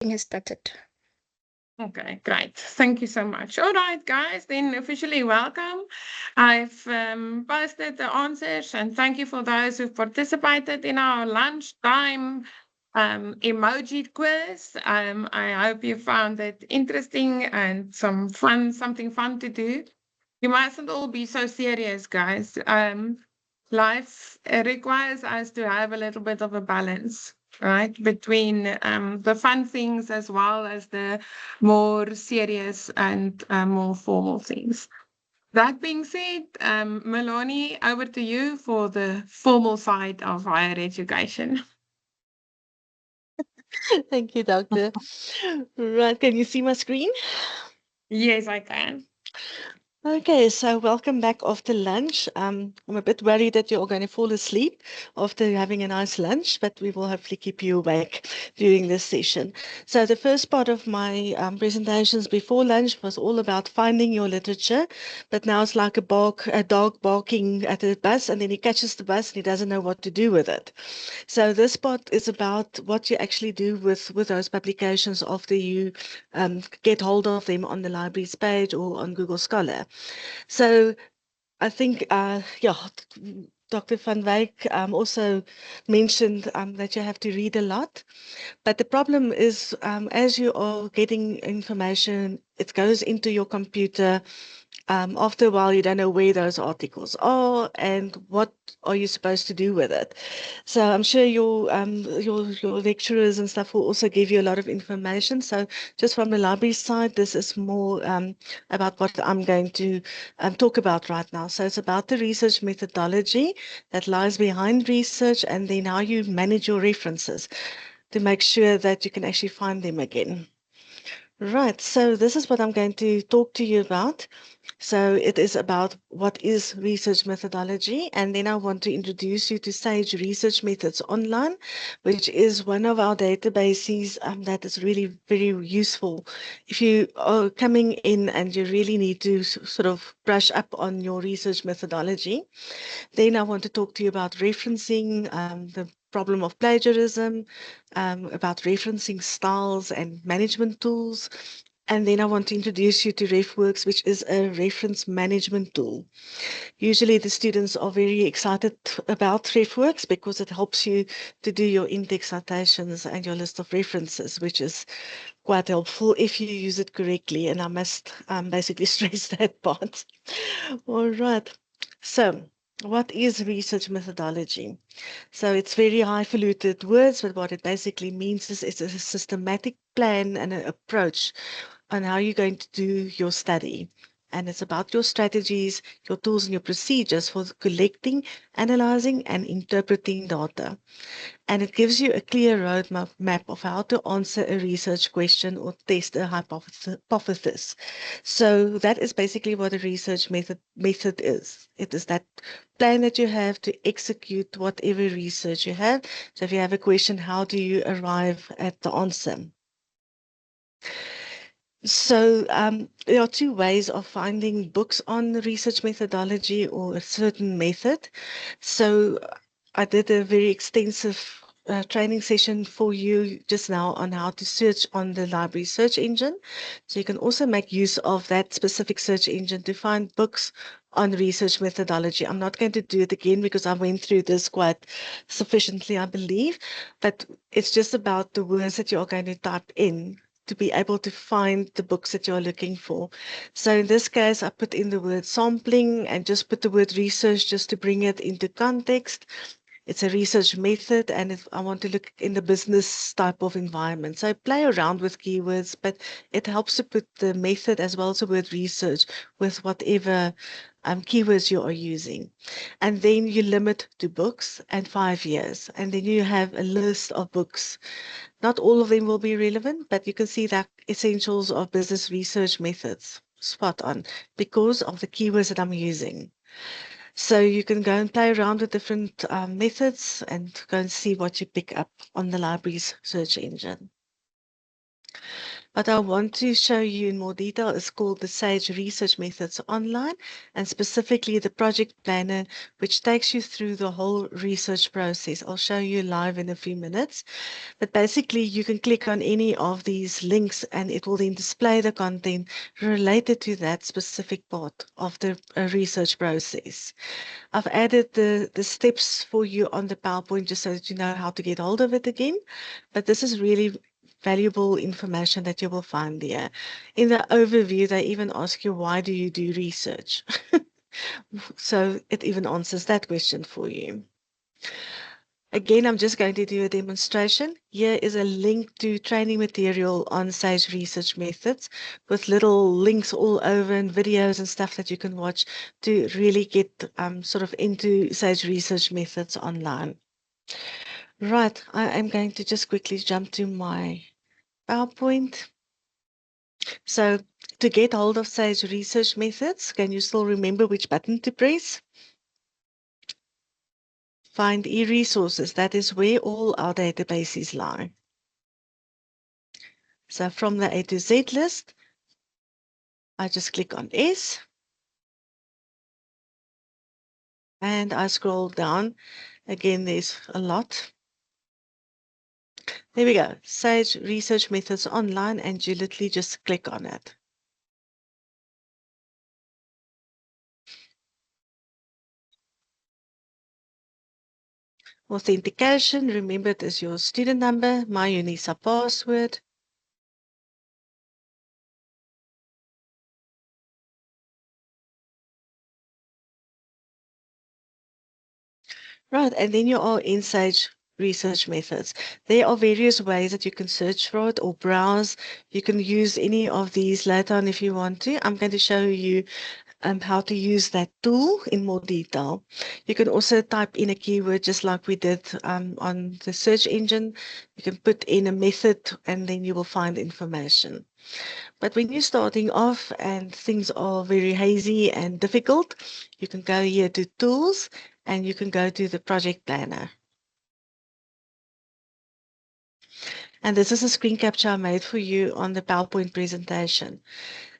think I started. Okay, great. Thank you so much. All right, guys, then officially welcome. I've posted the answers, and thank you for those who've participated in our lunchtime emoji quiz. I hope you found it interesting and something fun to do. You mustn't all be so serious, guys. Life requires us to have a little bit of a balance, right, between the fun things as well as the more serious and more formal things. That being said, Melanie, over to you for the formal side of higher education. Thank you, Doctor. Right, can you see my screen? Yes, I can. Okay, so welcome back after lunch. I'm a bit worried that you're all going to fall asleep after having a nice lunch, but we will hopefully keep you awake during this session. So the first part of my presentations before lunch was all about finding your literature, but now it's like a dog barking at a bus, and then he catches the bus and he doesn't know what to do with it. So this part is about what you actually do with those publications after you get hold of them on the library's page or on Google Scholar. So I think, yeah, Dr. Van Wyk also mentioned that you have to read a lot. But the problem is, as you are getting information, it goes into your computer. After a while, you don't know where those articles are and what are you supposed to do with it. So I'm sure your lecturers and stuff will also give you a lot of information. So just from the library side, this is more about what I'm going to talk about right now. So it's about the research methodology that lies behind research, and then how you manage your references to make sure that you can actually find them again. Right, so this is what I'm going to talk to you about. So it is about what is research methodology, and then I want to introduce you to Sage Research Methods Online, which is one of our databases that is really very useful. If you are coming in and you really need to sort of brush up on your research methodology, then I want to talk to you about referencing, the problem of plagiarism, about referencing styles and management tools. And then I want to introduce you to RefWorks, which is a reference management tool. Usually the students are very excited about RefWorks because it helps you to do your index citations and your list of references, which is quite helpful if you use it correctly. And I must basically stress that part. All right. So what is research methodology? So it's very highfalutin words, but what it basically means is it's a systematic plan and an approach on how you're going to do your study. And it's about your strategies, your tools, and your procedures for collecting, analyzing, and interpreting data. And it gives you a clear roadmap map of how to answer a research question or test a hypothesis. So that is basically what a research method is. It is that plan that you have to execute whatever research you have. So if you have a question, how do you arrive at the answer? So there are two ways of finding books on the research methodology or a certain method. So I did a very extensive training session for you just now on how to search on the library search engine. So you can also make use of that specific search engine to find books on research methodology. I'm not going to do it again because I went through this quite sufficiently, I believe, but it's just about the words that you're going to type in to be able to find the books that you're looking for. So in this case, I put in the word sampling and just put the word research just to bring it into context. It's a research method, and if I want to look in the business type of environment. So I play around with keywords, but it helps to put the method as well as the word research with whatever keywords you are using. And then you limit to books and 5 years. And then you have a list of books. Not all of them will be relevant, but you can see that essentials of business research methods. Spot on, because of the keywords that I'm using. So you can go and play around with different methods and go and see what you pick up on the library's search engine. What I want to show you in more detail is called the SAGE Research Methods Online, and specifically the project planner, which takes you through the whole research process. I'll show you live in a few minutes, but basically you can click on any of these links and it will then display the content related to that specific part of the research process. I've added the steps for you on the PowerPoint just so that you know how to get hold of it again, but this is really valuable information that you will find there. In the overview, they even ask you, why do you do research? So it even answers that question for you. Again, I'm just going to do a demonstration. Here is a link to training material on SAGE research methods with little links all over and videos and stuff that you can watch to really get sort of into SAGE research methods online. Right, I am going to just quickly jump to my PowerPoint. So to get hold of SAGE research methods, can you still remember which button to press? Find e-resources. That is where all our databases lie. So from the A to Z list, I just click on S and I scroll down. Again, there's a lot. There we go. SAGE Research Methods Online, and you literally just click on it. Authentication, remember it is your student number, my UNISA password. Right, and then you are in SAGE Research Methods. There are various ways that you can search for it or browse. You can use any of these later on if you want to. I'm going to show you how to use that tool in more detail. You can also type in a keyword just like we did on the search engine. You can put in a method and then you will find information. But when you're starting off and things are very hazy and difficult, you can go here to Tools and you can go to the Project Planner. And this is a screen capture I made for you on the PowerPoint presentation.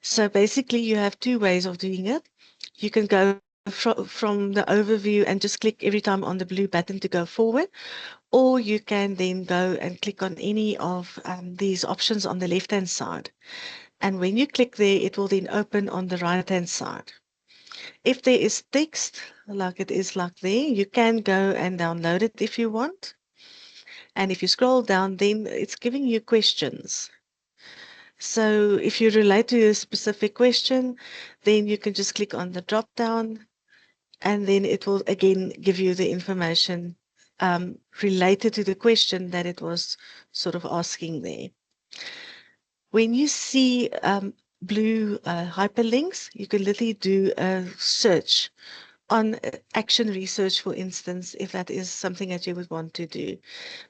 So basically you have two ways of doing it. You can go from the overview and just click every time on the blue button to go forward, or you can then go and click on any of these options on the left-hand side. And when you click there, it will then open on the right-hand side. If there is text, like it is like there, you can go and download it if you want. And if you scroll down, then it's giving you questions. So if you relate to a specific question, then you can just click on the drop down and then it will again give you the information related to the question that it was sort of asking there. When you see blue hyperlinks, you can literally do a search on action research, for instance, if that is something that you would want to do.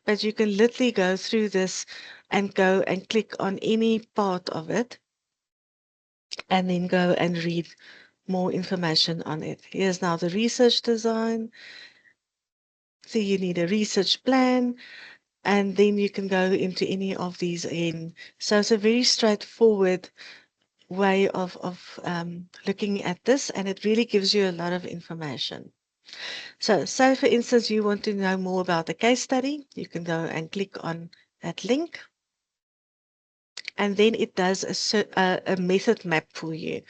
But you can literally go through this and go and click on any part of it and then go and read more information on it. Here's now the research design. So you need a research plan, and then you can go into any of these again. So it's a very straightforward way of looking at this, and it really gives you a lot of information. So say, for instance, you want to know more about the case study, you can go and click on that link. And then it does a method map for you.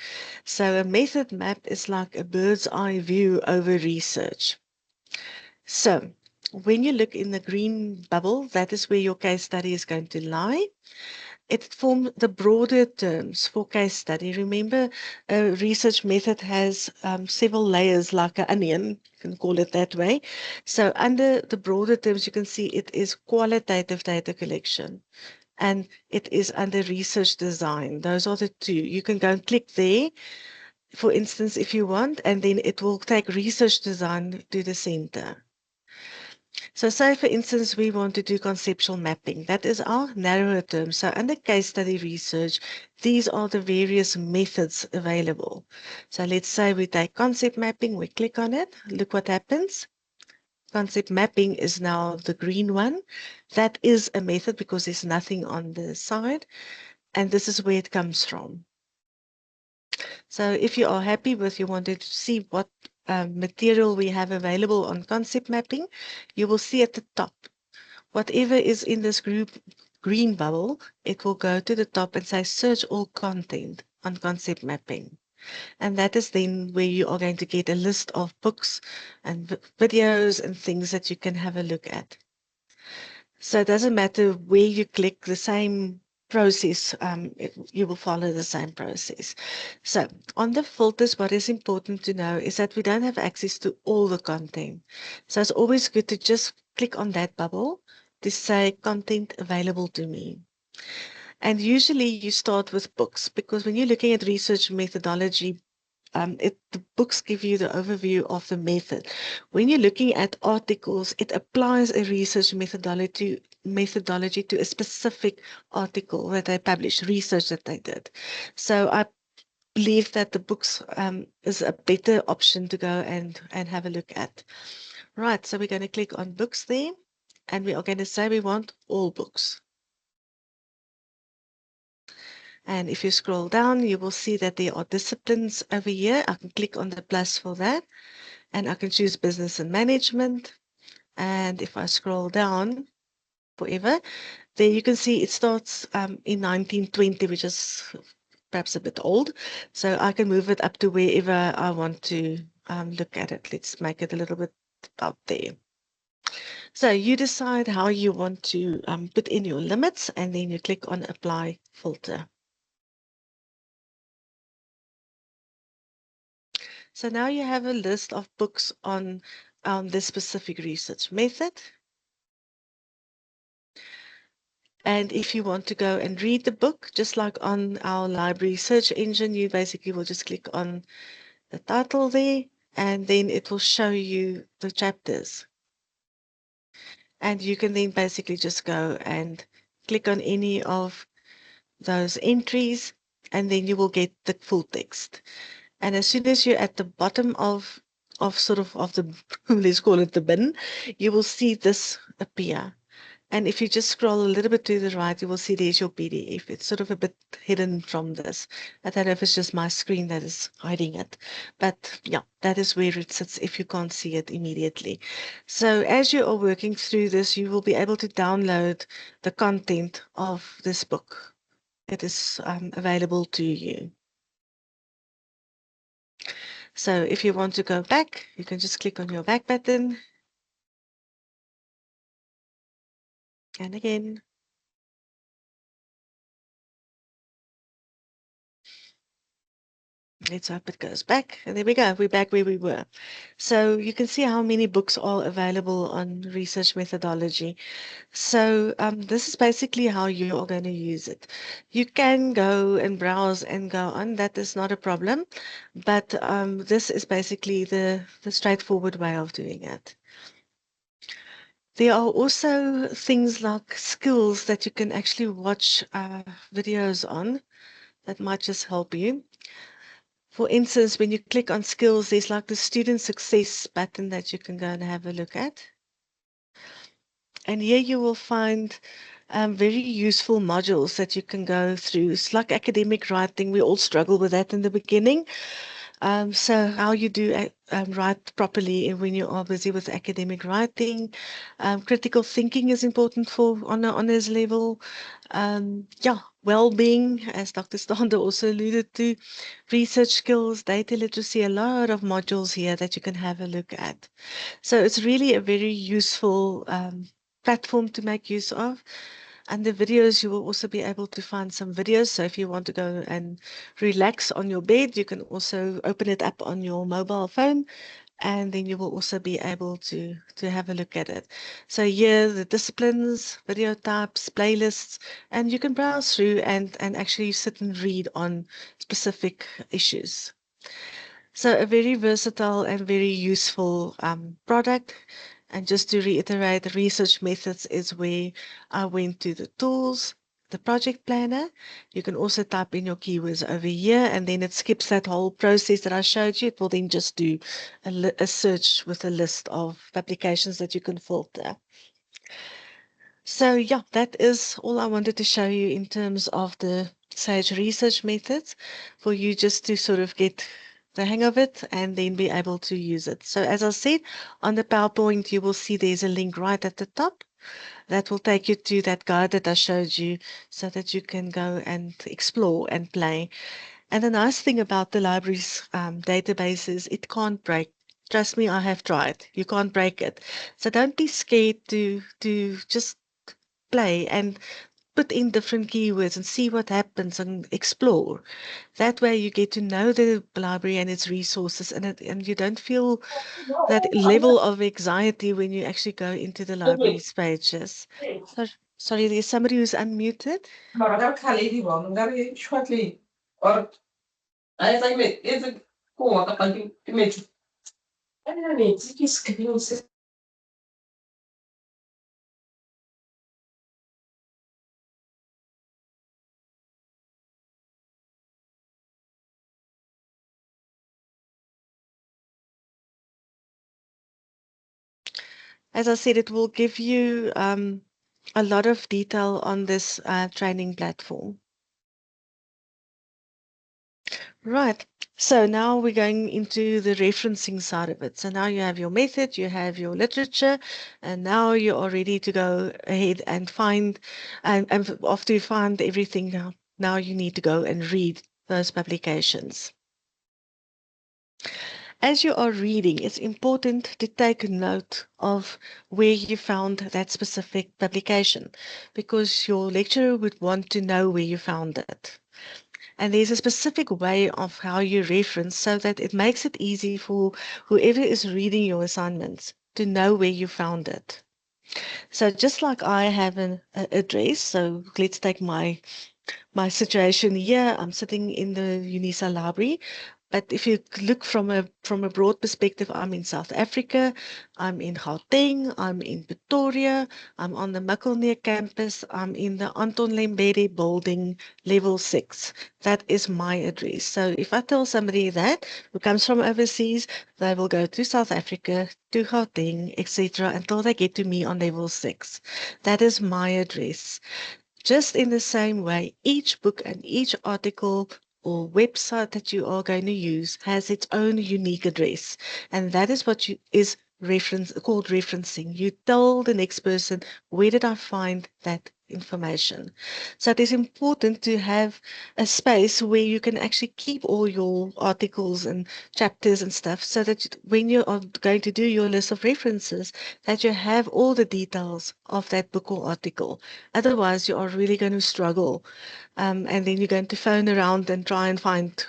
So a method map is like a bird's eye view over research. So when you look in the green bubble, that is where your case study is going to lie. It forms the broader terms for case study. Remember, a research method has several layers like an onion, you can call it that way. So under the broader terms, you can see it is qualitative data collection and it is under research design. Those are the two. You can go and click there, for instance, if you want, and then it will take research design to the center. So say, for instance, we want to do conceptual mapping. That is our narrower term. So under case study research, these are the various methods available. So let's say we take concept mapping, we click on it, look what happens. concept mapping is now the green one. That is a method because there's nothing on the side, and this is where it comes from. So if you are happy with, you wanted to see what material we have available on concept mapping, you will see at the top, whatever is in this group green bubble, it will go to the top and say search all content on concept mapping. And that is then where you are going to get a list of books and videos and things that you can have a look at. So it doesn't matter where you click, the same process, you will follow the same process. So on the filters, what is important to know is that we don't have access to all the content. So it's always good to just click on that bubble to say content available to me. And usually you start with books because when you're looking at research methodology, the books give you the overview of the method. When you're looking at articles, it applies a research methodology to a specific article that they published, research that they did. So I believe that the books is a better option to go and have a look at. Right, so we're going to click on books there, and we are going to say we want all books. And if you scroll down, you will see that there are disciplines over here. I can click on the plus for that, and I can choose business and management. And if I scroll down forever, there you can see it starts in 1920, which is perhaps a bit old. So I can move it up to wherever I want to look at it. Let's make it a little bit out there. So you decide how you want to put in your limits, and then you click on apply filter. So now you have a list of books on this specific research method. And if you want to go and read the book, just like on our library search engine, you basically will just click on the title there, and then it will show you the chapters. And you can then basically just go and click on any of those entries, and then you will get the full text. And as soon as you're at the bottom of the, let's call it the bin, you will see this appear. And if you just scroll a little bit to the right, you will see there's your PDF. It's sort of a bit hidden from this. I don't know if it's just my screen that is hiding it. But yeah, that is where it sits if you can't see it immediately. So as you are working through this, you will be able to download the content of this book. It is available to you. So if you want to go back, you can just click on your back button. And again. Let's hope it goes back. And there we go. We're back where we were. So you can see how many books are available on research methodology. So this is basically how you are going to use it. You can go and browse and go on. That is not a problem. But this is basically the straightforward way of doing it. There are also things like skills that you can actually watch videos on that might just help you. For instance, when you click on skills, there's like the student success button that you can go and have a look at. And here you will find very useful modules that you can go through. It's like academic writing. We all struggle with that in the beginning. So how you do write properly when you are busy with academic writing. Critical thinking is important for on an honors level. Yeah, well-being, as Dr. Stander also alluded to, research skills, data literacy, a lot of modules here that you can have a look at. So it's really a very useful platform to make use of. And the videos, you will also be able to find some videos. So if you want to go and relax on your bed, you can also open it up on your mobile phone, and then you will also be able to have a look at it. So here, the disciplines, video types, playlists, and you can browse through and actually sit and read on specific issues. So a very versatile and very useful product. And just to reiterate, research methods is where I went to the tools, the project planner. You can also type in your keywords over here, and then it skips that whole process that I showed you. It will then just do a search with a list of publications that you can filter. So yeah, that is all I wanted to show you in terms of the Sage research methods for you just to sort of get the hang of it and then be able to use it. So as I said, on the PowerPoint, you will see there's a link right at the top that will take you to that guide that I showed you so that you can go and explore and play. And the nice thing about the library's database is it can't break. Trust me, I have tried. You can't break it. So don't be scared to just play and put in different keywords and see what happens and explore. That way you get to know the library and its resources, and you don't feel that level of anxiety when you actually go into the library's pages. So, sorry, there's somebody who's unmuted. As I said, it will give you a lot of detail on this training platform. Right. So now we're going into the referencing side of it. So now you have your method, you have your literature, and now you are ready to go ahead and find, and after you find everything, now you need to go and read those publications. As you are reading, it's important to take note of where you found that specific publication, because your lecturer would want to know where you found it. And there's a specific way of how you reference so that it makes it easy for whoever is reading your assignments to know where you found it. So just like I have an address, so let's take my situation here. I'm sitting in the UNISA library. But if you look from a broad perspective, I'm in South Africa, I'm in Gauteng, I'm in Pretoria, I'm on the Makelneer campus, I'm in the Anton Lembede building, level 6. That is my address. So if I tell somebody that who comes from overseas, they will go to South Africa, to Gauteng, etc., until they get to me on level 6. That is my address. Just in the same way, each book and each article or website that you are going to use has its own unique address. And that is what is called referencing. You tell the next person, where did I find that information? So it is important to have a space where you can actually keep all your articles and chapters and stuff so that when you are going to do your list of references, that you have all the details of that book or article. Otherwise, you are really going to struggle. And then you're going to phone around and try and find,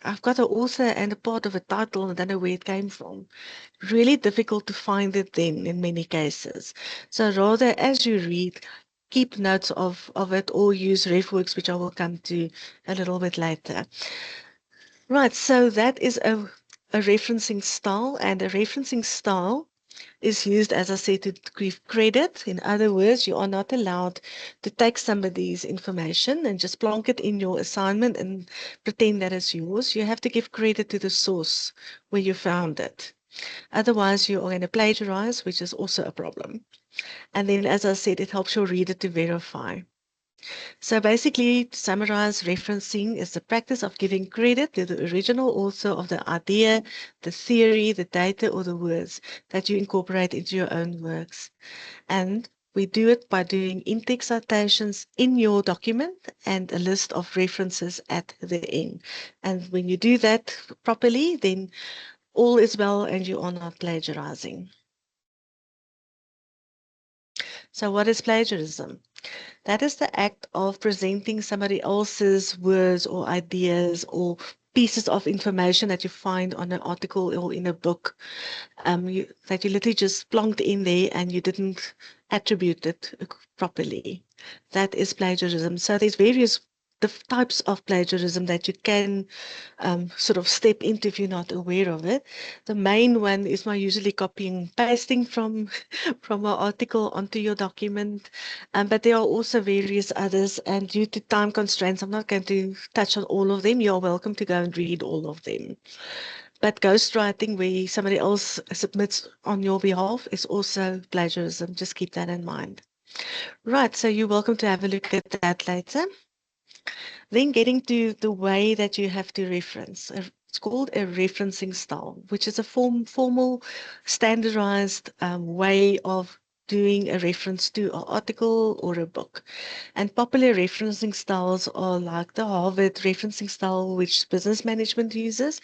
I've got an author and a part of a title, and I don't know where it came from. Really difficult to find it then in many cases. So rather, as you read, keep notes of it or use RefWorks, which I will come to a little bit later. Right, so that is a referencing style, and a referencing style is used, as I said, to give credit. In other words, you are not allowed to take somebody's information and just plonk it in your assignment and pretend that it's yours. You have to give credit to the source where you found it. Otherwise, you are going to plagiarize, which is also a problem. And then, as I said, it helps your reader to verify. So basically, to summarize, referencing is the practice of giving credit to the original author of the idea, the theory, the data, or the words that you incorporate into your own works. And we do it by doing in-text citations in your document and a list of references at the end. And when you do that properly, then all is well and you are not plagiarizing. So what is plagiarism? That is the act of presenting somebody else's words or ideas or pieces of information that you find on an article or in a book that you literally just plonked in there and you didn't attribute it properly. That is plagiarism. So there's various the types of plagiarism that you can sort of step into if you're not aware of it. The main one is my usually copying, pasting from from an article onto your document, but there are also various others. And due to time constraints, I'm not going to touch on all of them. You're welcome to go and read all of them. But ghostwriting, where somebody else submits on your behalf, is also plagiarism. Just keep that in mind. Right, so you're welcome to have a look at that later. Then getting to the way that you have to reference. It's called a referencing style, which is a formal, standardized way of doing a reference to an article or a book. And popular referencing styles are like the Harvard referencing style, which business management uses,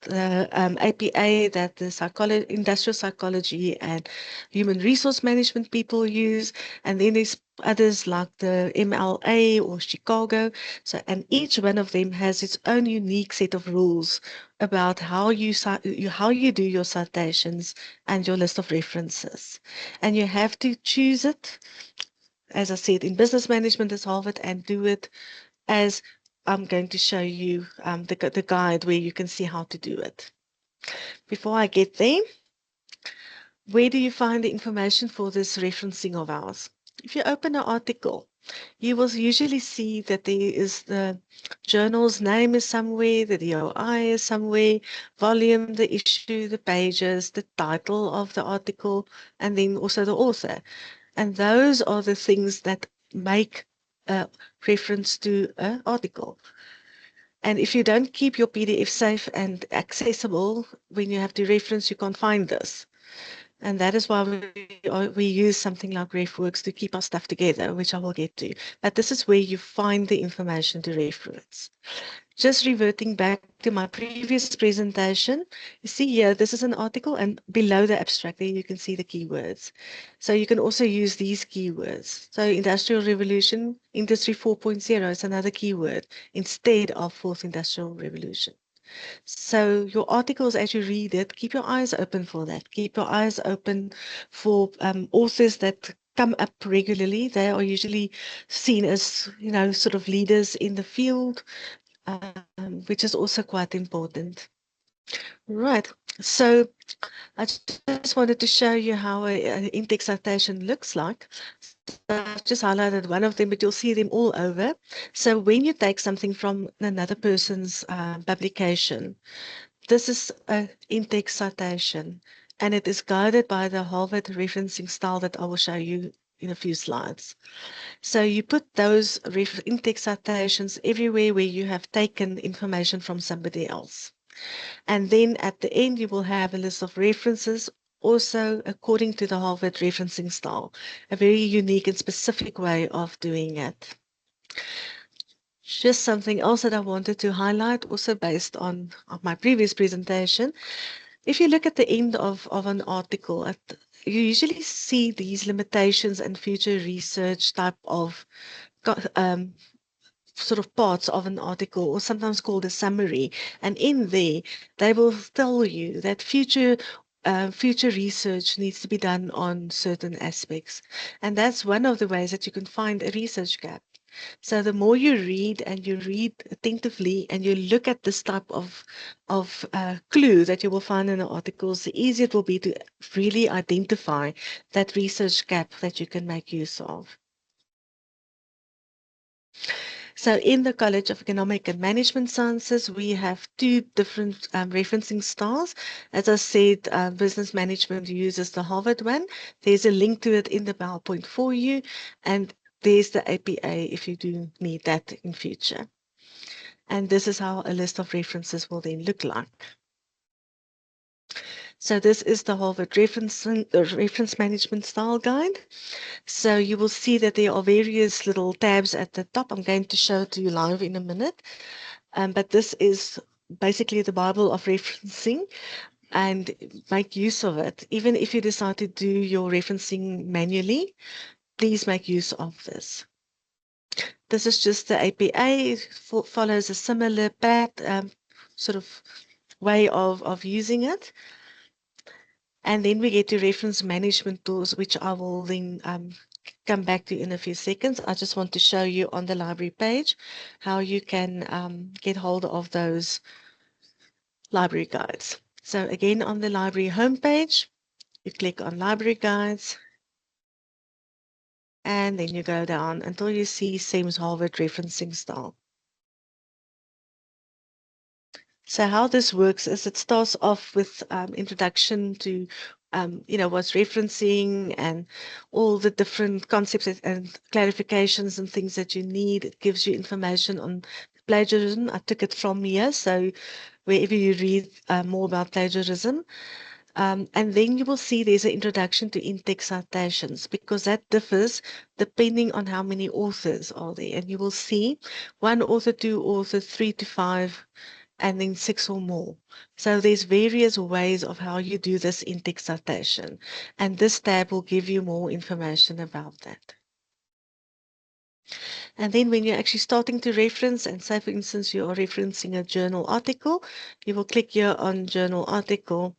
the APA that the industrial psychology and human resource management people use, and then there's others like the MLA or Chicago. So, and each one of them has its own unique set of rules about how you do your citations and your list of references, and you have to choose it. As I said, in business management as Harvard, and do it as I'm going to show you the guide where you can see how to do it. Before I get there, where do you find the information for this referencing of ours? If you open an article, you will usually see that there is the journal's name is somewhere, the DOI is somewhere, volume, the issue, the pages, the title of the article, and then also the author. And those are the things that make a reference to an article. And if you don't keep your PDF safe and accessible, when you have to reference, you can't find this. And that is why we use something like RefWorks to keep our stuff together, which I will get to. But this is where you find the information to reference. Just reverting back to my previous presentation, you see here, this is an article, and below the abstract there you can see the keywords. So you can also use these keywords. So Industrial Revolution, Industry 4.0 is another keyword instead of Fourth Industrial Revolution. So your articles, as you read it, keep your eyes open for that. Keep your eyes open for authors that come up regularly. They are usually seen as, sort of leaders in the field, which is also quite important. Right. So I just wanted to show you how an in-text citation looks like. I've just highlighted one of them, but you'll see them all over. So when you take something from another person's publication, this is an in-text citation, and it is guided by the Harvard referencing style that I will show you in a few slides. So you put those in-text citations everywhere where you have taken information from somebody else. And then at the end, you will have a list of references, also according to the Harvard referencing style, a very unique and specific way of doing it. Just something else that I wanted to highlight, also based on my previous presentation. If you look at the end of an article, you usually see these limitations and future research type of sort of parts of an article, or sometimes called a summary. And in there, they will tell you that future research needs to be done on certain aspects. And that's one of the ways that you can find a research gap. So the more you read, and you read attentively, and you look at this type of clue that you will find in the articles, the easier it will be to really identify that research gap that you can make use of. So in the College of Economic and Management Sciences, we have two different referencing styles. As I said, business management uses the Harvard one. There's a link to it in the PowerPoint for you, and there's the APA if you do need that in future. And this is how a list of references will then look like. So this is the Harvard Reference Management Style Guide. So you will see that there are various little tabs at the top. I'm going to show it to you live in a minute. But this is basically the Bible of referencing, and make use of it. Even if you decide to do your referencing manually, please make use of this. This is just the APA. It follows a similar sort of way of using it. And then we get to reference management tools, which I will then come back to in a few seconds. I just want to show you on the library page how you can get hold of those library guides. So again, on the library homepage, you click on library guides, and then you go down until you see Sims Harvard referencing style. So how this works is it starts off with introduction to what's referencing and all the different concepts and clarifications and things that you need. It gives you information on plagiarism. I took it from here, so wherever you read more about plagiarism. And then you will see there's an introduction to in-text citations because that differs depending on how many authors are there. And you will see 1 author, 2 authors, 3 to 5, and then 6 or more. So there's various ways of how you do this in-text citation. And this tab will give you more information about that. And then when you're actually starting to reference, and say for instance you are referencing a journal article, you will click here on journal article,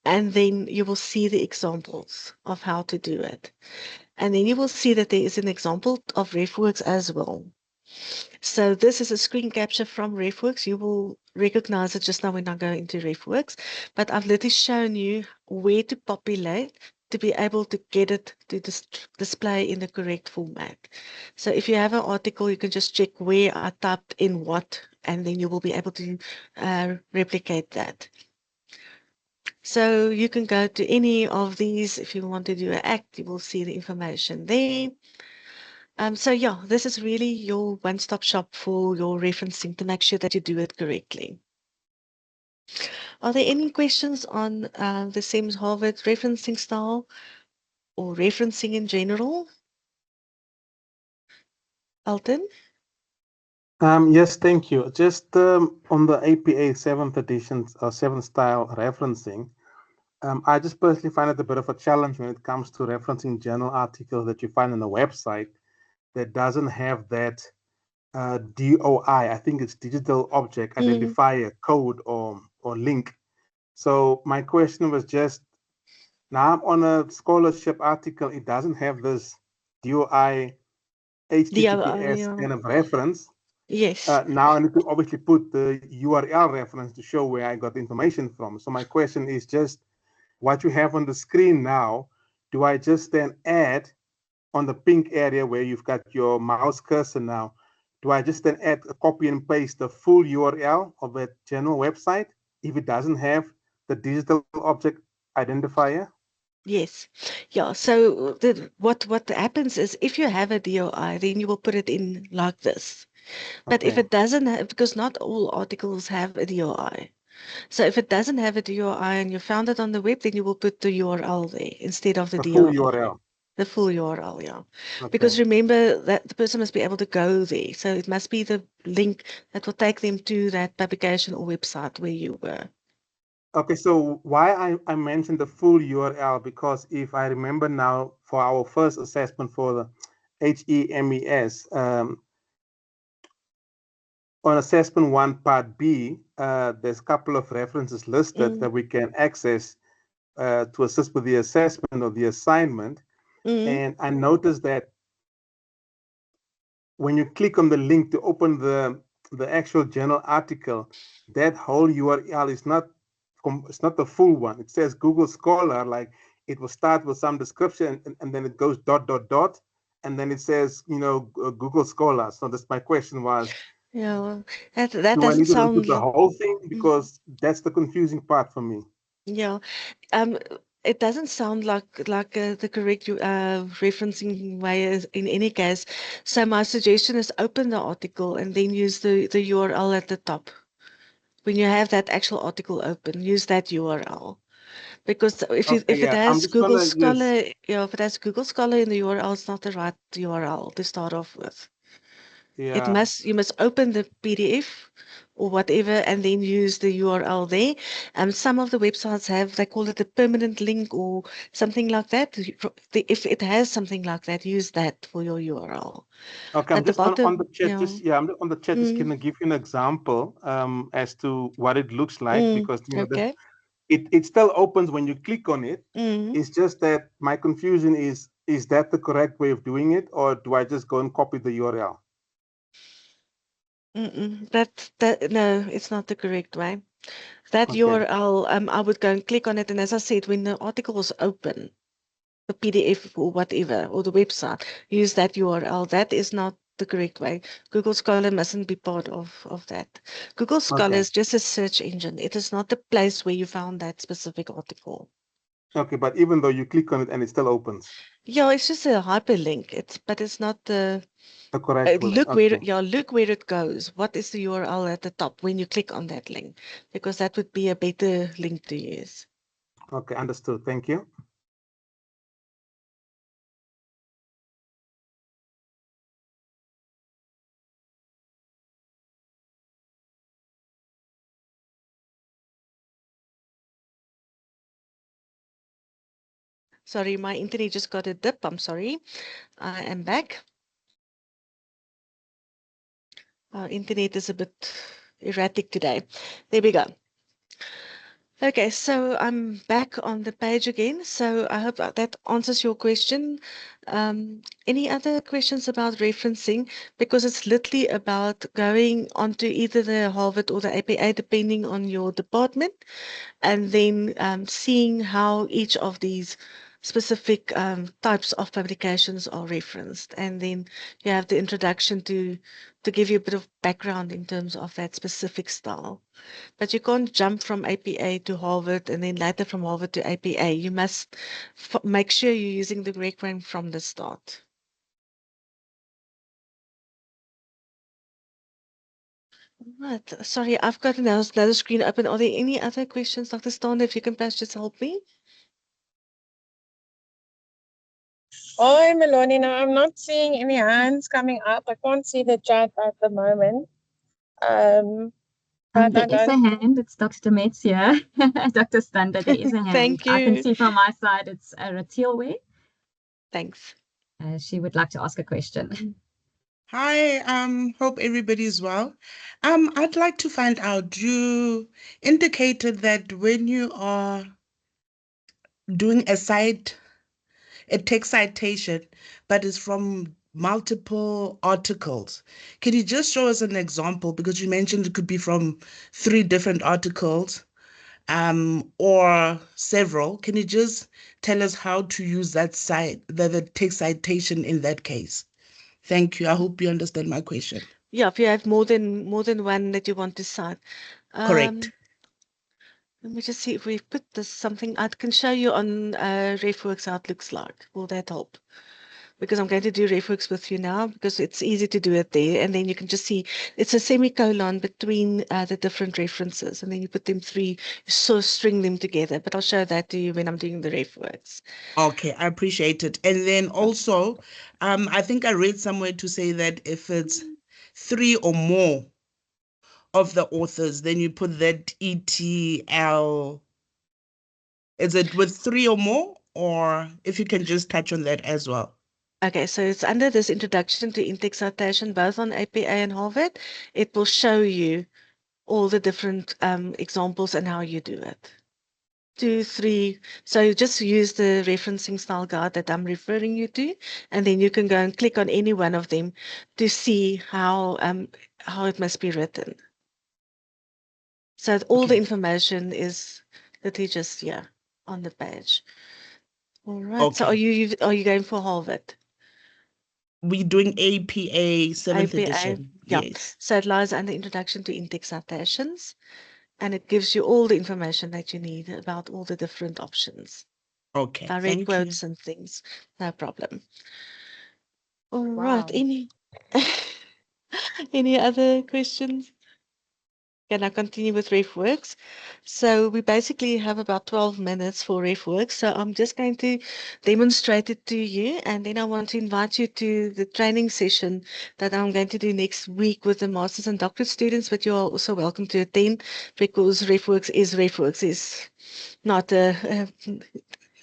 and then you will see the examples of how to do it. And then you will see that there is an example of RefWorks as well. So this is a screen capture from RefWorks. You will recognize it just now when I go into RefWorks, but I've literally shown you where to populate to be able to get it to display in the correct format. So if you have an article, you can just check where I typed in what, and then you will be able to replicate that. So you can go to any of these. If you want to do an act, you will see the information there. So yeah, this is really your one-stop shop for your referencing to make sure that you do it correctly. Are there any questions on the Sims Harvard referencing style or referencing in general? Alton? Yes, thank you. Just on the APA 7th edition or 7th style referencing, I just personally find it a bit of a challenge when it comes to referencing journal articles that you find on the website that doesn't have that DOI. I think it's digital object identifier code or link. So my question was just, now I'm on a scholarship article, it doesn't have this DOI HTTPS kind of reference. Yes. Now I need to obviously put the URL reference to show where I got the information from. So my question is just what you have on the screen now, do I just then add on the pink area where you've got your mouse cursor now, do I just then add a copy and paste the full URL of that general website if it doesn't have the digital object identifier? Yes. Yeah. So what happens is if you have a DOI, then you will put it in like this. But if it doesn't have, because not all articles have a DOI. So if it doesn't have a DOI and you found it on the web, then you will put the URL there instead of the DOI. Full URL. The full URL, yeah. Okay. Because remember that the person must be able to go there. So it must be the link that will take them to that publication or website where you were. Okay, so why I mentioned the full URL, because if I remember now for our first assessment for the HEMES, on assessment 1 part B, there's a couple of references listed that we can access to assist with the assessment of the assignment. And I noticed that when you click on the link to open the actual journal article, that whole URL is not the full one. It says Google Scholar, like it will start with some description and then it goes ... and then it says, Google Scholar. So that's my question was, yeah, that do doesn't I need to sound look at the whole thing? Because that's the confusing part for me. Yeah, it doesn't sound like the correct referencing way in any case. So my suggestion is open the article and then use the URL at the top. When you have that actual article open, use that URL. Because if it has Google Scholar, if it has Google Scholar in the URL, it's not the right URL to start off with. Yeah. You must open the PDF or whatever and then use the URL there. Some of the websites they call it a permanent link or something like that. If it has something like that, use that for your URL. Okay, I'm just on the chat. I'm on the chat. Just going to give you an example as to what it looks like, because it still opens when you click on it. It's just that my confusion is Is that the correct way of doing it, or do I just go and copy the URL? No, it's not the correct way. That Okay. URL, I would go and click on it, and as I said, when the article is open, the PDF or whatever, or the website, use that URL. That is not the correct way. Google Scholar mustn't be part of that. Google Scholar Okay. is just a search engine. It is not the place where you found that specific article. Okay, but even though you click on it and it still opens, Yeah, it's just a hyperlink. But it's not the correct way. look Okay. look where it goes. What is the URL at the top when you click on that link? Because that would be a better link to use. Okay, understood. Thank you. Sorry, my internet just got a dip. I'm sorry. I am back. Our internet is a bit erratic today. There we go. Okay, so I'm back on the page again. So I hope that answers your question. Any other questions about referencing? Because it's literally about going onto either the Harvard or the APA, depending on your department, and then seeing how each of these specific types of publications are referenced. And then you have the introduction to give you a bit of background in terms of that specific style. But you can't jump from APA to Harvard and then later from Harvard to APA. You must make sure you're using the correct one from the start. Right. Sorry, I've got another screen open. Are there any other questions, Dr. Stander? If you can please just help me. Hi, Melanie. No, I'm not seeing any hands coming up. I can't see the chat at the moment. But there is a hand. It's Dr. Metz here. Dr. Stander, there is a hand. Thank you. I can see from my side it's Ratilwe. Thanks. She would like to ask a question. Hi, hope everybody's well. I'd like to find out, you indicated that when you are doing a text citation, but it's from multiple articles. Can you just show us an example? Because you mentioned it could be from 3 different articles, or several. Can you just tell us how to use that the text citation in that case? Thank you. I hope you understand my question. Yeah, if you have more than one that you want to cite. Correct. Let me just see if we've put this something. I can show you on RefWorks how it looks like. Will that help? Because I'm going to do RefWorks with you now because it's easy to do it there. And then you can just see it's a semicolon between the different references. And then you put them 3, so string them together. But I'll show that to you when I'm doing the RefWorks. Okay, I appreciate it. And then also, I think I read somewhere to say that if it's 3 or more of the authors, then you put that ETL. Is it with 3 or more? Or if you can just touch on that as well. Okay, so it's under this introduction to in-text citation, both on APA and Harvard. It will show you all the different examples and how you do it. 2, 3. So you just use the referencing style guide that I'm referring you to, and then you can go and click on any one of them to see how it must be written. So all the information is literally just here on the page. All right. Okay. So are you going for Harvard? We're doing APA 7th APA, edition. yeah. Yes. So it lies under Introduction to in-text citations, and it gives you all the information that you need about all the different options. Okay. Direct Thank quotes you. and things. No problem. All right. Wow. Any other questions? Can I continue with RefWorks? So we basically have about 12 minutes for RefWorks. So I'm just going to demonstrate it to you. And then I want to invite you to the training session that I'm going to do next week with the master's and doctorate students. But you are also welcome to attend because RefWorks is not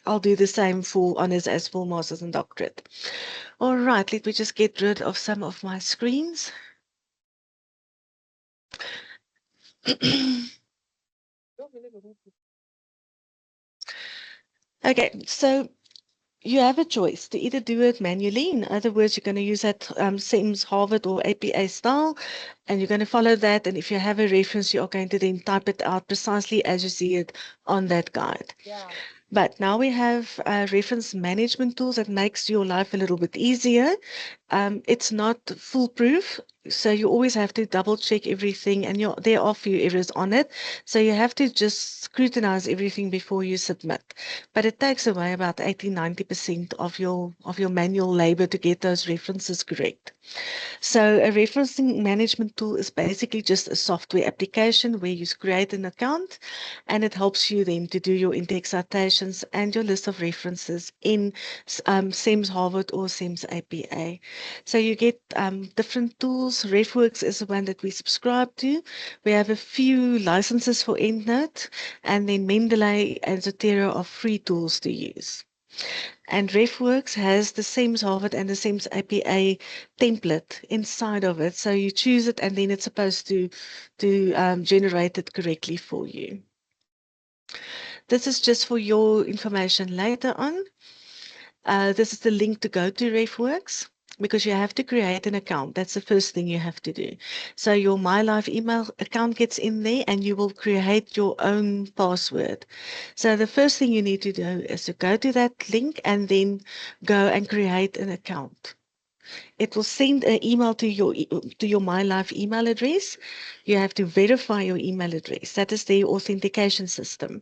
I'll do the same for honors as for master's and doctorate. All right, let me just get rid of some of my screens. Okay, so you have a choice to either do it manually. In other words, you're going to use that SIMS, Harvard, or APA style, and you're going to follow that. And if you have a reference, you are going to then type it out precisely as you see it on that guide. But now we have reference management tools that makes your life a little bit easier. It's not foolproof, so you always have to double check everything, and there are a few errors on it. So you have to just scrutinize everything before you submit. But it takes away about 80–90% of your manual labor to get those references correct. So a referencing management tool is basically just a software application where you create an account, and it helps you then to do your in-text citations and your list of references in SIMS Harvard or SIMS APA. So you get different tools. RefWorks is the one that we subscribe to. We have a few licenses for EndNote, and then Mendeley and Zotero are free tools to use. And RefWorks has the SIMS Harvard and the SIMS APA template inside of it. So you choose it, and then it's supposed to generate it correctly for you. This is just for your information later on. This is the link to go to RefWorks, because you have to create an account. That's the first thing you have to do. So your MyLife email account gets in there, and you will create your own password. So the first thing you need to do is to go to that link and then go and create an account. It will send an email to your MyLife email address. You have to verify your email address. That is the authentication system.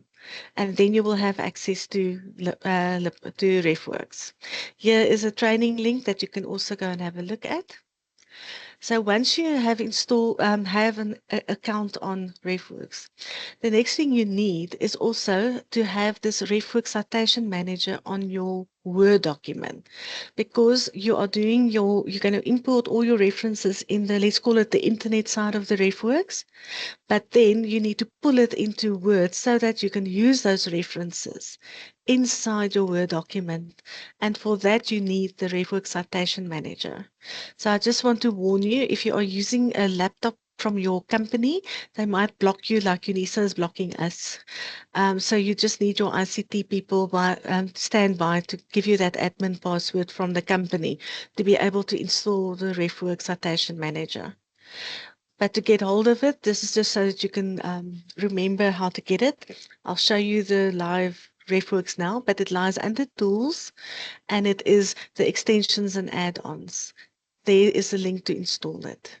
And then you will have access to RefWorks. Here is a training link that you can also go and have a look at. So once you have installed, have an account on RefWorks, the next thing you need is also to have this RefWorks Citation Manager on your Word document, because you are doing you're going to import all your references in the, let's call it the internet side of the RefWorks, but then you need to pull it into Word so that you can use those references inside your Word document. And for that, you need the RefWorks Citation Manager. So I just want to warn you, if you are using a laptop from your company, they might block you like UNISA is blocking us. So you just need your ICT people stand by to give you that admin password from the company to be able to install the RefWorks Citation Manager. But to get hold of it, this is just so that you can remember how to get it. I'll show you the live RefWorks now, but it lies under Tools, and it is the extensions and add-ons. There is a link to install it.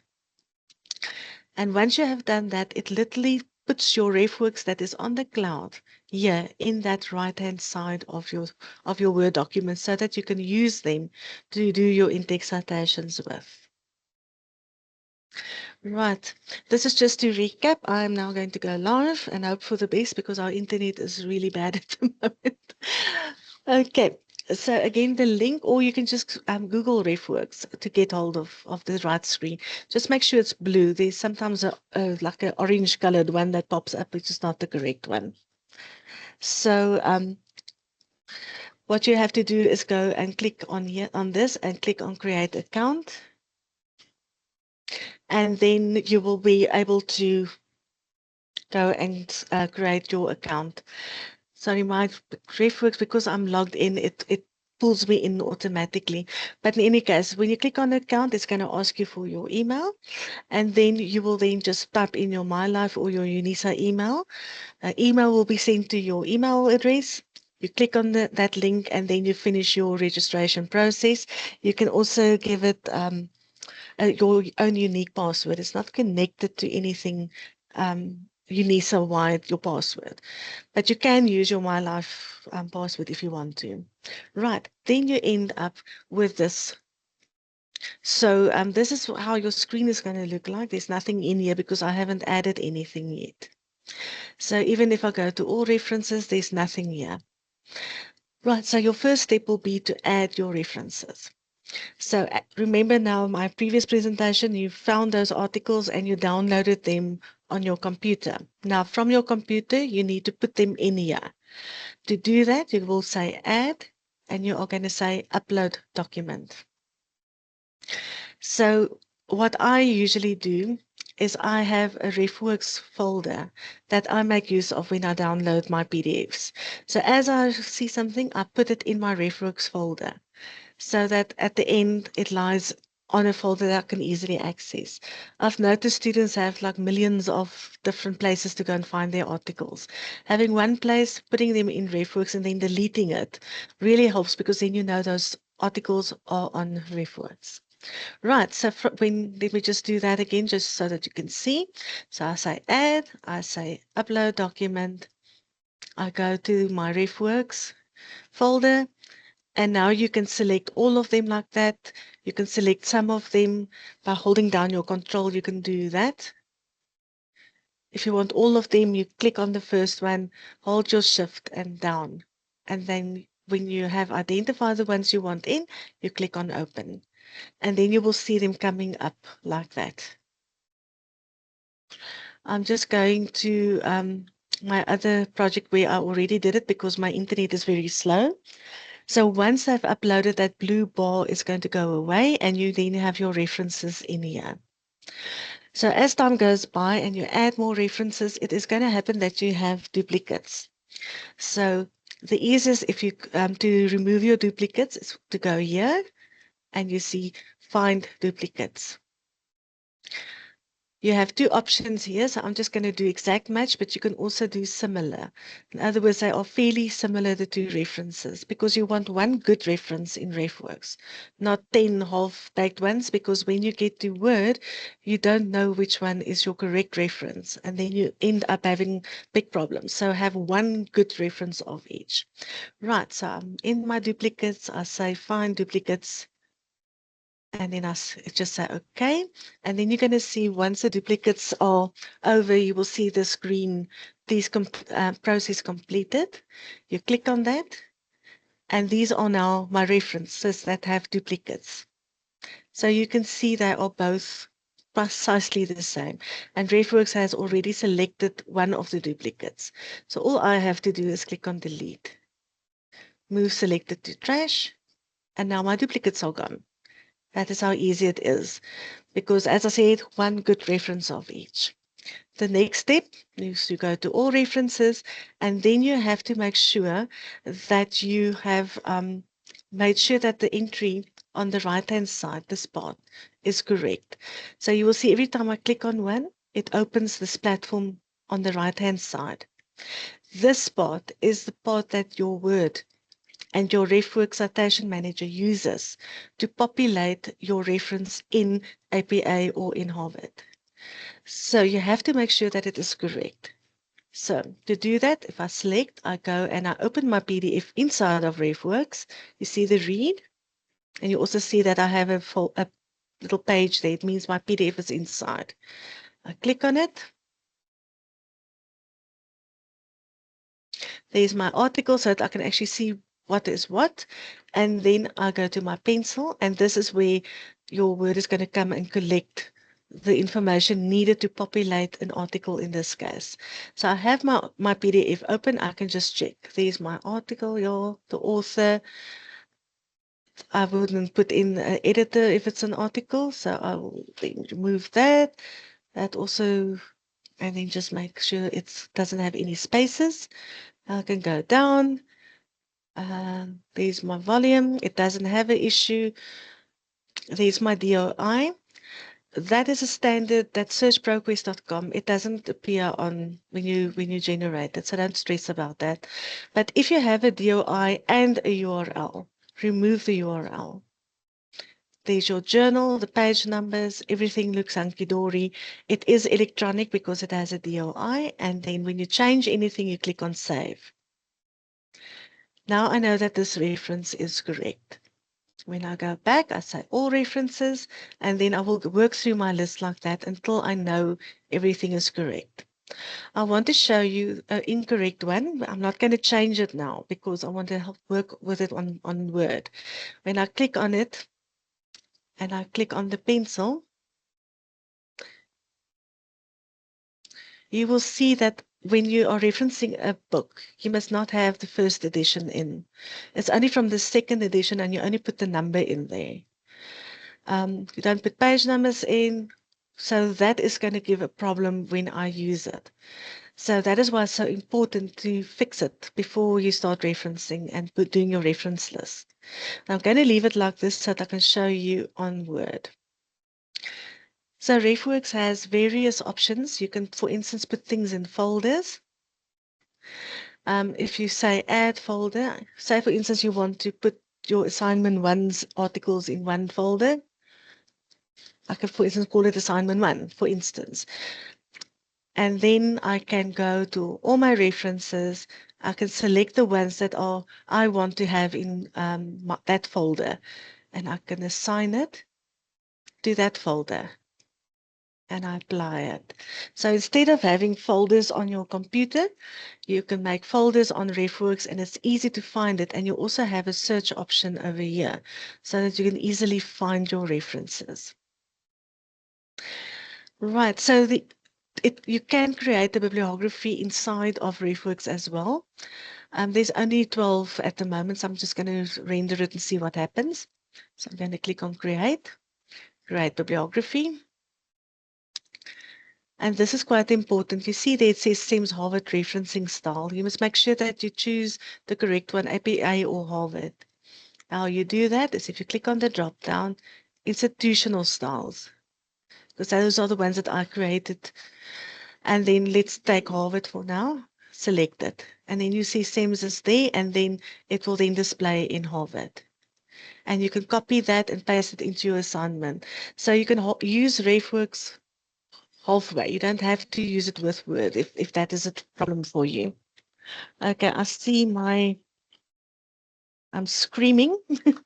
And once you have done that, it literally puts your RefWorks that is on the cloud here in that right-hand side of your Word document, so that you can use them to do your in-text citations with. Right, this is just to recap. I'm now going to go live and hope for the best, because our internet is really bad at the moment. Okay, so again, the link, or you can just Google RefWorks to get hold of the right screen. Just make sure it's blue. There's sometimes like an orange colored one that pops up, which is not the correct one. So what you have to do is go and click on here on this and click on Create Account. And then you will be able to go and create your account. Sorry, my RefWorks, because I'm logged in, it pulls me in automatically. But in any case, when you click on the account, it's going to ask you for your email. And then you will then just type in your MyLife or your UNISA email. Email will be sent to your email address. You click on that link, and then you finish your registration process. You can also give it your own unique password. It's not connected to anything UNISA-wide, your password. But you can use your MyLife password if you want to. Right, then you end up with this. So this is how your screen is going to look like. There's nothing in here because I haven't added anything yet. So even if I go to all references, there's nothing here. Right, so your first step will be to add your references. So remember now my previous presentation, you found those articles and you downloaded them on your computer. Now from your computer, you need to put them in here. To do that, you will say add, and you are going to say upload document. So what I usually do is I have a RefWorks folder that I make use of when I download my PDFs. So as I see something, I put it in my RefWorks folder so that at the end it lies on a folder that I can easily access. I've noticed students have like millions of different places to go and find their articles. Having one place, putting them in RefWorks and then deleting it really helps, because then you know those articles are on RefWorks. Right, so let me just do that again just so that you can see. So I say add, I say upload document, I go to my RefWorks folder, and now you can select all of them like that. You can select some of them by holding down your control. You can do that. If you want all of them, you click on the first one, hold your shift and down. And then when you have identified the ones you want in, you click on open. And then you will see them coming up like that. I'm just going to my other project where I already did it because my internet is very slow. So once I've uploaded, that blue bar is going to go away, and you then have your references in here. So as time goes by and you add more references, it is going to happen that you have duplicates. So the easiest if you to remove your duplicates is to go here and you see find duplicates. You have two options here, so I'm just going to do exact match, but you can also do similar. In other words, they are fairly similar, the two references, because you want one good reference in RefWorks, not 10 half-baked ones, because when you get to Word, you don't know which one is your correct reference, and then you end up having big problems. So have one good reference of each. Right, so I'm in my duplicates, I say find duplicates, and then I just say OK. And then you're going to see once the duplicates are over, you will see the screen, these process completed. You click on that. And these are now my references that have duplicates. So you can see they are both precisely the same. And RefWorks has already selected one of the duplicates. So all I have to do is click on delete. Move selected to trash. And now my duplicates are gone. That is how easy it is, because as I said, one good reference of each. The next step is to go to all references, and then you have to make sure that you have made sure that the entry on the right-hand side, this part, is correct. So you will see every time I click on one, it opens this platform on the right-hand side. This part is the part that your Word and your RefWorks Citation Manager uses to populate your reference in APA or in Harvard. So you have to make sure that it is correct. So to do that, if I select, I go and I open my PDF inside of RefWorks. You see the read, and you also see that I have a little page there. It means my PDF is inside. I click on it. There's my article so that I can actually see what is what, and then I go to my pencil, and this is where your Word is going to come and collect the information needed to populate an article in this case. So I have my PDF open. I can just check. There's my article, the author. I wouldn't put in an editor if it's an article, so I will then remove that. That also, and then just make sure it doesn't have any spaces. I can go down. There's my volume. It doesn't have an issue. There's my DOI. That is a standard that searchproquest.com. It doesn't appear on when you generate it, so don't stress about that. But if you have a DOI and a URL, remove the URL. There's your journal, the page numbers, everything looks hunky-dory. It is electronic because it has a DOI, and then when you change anything, you click on Save. Now I know that this reference is correct. When I go back, I say all references, and then I will work through my list like that until I know everything is correct. I want to show you an incorrect one. I'm not going to change it now because I want to help work with it on Word. When I click on it and I click on the pencil, you will see that when you are referencing a book, you must not have the first edition in. It's only from the second edition, and you only put the number in there. You don't put page numbers in. So that is going to give a problem when I use it. So that is why it's so important to fix it before you start referencing and doing your reference list. I'm going to leave it like this so that I can show you on Word. So RefWorks has various options. You can, for instance, put things in folders. If you say add folder, say for instance you want to put your assignment 1's articles in one folder. I can, for instance, call it assignment 1, for instance. And then I can go to all my references. I can select the ones that I want to have in that folder, and I can assign it to that folder. And I apply it. So instead of having folders on your computer, you can make folders on RefWorks, and it's easy to find it. And you also have a search option over here so that you can easily find your references. Right, so you can create a bibliography inside of RefWorks as well. There's only 12 at the moment, so I'm just going to render it and see what happens. So I'm going to click on create bibliography. And this is quite important. You see there it says Thames Harvard referencing style. You must make sure that you choose the correct one, APA or Harvard. How you do that is if you click on the drop down, institutional styles, because those are the ones that I created. And then let's take Harvard for now, select it. And then you see Thames is there, and then it will then display in Harvard. And you can copy that and paste it into your assignment. So you can use RefWorks halfway. You don't have to use it with Word if that is a problem for you. Okay, I see I'm screaming. Let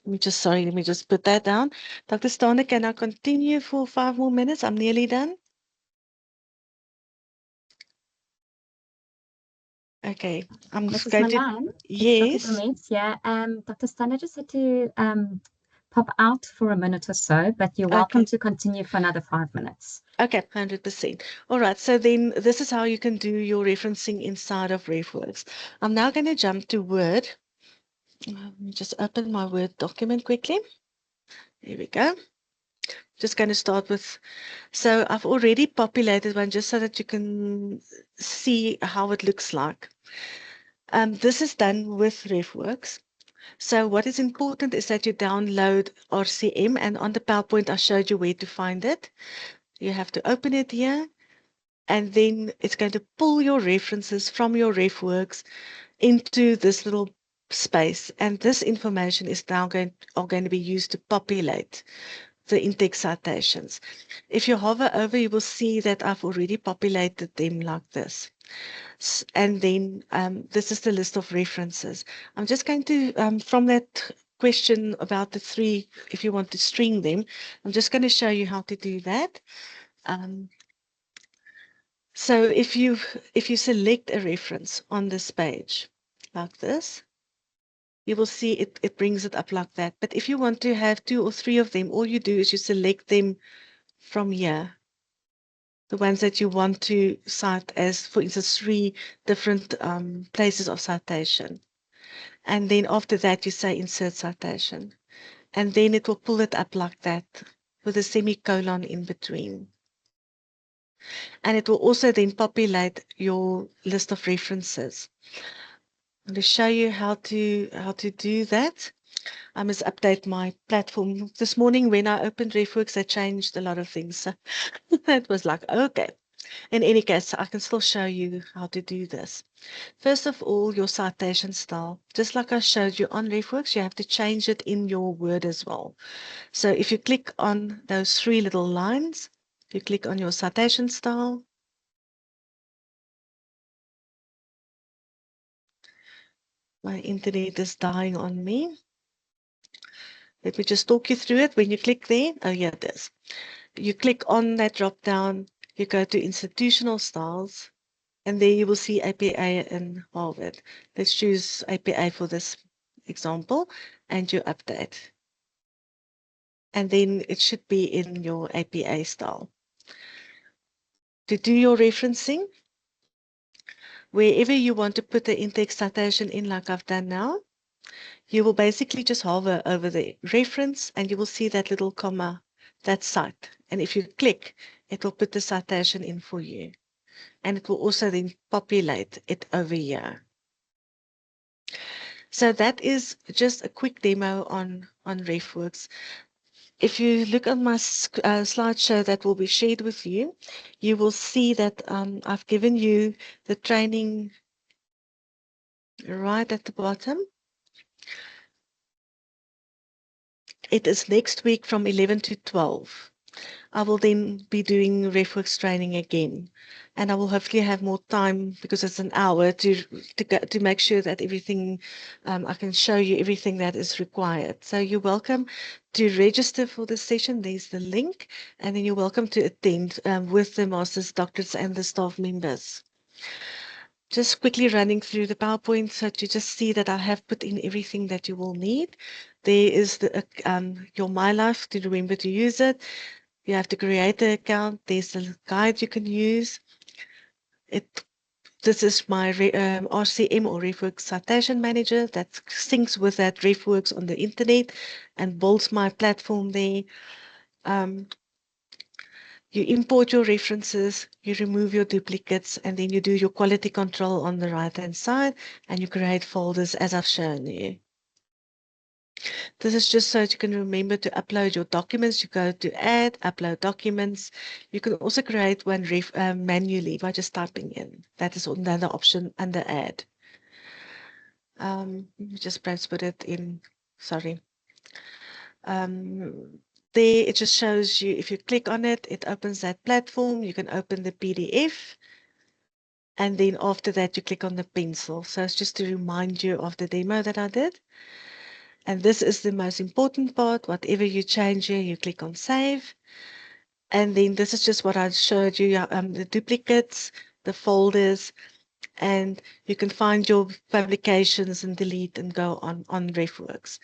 me just put that down. Dr. Stana, can I continue for 5 more minutes? I'm nearly done. Okay, I'm just going to... Yes. Dr. Demetria, Dr. Stana just had to pop out for a minute or so, but you're welcome to continue for another 5 minutes. Okay, 100%. All right, so then this is how you can do your referencing inside of RefWorks. I'm now going to jump to Word. Let me just open my Word document quickly. There we go. Just going to start with, so I've already populated one just so that you can see how it looks like. This is done with RefWorks. So what is important is that you download RCM, and on the PowerPoint I showed you where to find it. You have to open it here, and then it's going to pull your references from your RefWorks into this little space. And this information is now going to be used to populate the in-text citations. If you hover over, you will see that I've already populated them like this. And then this is the list of references. I'm just going to, from that question about the 3, if you want to string them, I'm just going to show you how to do that. So if you select a reference on this page like this, you will see it brings it up like that. But if you want to have 2 or 3 of them, all you do is you select them from here. The ones that you want to cite as, for instance, 3 different places of citation. And then after that, you say insert citation. And then it will pull it up like that with a semicolon in between. And it will also then populate your list of references. I'm going to show you how to do that. I must update my platform. This morning when I opened RefWorks, I changed a lot of things. So it was like, okay. In any case, I can still show you how to do this. First of all, your citation style. Just like I showed you on RefWorks, you have to change it in your Word as well. So if you click on those 3 little lines, you click on your citation style. My internet is dying on me. Let me just talk you through it. When you click there, oh yeah, it is. You click on that drop down, you go to institutional styles, and there you will see APA and Harvard. Let's choose APA for this example, and you update. And then it should be in your APA style. To do your referencing, wherever you want to put the in-text citation in like I've done now, you will basically just hover over the reference and you will see that little comma that site. And if you click, it will put the citation in for you. And it will also then populate it over here. So that is just a quick demo on RefWorks. If you look at my slideshow that will be shared with you, you will see that I've given you the training right at the bottom. It is next week from 11 to 12. I will then be doing RefWorks training again, and I will hopefully have more time because it's an hour to make sure that everything, I can show you everything that is required. So you're welcome to register for this session. There's the link, and then you're welcome to attend with the masters, doctors, and the staff members. Just quickly running through the PowerPoint so to just see that I have put in everything that you will need. There is the your My Life to remember to use it. You have to create an account. There's a guide you can use. This is my RCM or RefWorks Citation Manager that syncs with that RefWorks on the internet and builds my platform there. You import your references, you remove your duplicates, and then you do your quality control on the right-hand side, and you create folders as I've shown you. This is just so that you can remember to upload your documents. You go to Add, Upload Documents. You can also create one manually by just typing in. That is another option under Add. Let me just perhaps put it in, sorry. There it just shows you, if you click on it, it opens that platform. You can open the PDF. And then after that, you click on the pencil. So it's just to remind you of the demo that I did. And this is the most important part. Whatever you change here, you click on Save. And then this is just what I showed you, the duplicates, the folders, and you can find your publications and delete and go on RefWorks.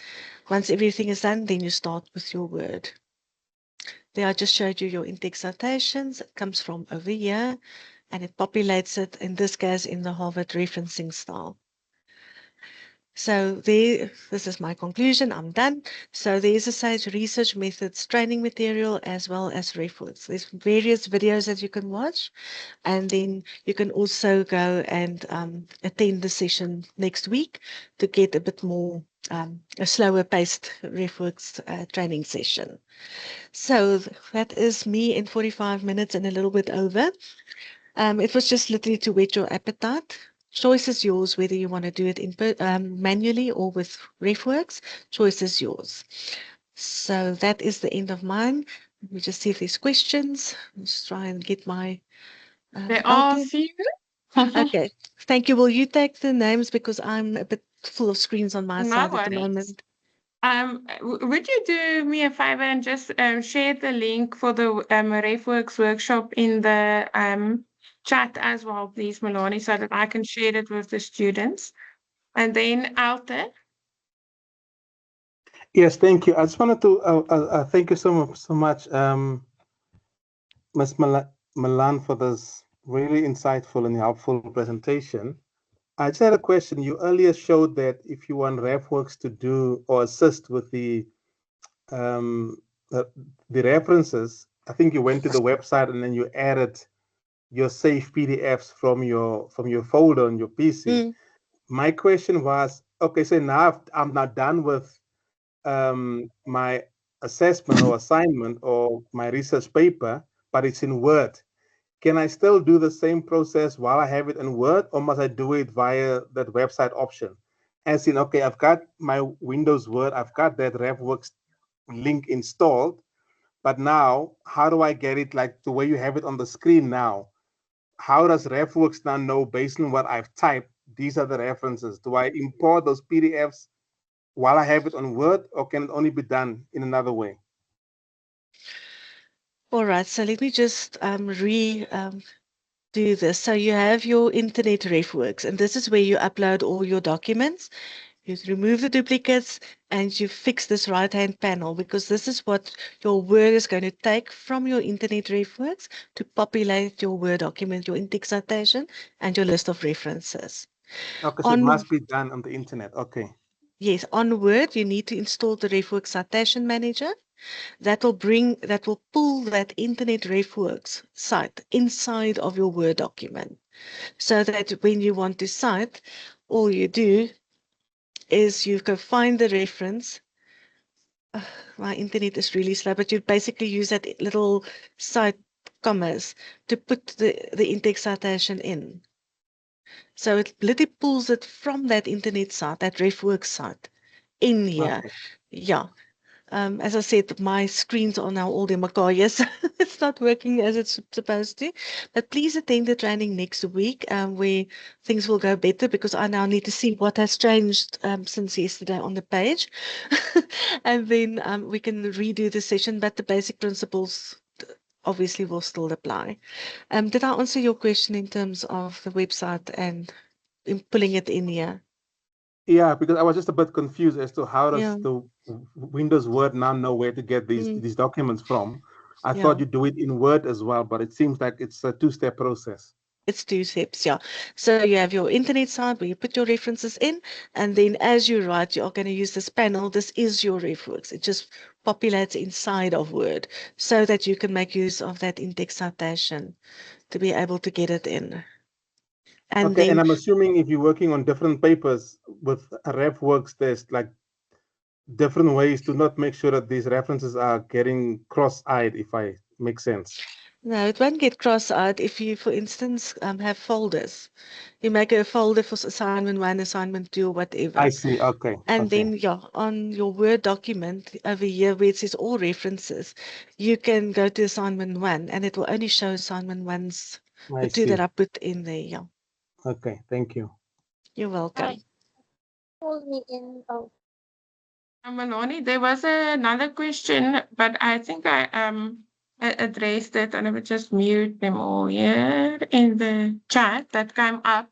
Once everything is done, then you start with your Word. There I just showed you your in-text citations. It comes from over here, and it populates it, in this case, in the Harvard referencing style. So this is my conclusion. I'm done. So there's a Sage research methods training material as well as RefWorks. There's various videos that you can watch, and then you can also go and attend the session next week to get a bit more a slower paced RefWorks training session. So that is me in 45 minutes and a little bit over. It was just literally to whet your appetite. Choice is yours, whether you want to do it in manually or with RefWorks. Choice is yours. So that is the end of mine. Let me just see if there's questions. Let's try and get my There are a few. Okay, thank you. Will you take the names because I'm a bit full of screens on my No side at the worries. moment. Would you do me a favor and just share the link for the RefWorks workshop in the chat as well, please, Melanie, so that I can share it with the students. And then Alte. Yes, thank you. I just wanted to thank you so much, Ms. Milan, for this really insightful and helpful presentation. I just had a question. You earlier showed that if you want RefWorks to do or assist with the references, I think you went to the website and then you added your safe PDFs from your folder on your PC. My question was, okay, so now I'm not done with my assessment or assignment or my research paper, but it's in Word. Can I still do the same process while I have it in Word, or must I do it via that website option? As in, okay, I've got my Windows Word, I've got that RefWorks link installed, but now how do I get it like the way you have it on the screen now? How does RefWorks now know based on what I've typed, these are the references? Do I import those PDFs while I have it on Word, or can it only be done in another way? All right, so let me just do this. So you have your internet RefWorks, and this is where you upload all your documents. You remove the duplicates and you fix this right-hand panel, because this is what your Word is going to take from your internet RefWorks to populate your Word document, your in-text citation, and your list of references. Okay, so it must be done on the internet. Okay. Yes, on Word, you need to install the RefWorks Citation Manager. that will pull that Internet RefWorks site inside of your Word document. So that when you want to cite, all you do is you go find the reference. My internet is really slow, but you basically use that little cite commas to put the in-text citation in. So it literally pulls it from that internet site, that RefWorks site, in here. Okay. Yeah. As I said, my screens are now all in my car. Yes, it's not working as it's supposed to. But please attend the training next week where things will go better, because I now need to see what has changed since yesterday on the page. And then we can redo the session, but the basic principles obviously will still apply. Did I answer your question in terms of the website and in pulling it in here? Yeah, because I was just a bit confused as to how does Yeah. the Windows Word now know where to get these documents from. I Yeah. thought you do it in Word as well, but it seems like it's a two-step process. It's 2 steps, yeah. So you have your internet site where you put your references in, and then as you write, you are going to use this panel. This is your RefWorks. It just populates inside of Word so that you can make use of that in-text citation to be able to get it in. And Okay, and then I'm assuming if you're working on different papers with a RefWorks, there's like different ways to not make sure that these references are getting cross-eyed, if I make sense. no, it won't get cross-eyed if you, for instance, have folders. You make a folder for assignment 1, assignment 2, or whatever. I see. Okay. And Okay. then, yeah, on your Word document over here where it says all references, you can go to assignment 1 and it will only show assignment 1's, I the 2 that see. I put in there. Yeah, Okay. Thank you. you're welcome. Pull me in. Oh, Melanie, there was another question, but I think I addressed it, and I would just mute them all here in the chat that came up,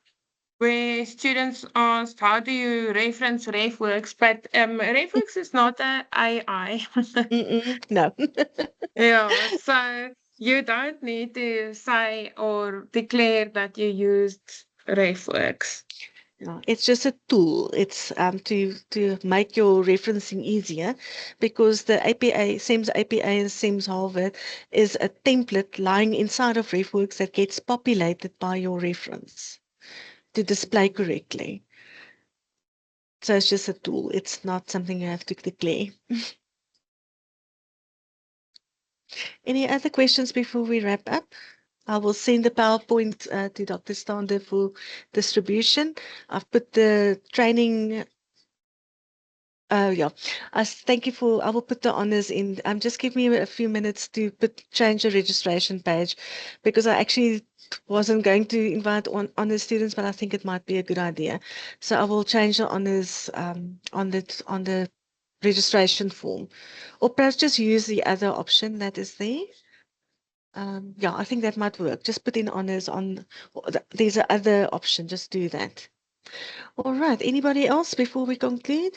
where students asked, how do you reference RefWorks? But RefWorks is not an AI. No. Yeah, so you don't need to say or declare that you used RefWorks. No, it's just a tool. It's to make your referencing easier, because the APA, SIMS APA and SIMS Harvard is a template lying inside of RefWorks that gets populated by your reference to display correctly. So it's just a tool. It's not something you have to declare. Any other questions before we wrap up? I will send the PowerPoint to Dr. Stander for distribution. I've put the training. Yeah, thank you for. I will put the honors in. Just give me a few minutes to change the registration page, because I actually wasn't going to invite honors students, but I think it might be a good idea. So I will change the honors on the registration form, or perhaps just use the other option that is there. Yeah, I think that might work. Just put in honors on. There's a other option. Just do that. All right. Anybody else before we conclude?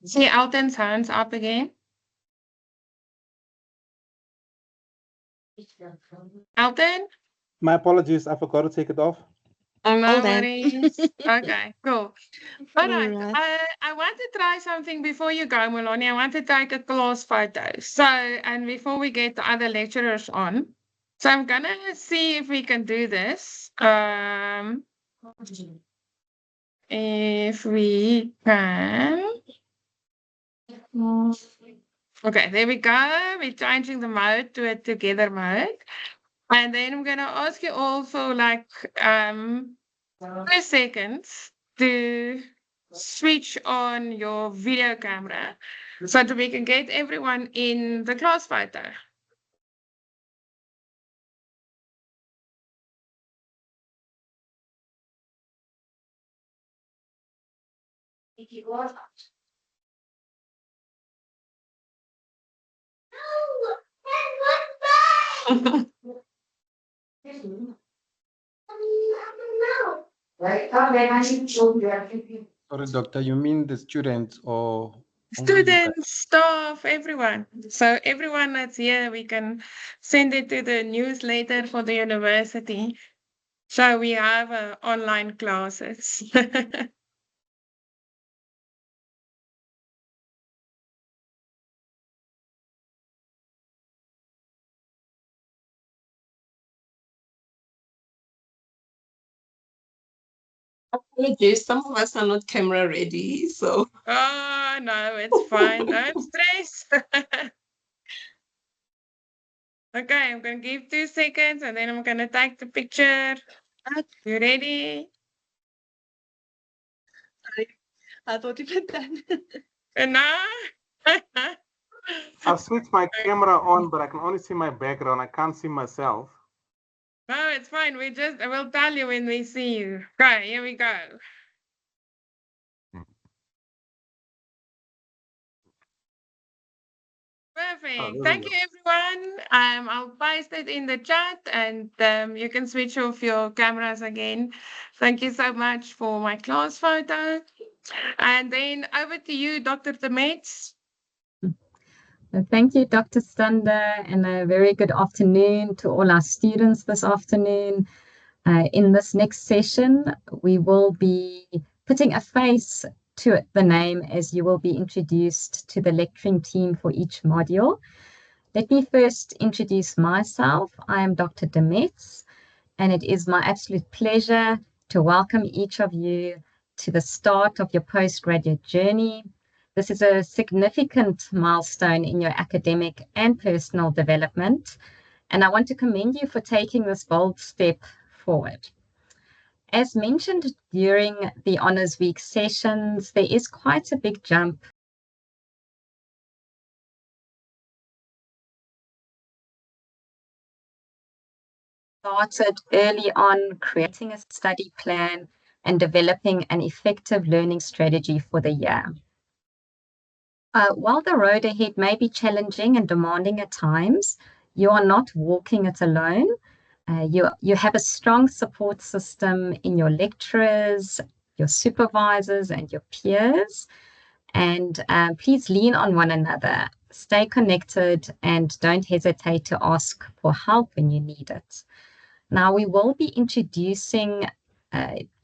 See Alton's hands up again. Alton? My apologies. I forgot to take it off. Oh, no Hold on. worries. Okay, cool. All right. Alright. I want to try something before you go, Melanie. I want to take a class photo. So, and before we get the other lecturers on. So I'm gonna see if we can do this. If we can. Okay, there we go. We're changing the mode to a together mode. And then I'm gonna ask you all for like 2 seconds to switch on your video camera so that we can get everyone in the class photo. Sorry, doctor, you mean the students or only you guys? Students, staff, everyone. So everyone that's here, we can send it to the newsletter for the university. So we have online classes. Apologies, some of us are not camera ready, so. Oh, no, it's fine. Don't stress. Okay, I'm going to give 2 seconds and then I'm going to take the picture. You ready? I thought you were done. No. I'll switch my camera on, but I can only see my background. I can't see myself. No, it's fine. We'll tell you when we see you. Okay, here we go. Perfect. Thank you, everyone. I'll paste it in the chat and you can switch off your cameras again. Thank you so much for my class photo. And then over to you, Dr. Demetz. Thank you, Dr. Stander, and a very good afternoon to all our students this afternoon. In this next session, we will be putting a face to the name as you will be introduced to the lecturing team for each module. Let me first introduce myself. I am Dr. Demetz, and it is my absolute pleasure to welcome each of you to the start of your postgraduate journey. This is a significant milestone in your academic and personal development, and I want to commend you for taking this bold step forward. As mentioned during the Honours Week sessions, there is quite a big jump started early on creating a study plan and developing an effective learning strategy for the year. While the road ahead may be challenging and demanding at times, you are not walking it alone. You have a strong support system in your lecturers, your supervisors, and your peers. And please lean on one another, stay connected, and don't hesitate to ask for help when you need it. Now, we will be introducing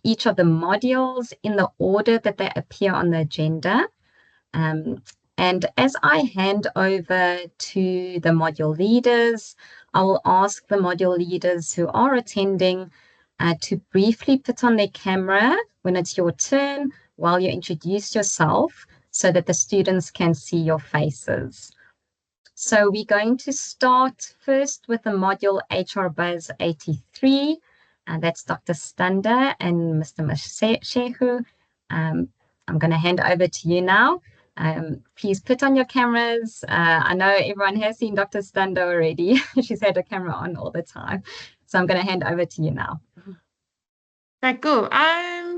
each of the modules in the order that they appear on the agenda. And as I hand over to the module leaders, I will ask the module leaders who are attending to briefly put on their camera when it's your turn while you introduce yourself so that the students can see your faces. So we're going to start first with the module HR Buzz 83, and that's Dr. Stander and Mr. Mashehu. I'm going to hand over to you now. Please put on your cameras. I know everyone has seen Dr. Stander already. She's had her camera on all the time. So I'm going to hand over to you now. Okay, cool.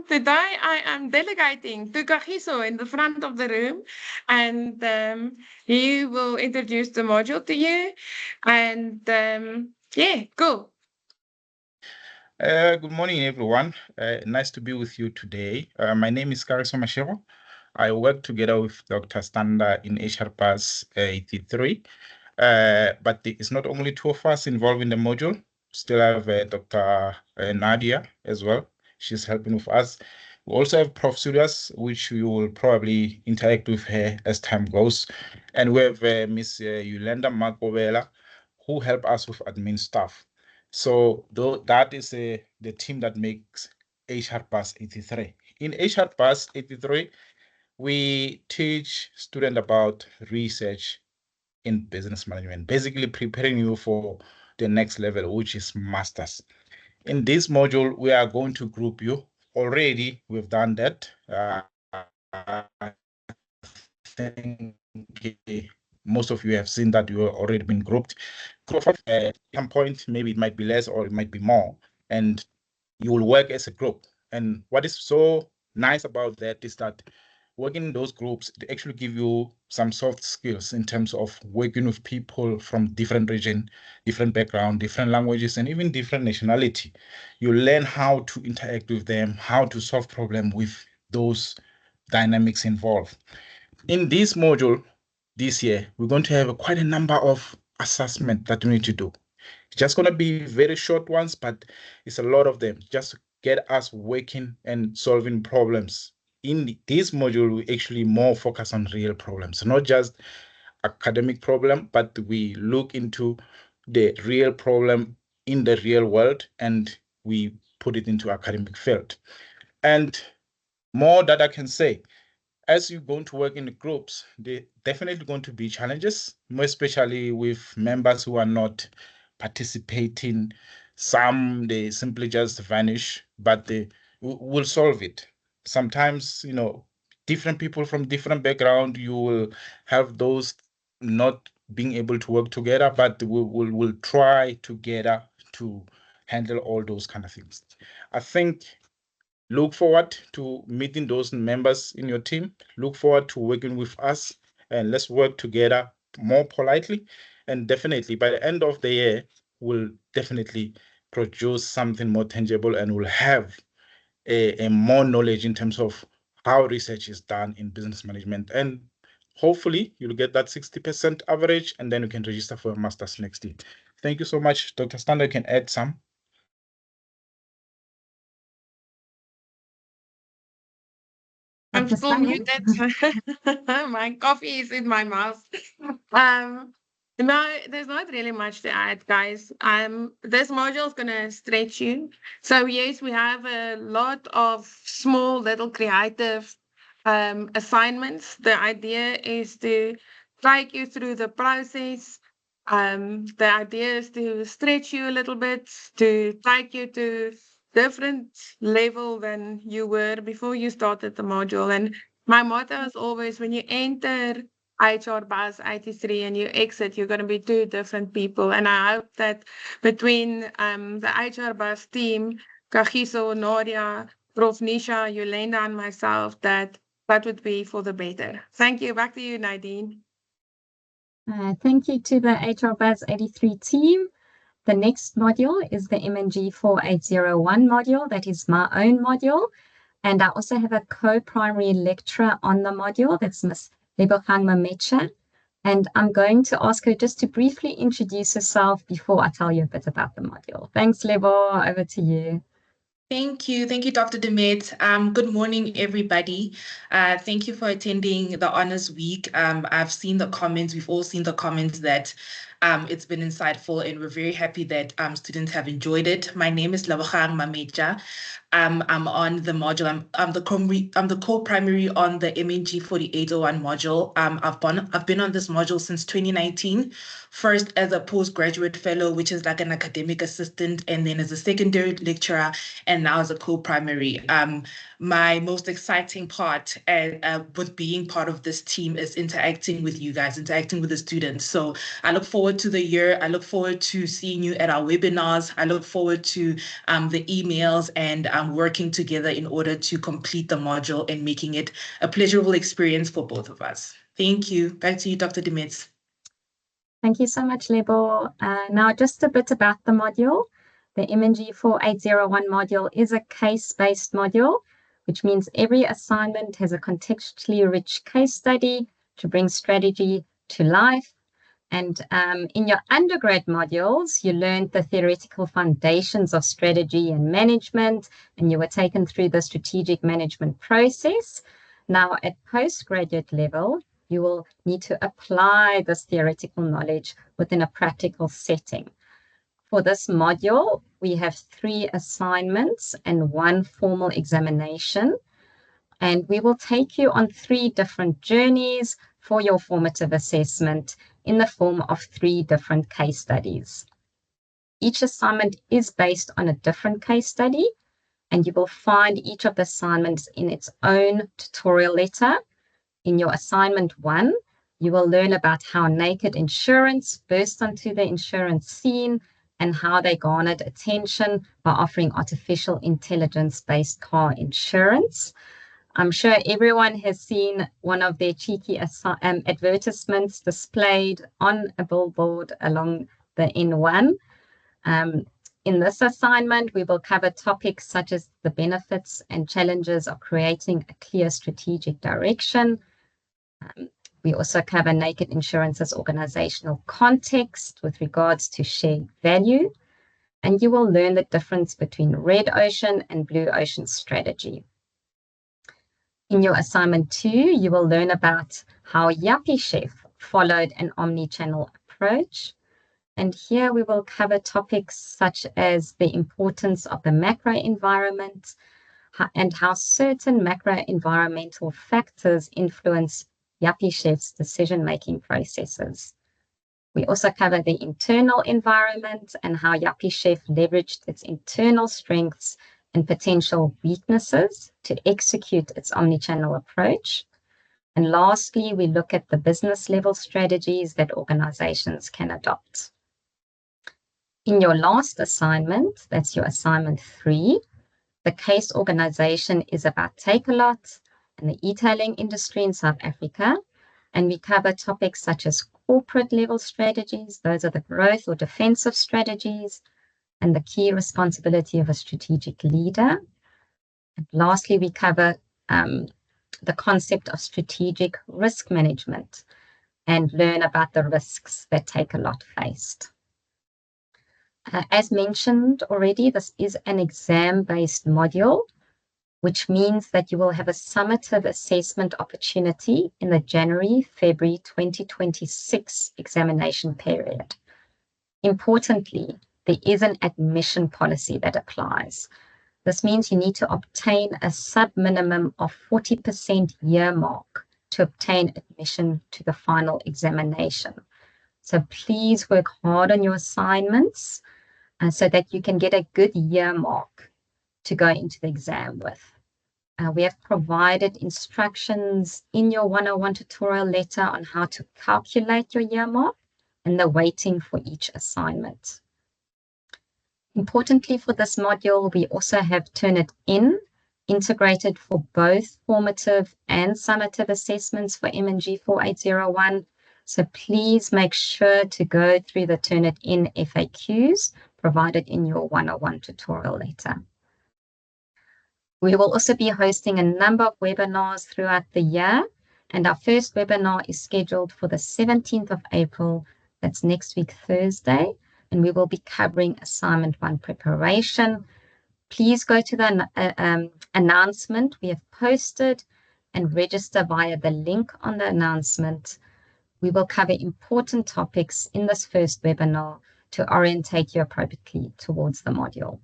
Today I am delegating to Kagiso in the front of the room, and he will introduce the module to you. And yeah, cool. Good morning, everyone. Nice to be with you today. My name is Kagiso Mashehu. I work together with Dr. Stander in HR Buzz 83. But it's not only two of us involved in the module. Still have Dr. Nadia as well. She's helping with us. We also have Prof. Sudas, which we will probably interact with her as time goes. And we have Miss Yolanda Makobela, who help us with admin stuff. So that is the team that makes HR Buzz 83. In HR Buzz 83, we teach students about research in business management, basically preparing you for the next level, which is masters. In this module, we are going to group you. Already, we've done that. I think most of you have seen that you have already been grouped. At some point, maybe it might be less or it might be more, and you will work as a group. And what is so nice about that is that working in those groups, they actually give you some soft skills in terms of working with people from different region, different background, different languages, and even different nationality. You learn how to interact with them, how to solve problems with those dynamics involved. In this module, this year, we're going to have quite a number of assessments that we need to do. It's just going to be very short ones, but it's a lot of them. Just to get us working and solving problems. In this module, we actually more focus on real problems, not just academic problem, but we look into the real problem in the real world and we put it into academic field. And more that I can say, as you're going to work in the groups, there definitely going to be challenges, more especially with members who are not participating. Some, they simply just vanish, but we'll solve it. Sometimes, different people from different background, you will have those not being able to work together, but we'll try together to handle all those kind of things. I think look forward to meeting those members in your team. Look forward to working with us, and let's work together more politely. And definitely by the end of the year, we'll definitely produce something more tangible, and we'll have a more knowledge in terms of how research is done in business management. And hopefully you'll get that 60% average, and then you can register for a master's next year. Thank you so much. Dr. Stander, you can add some. I'm still muted. My coffee is in my mouth. No, there's not really much to add, guys. This module is gonna stretch you. So yes, we have a lot of small little creative assignments. The idea is to take you through the process. The idea is to stretch you a little bit, to take you to different level than you were before you started the module. And my motto is always, when you enter HR Buzz 83 and you exit, you're going to be two different people. And I hope that between the HR Buzz team, Kagiso, Nadia, Prof. Nisha, Yolanda, and myself, that would be for the better. Thank you. Back to you, Nadine. Thank you to the HR Buzz 83 team. The next module is the MNG 4801 module. That is my own module. And I also have a co-primary lecturer on the module. That's Ms. Lebogang Mamecha. And I'm going to ask her just to briefly introduce herself before I tell you a bit about the module. Thanks, Lebo. Over to you. Thank you. Thank you, Dr. Demet. Good morning, everybody. Thank you for attending the Honors Week. I've seen the comments. We've all seen the comments that it's been insightful, and we're very happy that students have enjoyed it. My name is Lebogang Mamecha. I'm on the module. I'm the co-primary on the MNG 4801 module. I've been on this module since 2019. First as a postgraduate fellow, which is like an academic assistant, and then as a secondary lecturer, and now as a co-primary. My most exciting part with being part of this team is interacting with you guys, interacting with the students. So I look forward to the year. I look forward to seeing you at our webinars. I look forward to the emails and working together in order to complete the module and making it a pleasurable experience for both of us. Thank you. Back to you, Dr. Demetz. Thank you so much, Lebo. Now, just a bit about the module. The MNG 4801 module is a case-based module, which means every assignment has a contextually rich case study to bring strategy to life. And in your undergrad modules, you learned the theoretical foundations of strategy and management, and you were taken through the strategic management process. Now, at postgraduate level, you will need to apply this theoretical knowledge within a practical setting. For this module, we have 3 assignments and 1 formal examination. And we will take you on 3 different journeys for your formative assessment in the form of 3 different case studies. Each assignment is based on a different case study, and you will find each of the assignments in its own tutorial letter. In your assignment 1, you will learn about how Naked Insurance burst onto the insurance scene and how they garnered attention by offering artificial intelligence-based car insurance. I'm sure everyone has seen one of their cheeky advertisements displayed on a billboard along the N1. In this assignment, we will cover topics such as the benefits and challenges of creating a clear strategic direction. We also cover Naked Insurance's organizational context with regards to shared value. And you will learn the difference between red ocean and blue ocean strategy. In your assignment 2, you will learn about how Yuppiechef followed an omni-channel approach. And here we will cover topics such as the importance of the macro environment, and how certain macro-environmental factors influence Yuppiechef's decision-making processes. We also cover the internal environment and how Yuppiechef leveraged its internal strengths and potential weaknesses to execute its omnichannel approach. And lastly, we look at the business level strategies that organizations can adopt. In your last assignment, that's your assignment 3, the case organization is about Takealot and the e-tailing industry in South Africa. And we cover topics such as corporate level strategies. Those are the growth or defensive strategies and the key responsibility of a strategic leader. And lastly, we cover the concept of strategic risk management and learn about the risks that Takealot faced. As mentioned already, this is an exam-based module, which means that you will have a summative assessment opportunity in the January-February 2026 examination period. Importantly, there is an admission policy that applies. This means you need to obtain a sub-minimum of 40% year mark to obtain admission to the final examination. So please work hard on your assignments so that you can get a good year mark to go into the exam with. We have provided instructions in your 101 tutorial letter on how to calculate your year mark and the weighting for each assignment. Importantly for this module, we also have Turnitin integrated for both formative and summative assessments for M&G 4801. So please make sure to go through the Turnitin FAQs provided in your 101 tutorial letter. We will also be hosting a number of webinars throughout the year, and our first webinar is scheduled for the 17th of April. That's next week, Thursday, and we will be covering Assignment 1 preparation. Please go to the announcement we have posted and register via the link on the announcement. We will cover important topics in this first webinar to orientate you appropriately towards the module.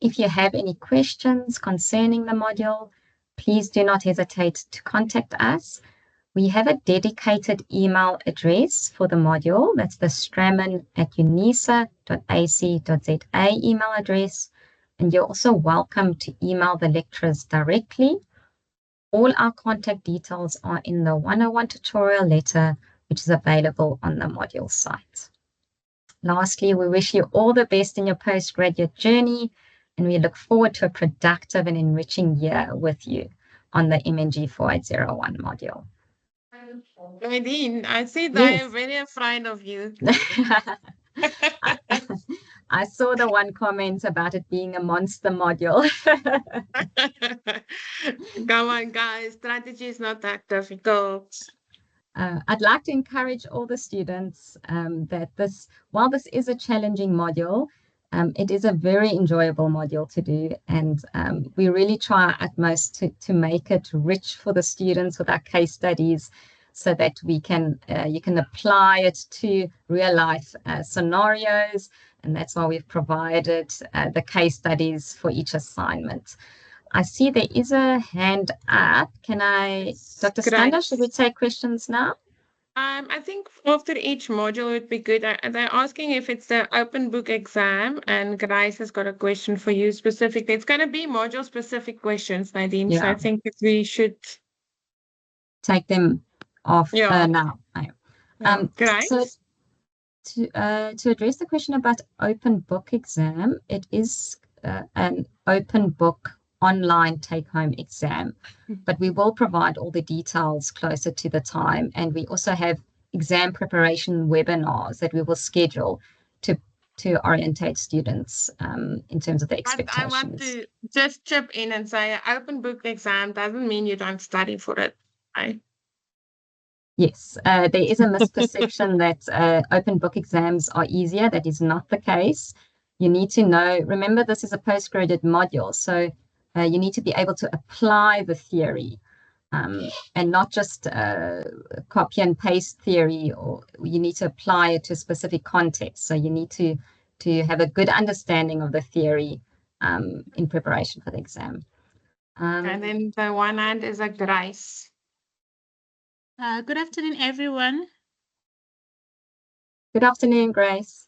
If you have any questions concerning the module, please do not hesitate to contact us. We have a dedicated email address for the module. That's the straman@unisa.ac.za email address. And you're also welcome to email the lecturers directly. All our contact details are in the 101 tutorial letter, which is available on the module site. Lastly, we wish you all the best in your postgraduate journey, and we look forward to a productive and enriching year with you on the M&G 4801 module. Nadine, I see they are very afraid of you. I saw the one comment about it being a monster module. Come on, guys. Strategy is not that difficult. I'd like to encourage all the students that while this is a challenging module, it is a very enjoyable module to do, and we really try our utmost to make it rich for the students with our case studies, so that you can apply it to real life scenarios, and that's why we've provided the case studies for each assignment. I see there is a hand up. Dr. Stander, should we take questions now? I think after each module would be good. They're asking if it's the open book exam, and Grace has got a question for you specifically. It's going to be module specific questions, Nadine. Yeah. So I think that we should take them off now. Grace? So to address the question about open book exam, it is an open book online take-home exam, but we will provide all the details closer to the time, and we also have exam preparation webinars that we will schedule to orientate students in terms of the expectations. I want to just chip in and say an open book exam doesn't mean you don't study for it, right? Yes, there is a misperception that open book exams are easier. That is not the case. You need to know, remember this is a postgraduate module, so you need to be able to apply the theory and not just copy and paste theory, or you need to apply it to a specific context. So you need to have a good understanding of the theory in preparation for the exam. And then the one hand is like Grace. Good afternoon, everyone. Good afternoon, Grace.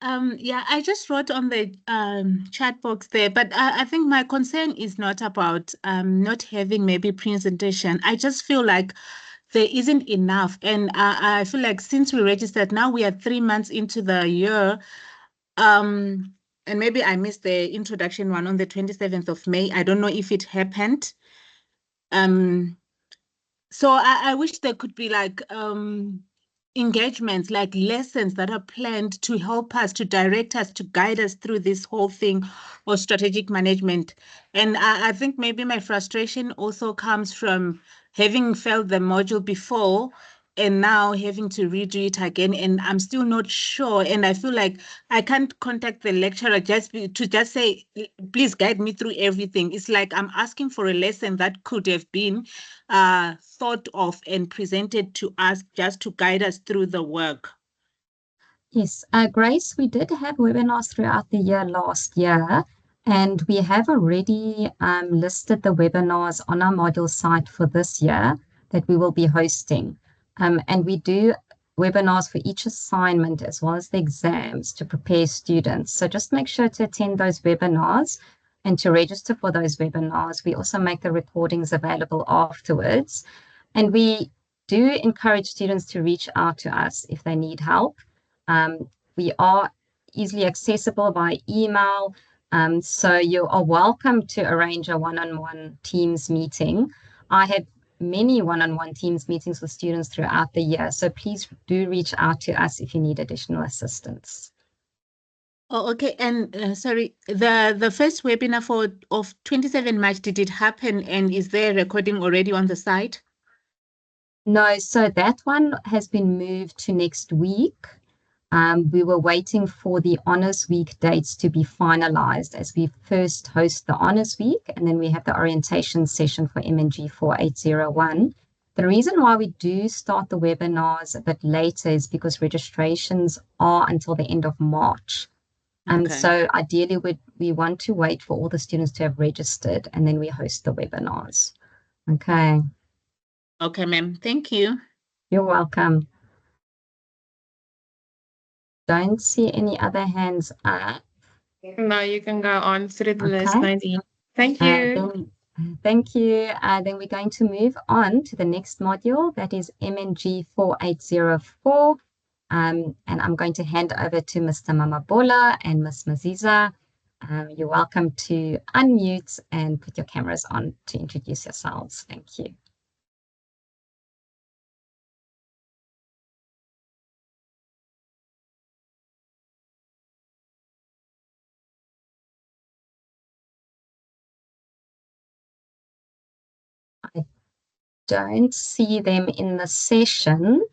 Yeah, I just wrote on the chat box there, but I think my concern is not about not having maybe presentation. I just feel like there isn't enough. And I feel like since we registered, now we are 3 months into the year. And maybe I missed the introduction one on the 27th of May. I don't know if it happened. So I wish there could be like engagements, like lessons that are planned to help us, to direct us, to guide us through this whole thing of strategic management. And I think maybe my frustration also comes from having felt the module before and now having to redo it again. And I'm still not sure. And I feel like I can't contact the lecturer to just say, please guide me through everything. It's like I'm asking for a lesson that could have been thought of and presented to us just to guide us through the work. Yes, Grace, we did have webinars throughout the year last year, and we have already listed the webinars on our module site for this year that we will be hosting. And we do webinars for each assignment as well as the exams to prepare students. So just make sure to attend those webinars and to register for those webinars. We also make the recordings available afterwards. And we do encourage students to reach out to us if they need help. We are easily accessible by email, so you are welcome to arrange a one-on-one Teams meeting. I have many one-on-one Teams meetings with students throughout the year, so please do reach out to us if you need additional assistance. Oh, okay. And sorry, the first webinar of 27 March, did it happen, and is there a recording already on the site? No, so that one has been moved to next week. We were waiting for the Honours Week dates to be finalized as we first host the Honours Week, and then we have the orientation session for MNG 4801. The reason why we do start the webinars a bit later is because registrations are until the end of March. Okay. So ideally we want to wait for all the students to have registered, and then we host the webinars. Okay. Okay, ma'am. Thank you. You're welcome. Don't see any other hands up. No, you can go on through the list, Okay. Nadine. Thank you. Thank you. Then we're going to move on to the next module, that is MNG 4804. And I'm going to hand over to Mr. Mamabola and Ms. Maziza. You're welcome to unmute and put your cameras on to introduce yourselves. Thank you. I don't see them in the session.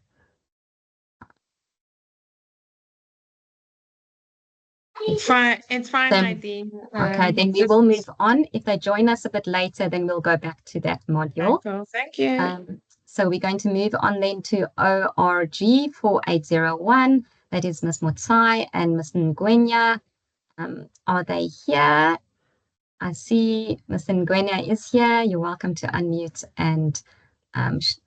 It's fine, Nadine. Okay, then we will move on. If they join us a bit later, then we'll go back to that module. Cool. Thank you. So we're going to move on then to ORG 4801. That is Ms. Mutsai and Ms. Ngwenya. Are they here? I see Ms. Ngwenya is here. You're welcome to unmute and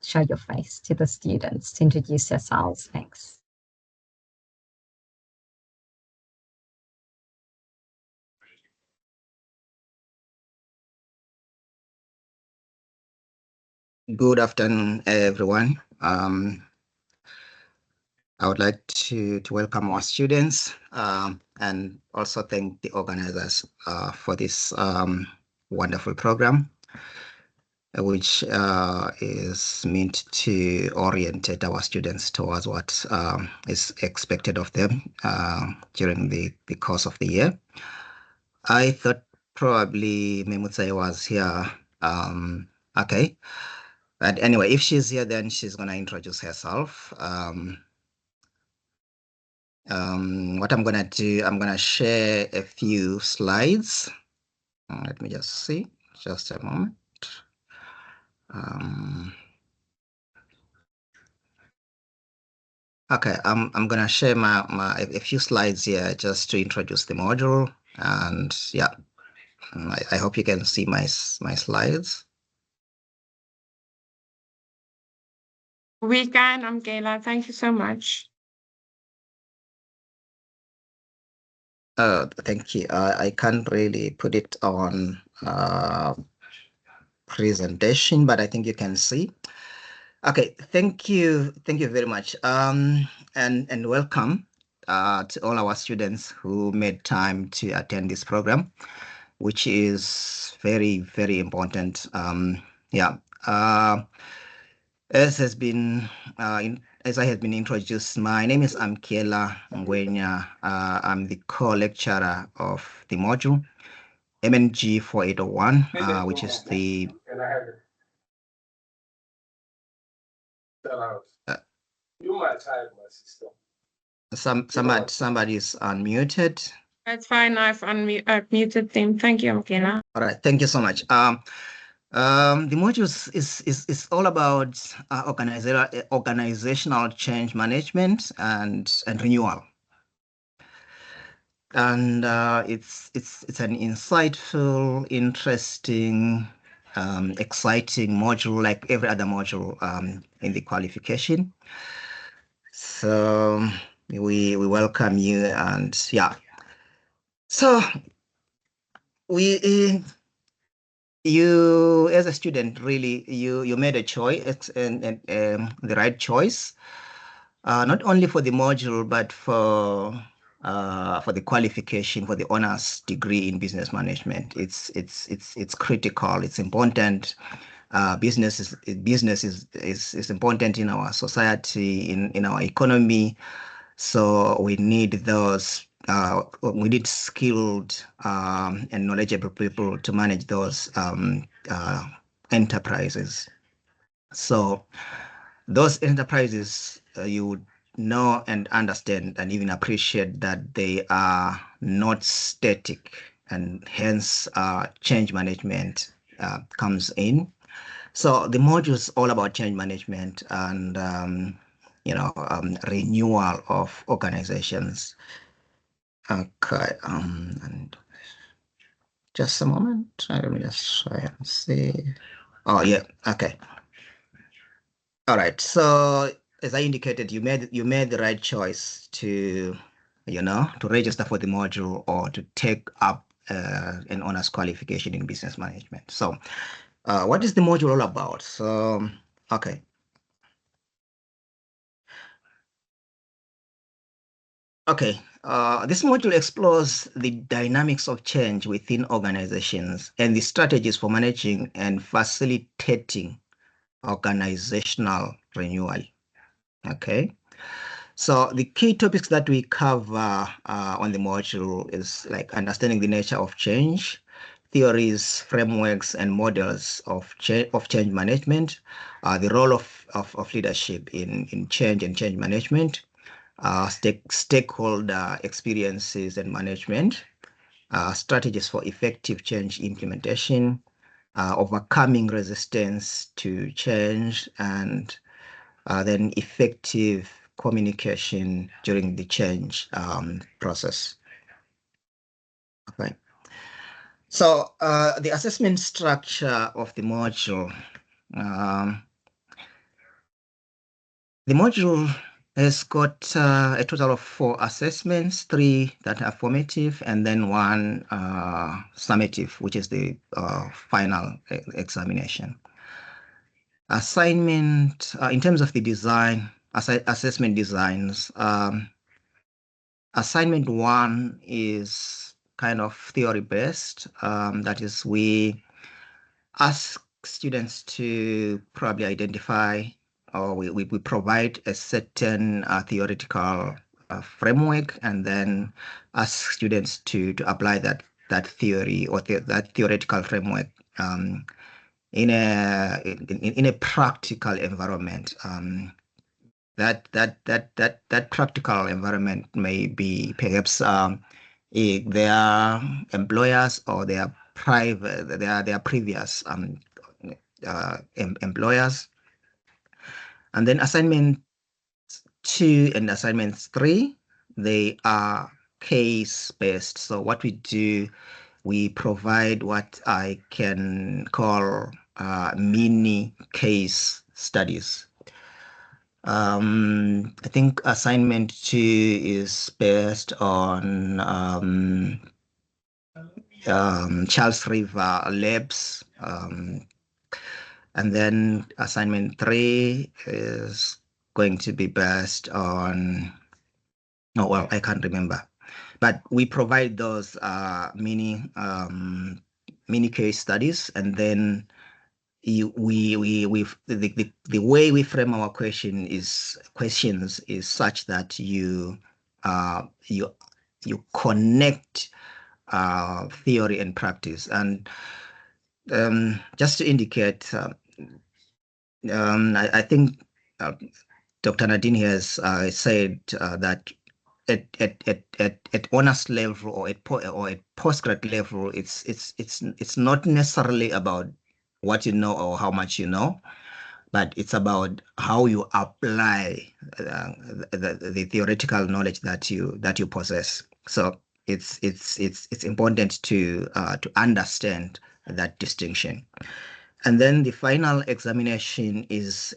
show your face to the students to introduce yourselves. Thanks. Good afternoon, everyone. I would like to welcome our students and also thank the organizers for this wonderful program, which is meant to orient our students towards what is expected of them during the course of the year. I thought probably Memutsai was here. Okay. But anyway, if she's here, then she's going to introduce herself. What I'm going to do, I'm going to share a few slides. Let me just see, just a moment. Okay, I'm going to share a few slides here just to introduce the module. And yeah, I hope you can see my slides. We can, Amkela. Thank you so much. Thank you. I can't really put it on presentation, but I think you can see. Okay, thank you very much. And welcome to all our students who made time to attend this program, which is very, very important. Yeah. As I have been introduced, my name is Amkela Ngwenya. I'm the co-lecturer of the module MNG 4801, which is the You might hide my sister. somebody's unmuted. That's fine. I've muted them. Thank you, Amkela. All right, thank you so much. The module is all about organizational change management and renewal. And it's an insightful, interesting, exciting module like every other module in the qualification. So we welcome you, and yeah. So you as a student, really, you made a choice and the right choice, not only for the module but for the qualification for the honors degree in business management. It's critical. It's important. Business is important in our society, in our economy. So we need those. We need skilled and knowledgeable people to manage those enterprises. So those enterprises, you would know and understand and even appreciate that they are not static, and hence change management comes in. So the module is all about change management and renewal of organizations. Okay, and just a moment. Let me just try and see. Oh yeah, okay. All right. So as I indicated, you made the right choice to register for the module or to take up an honors qualification in business management. So what is the module all about? So okay. Okay, this module explores the dynamics of change within organizations and the strategies for managing and facilitating organizational renewal. Okay, so the key topics that we cover on the module is like understanding the nature of change, theories, frameworks, and models of change management, the role of leadership in change and change management, stakeholder experiences and management, strategies for effective change implementation, overcoming resistance to change, and then effective communication during the change process. Okay. So the assessment structure of the module. The module has got a total of 4 assessments, 3 that are formative, and then 1 summative, which is the final examination. Assignment, in terms of the design, assessment designs, assignment 1 is kind of theory-based. That is, we ask students to probably identify, or we provide a certain theoretical framework, and then ask students to apply that theory or that theoretical framework in a practical environment. That practical environment may be perhaps their employers or their previous employers. And then assignment 2 and assignment 3, they are case-based. So what we do we provide what I can call mini case studies. I think assignment 2 is based on Charles River Labs. And then assignment 3 is going to be based on, oh, well, I can't remember. But we provide those mini case studies, and then the way we frame our questions is such that you connect theory and practice. And just to indicate, I think Dr. Nadine has said that at honors level or at postgrad level, it's not necessarily about what you know or how much you know, but it's about how you apply the theoretical knowledge that you possess. So it's important to understand that distinction. And then the final examination is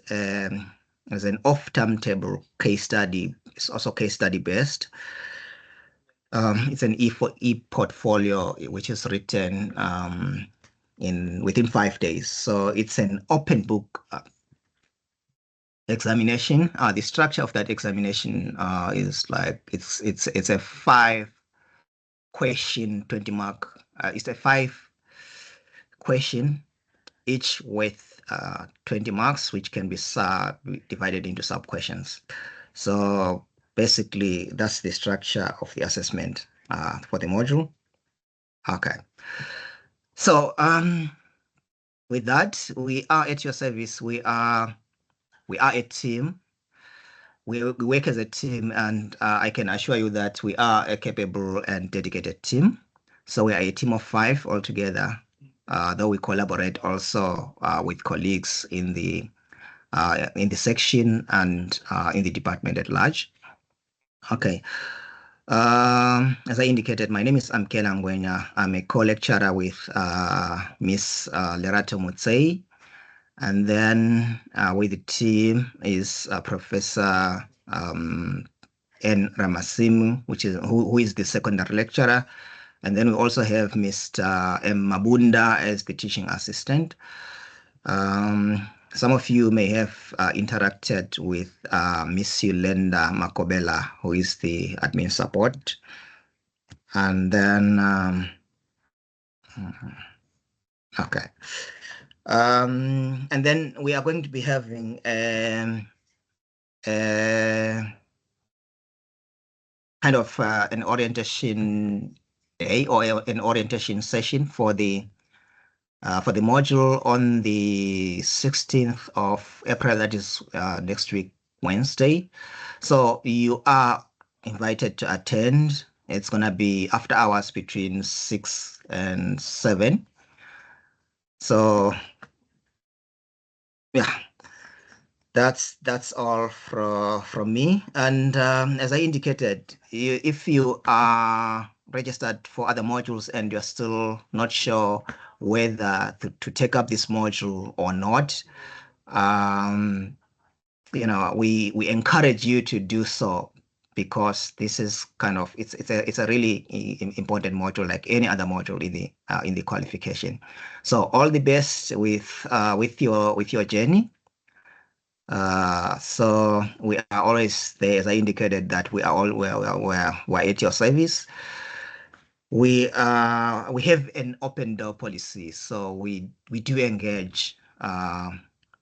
as an off-term table case study. It's also case study based. It's an e-portfolio which is written within 5 days. So it's an open book examination. The structure of that examination is like it's a 5-question 20-mark. It's a 5-question each with 20 marks, which can be divided into sub-questions. So basically, that's the structure of the assessment for the module. Okay. So with that, we are at your service. We are a team. We work as a team, and I can assure you that we are a capable and dedicated team. So we are a team of 5 altogether. Though we collaborate also with colleagues in the section and in the department at large. Okay. As I indicated, my name is Amkela Ngwenya. I'm a co-lecturer with Miss Lerato Mutsei. And then with the team is Professor N. Ramasimu, who is the secondary lecturer. And then we also have Mr. M. Mabunda as the teaching assistant. Some of you may have interacted with Miss Yolanda Makobela, who is the admin support. And then, okay. And then we are going to be having kind of an orientation day or an orientation session for the module on the 16th of April, that is next week, Wednesday. So you are invited to attend. It's going to be after hours between 6 and 7. So yeah, that's all from me. And as I indicated, if you are registered for other modules and you're still not sure whether to take up this module or not, we encourage you to do so, because this is kind of it's a really important module, like any other module in the qualification. So all the best with your journey. So we are always there, as I indicated, that we are we're at your service. We have an open door policy, so we do engage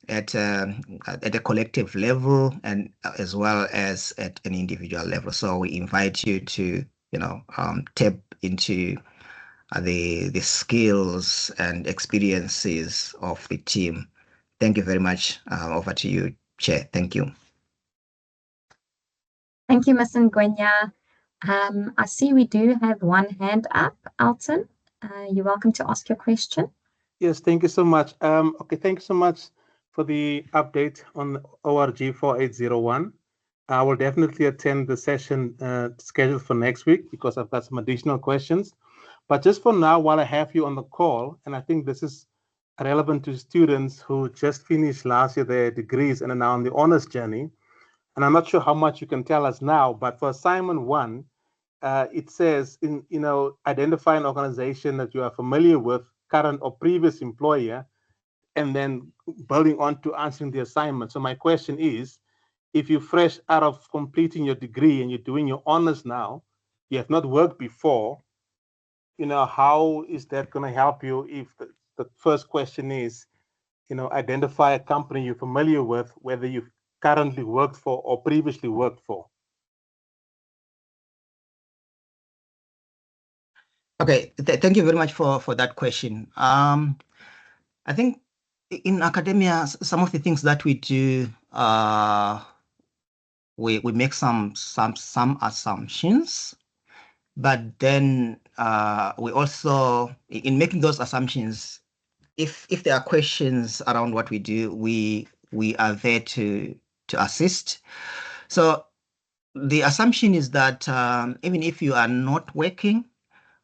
at a collective level and as well as at an individual level. So we invite you to tap into the skills and experiences of the team. Thank you very much. Over to you, Chair. Thank you. Thank you, Ms. Ngwenya. I see we do have one hand up. Alton, you're welcome to ask your question. Yes, thank you so much. Okay, thank you so much for the update on ORG 4801. I will definitely attend the session scheduled for next week because I've got some additional questions. But just for now, while I have you on the call, and I think this is relevant to students who just finished last year their degrees and are now on the honors journey, and I'm not sure how much you can tell us now, but for assignment 1, it says, identify an organization that you are familiar with, current or previous employer, and then building on to answering the assignment. So my question is, if you're fresh out of completing your degree and you're doing your honors now, you have not worked before, how is that going to help you if the first question is, identify a company you're familiar with, whether you've currently worked for or previously worked for? Okay, thank you very much for that question. I think in academia, some of the things that we do, we make some assumptions, but then we also, in making those assumptions, if there are questions around what we do, we are there to assist. So the assumption is that even if you are not working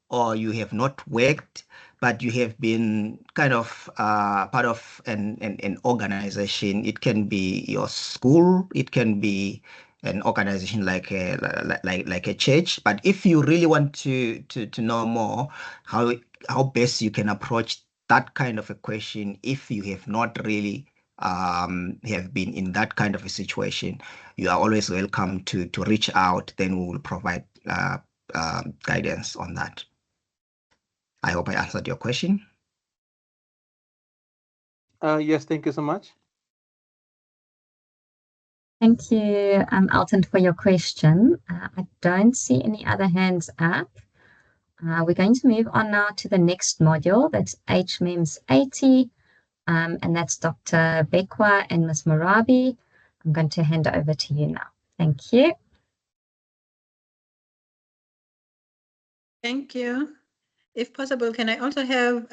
or you have not worked, but you have been kind of part of an organization, it can be your school, it can be an organization like a church. But if you really want to know more how best you can approach that kind of a question, if you have not really have been in that kind of a situation, you are always welcome to reach out. Then we will provide guidance on that. I hope I answered your question. Yes, thank you so much. Thank you, Alton, for your question. I don't see any other hands up. We're going to move on now to the next module. That's HMEMS 80, and that's Dr. Bekwa and Ms. Murabi. I'm going to hand over to you now. Thank you. Thank you. If possible, can I also have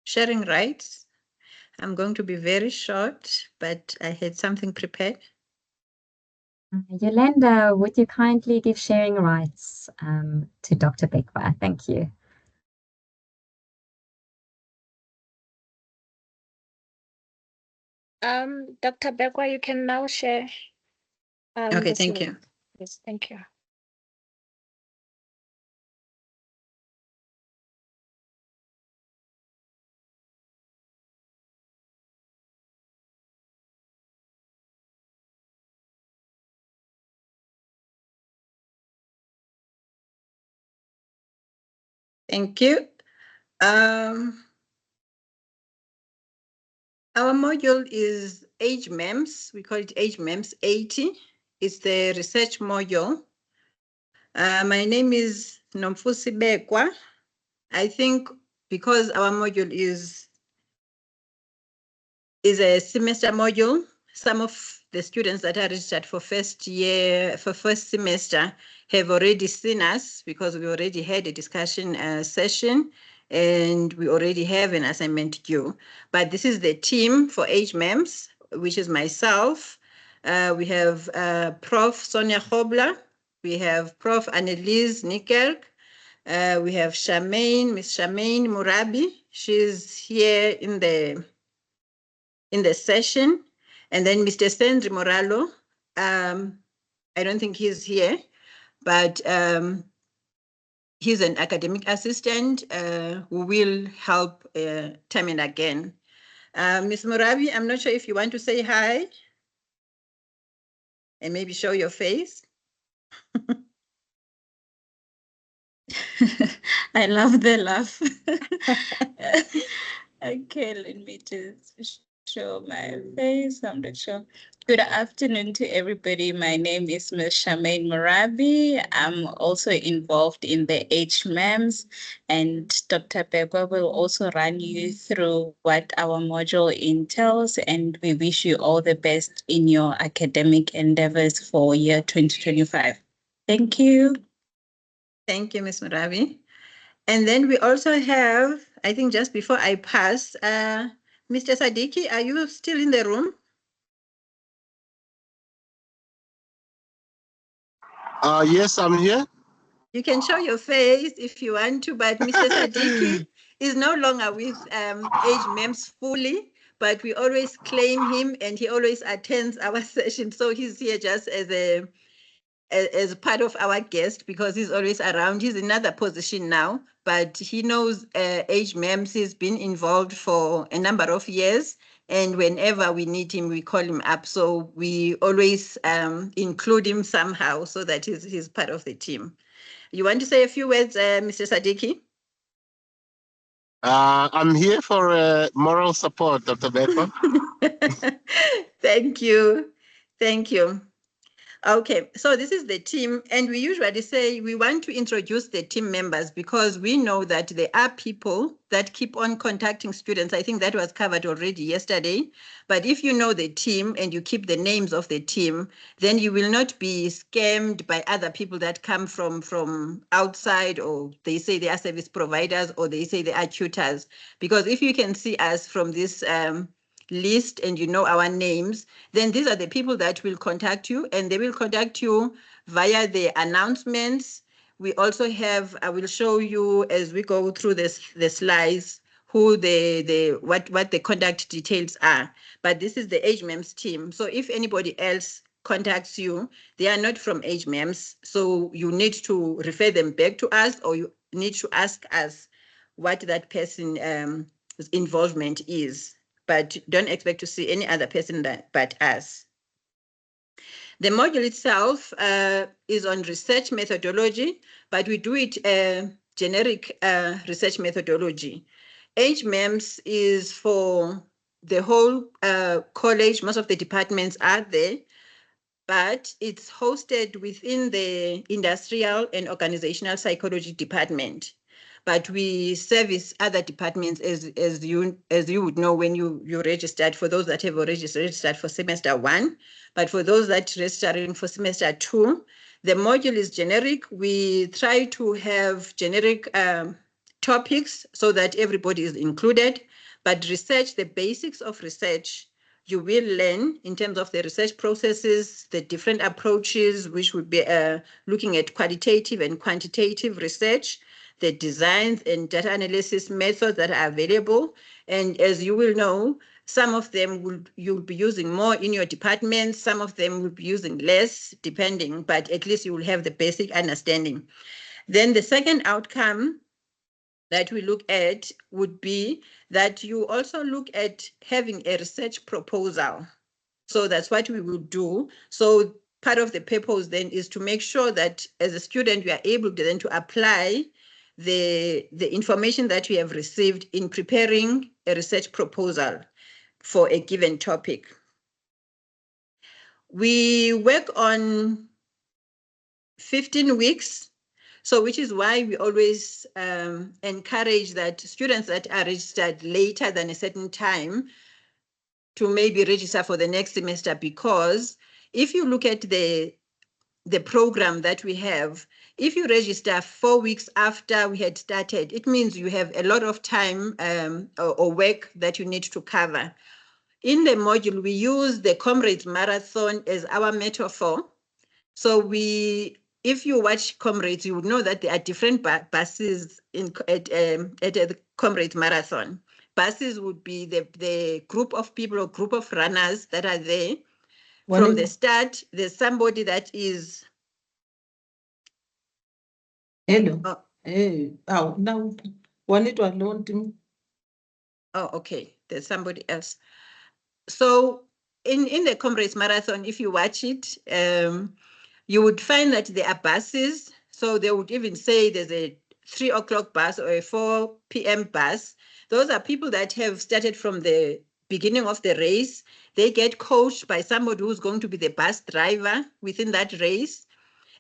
sharing rights? I'm going to be very short, but I had something prepared. Yolanda, would you kindly give sharing rights to Dr. Bekwa? Thank you. Dr. Bekwa, you can now share. Okay, thank you. Yes, thank you. Thank you. Our module is HMEMS. We call it HMEMS 80. It's the research module. My name is Nomfusi Bekwa. I think because our module is a semester module, some of the students that are registered for first semester have already seen us because we already had a discussion session and we already have an assignment due. But this is the team for HMEMS, which is myself. We have Prof. Sonia Hobler. We have Prof. Annelies Niekerk. We have Miss Charmaine Murabi. She's here in the session. And then Mr. Sandri Moralo, I don't think he's here, but he's an academic assistant who will help time and again. Ms. Murabi, I'm not sure if you want to say hi and maybe show your face. I love the laugh. Okay, let me just show my face. I'm not sure. Good afternoon to everybody. My name is Ms. Charmaine Murabi. I'm also involved in the HMEMS, and Dr. Bekwa will also run you through what our module entails, and we wish you all the best in your academic endeavors for year 2025. Thank you. Thank you, Ms. Murabi. And then we also have, I think just before I pass, Mr. Sadiki, are you still in the room? Yes, I'm here. You can show your face if you want to, but Mr. Sadiki is no longer with Age MEMS fully, but we always claim him and he always attends our session. So he's here just as part of our guest because he's always around. He's in another position now, but he knows Age MEMS. He's been involved for a number of years. And whenever we need him, we call him up. So we always include him somehow so that he's part of the team. You want to say a few words, Mr. Sadiki? I'm here for moral support, Dr. Becker. Thank you. Thank you. Okay, so this is the team, and we usually say we want to introduce the team members because we know that there are people that keep on contacting students. I think that was covered already yesterday. But if you know the team and you keep the names of the team, then you will not be scammed by other people that come from outside, or they say they are service providers, or they say they are tutors. Because if you can see us from this list and you know our names, then these are the people that will contact you, and they will contact you via the announcements. We also have, I will show you as we go through the slides, who what the contact details are. But this is the Age MEMS team. So if anybody else contacts you, they are not from Age MEMS. So you need to refer them back to us, or you need to ask us what that person's involvement is. But don't expect to see any other person but us. The module itself is on research methodology, but we do it generic research methodology. Age MEMS is for the whole college. Most of the departments are there, but it's hosted within the industrial and organizational psychology department. But we service other departments as you would know when you registered, for those that have already registered for semester 1. But for those that are registering for semester 2, the module is generic. We try to have generic topics so that everybody is included. But research, the basics of research, you will learn in terms of the research processes, the different approaches, which would be looking at qualitative and quantitative research, the designs and data analysis methods that are available. And as you will know, some of them you'll be using more in your department, some of them will be using less, depending, but at least you will have the basic understanding. Then the second outcome that we look at would be that you also look at having a research proposal. So that's what we will do. So part of the purpose then is to make sure that as a student, you are able to then to apply the information that we have received in preparing a research proposal for a given topic. We work on 15 weeks, so which is why we always encourage that students that are registered later than a certain time to maybe register for the next semester, because if you look at the program that we have, if you register 4 weeks after we had started, it means you have a lot of time or work that you need to cover. In the module, we use the Comrades Marathon as our metaphor. So if you watch Comrades, you would know that there are different buses at the Comrades Marathon. Buses would be the group of people or group of runners that are there. From the start, there's somebody that is. Hello. Now, one it alone. Oh, okay. There's somebody else. So in the Comrades Marathon, if you watch it, you would find that there are buses. So they would even say there's a 3 o'clock bus or a 4 p.m. bus. Those are people that have started from the beginning of the race. They get coached by somebody who's going to be the bus driver within that race.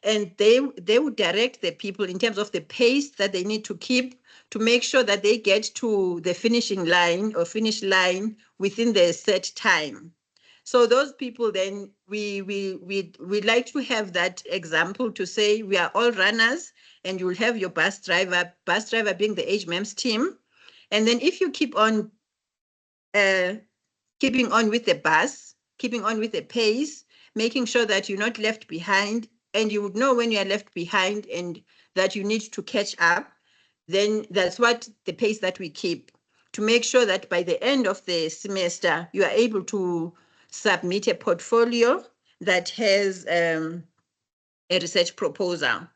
And they would direct the people in terms of the pace that they need to keep to make sure that they get to the finishing line or finish line within the set time. So those people, then we like to have that example to say we are all runners, and you will have your bus driver being the Age MEMS team. And then if you keep on keeping on with the bus, keeping on with the pace, making sure that you're not left behind, and you would know when you are left behind and that you need to catch up, then that's what the pace that we keep to make sure that by the end of the semester, you are able to submit a portfolio that has a research proposal.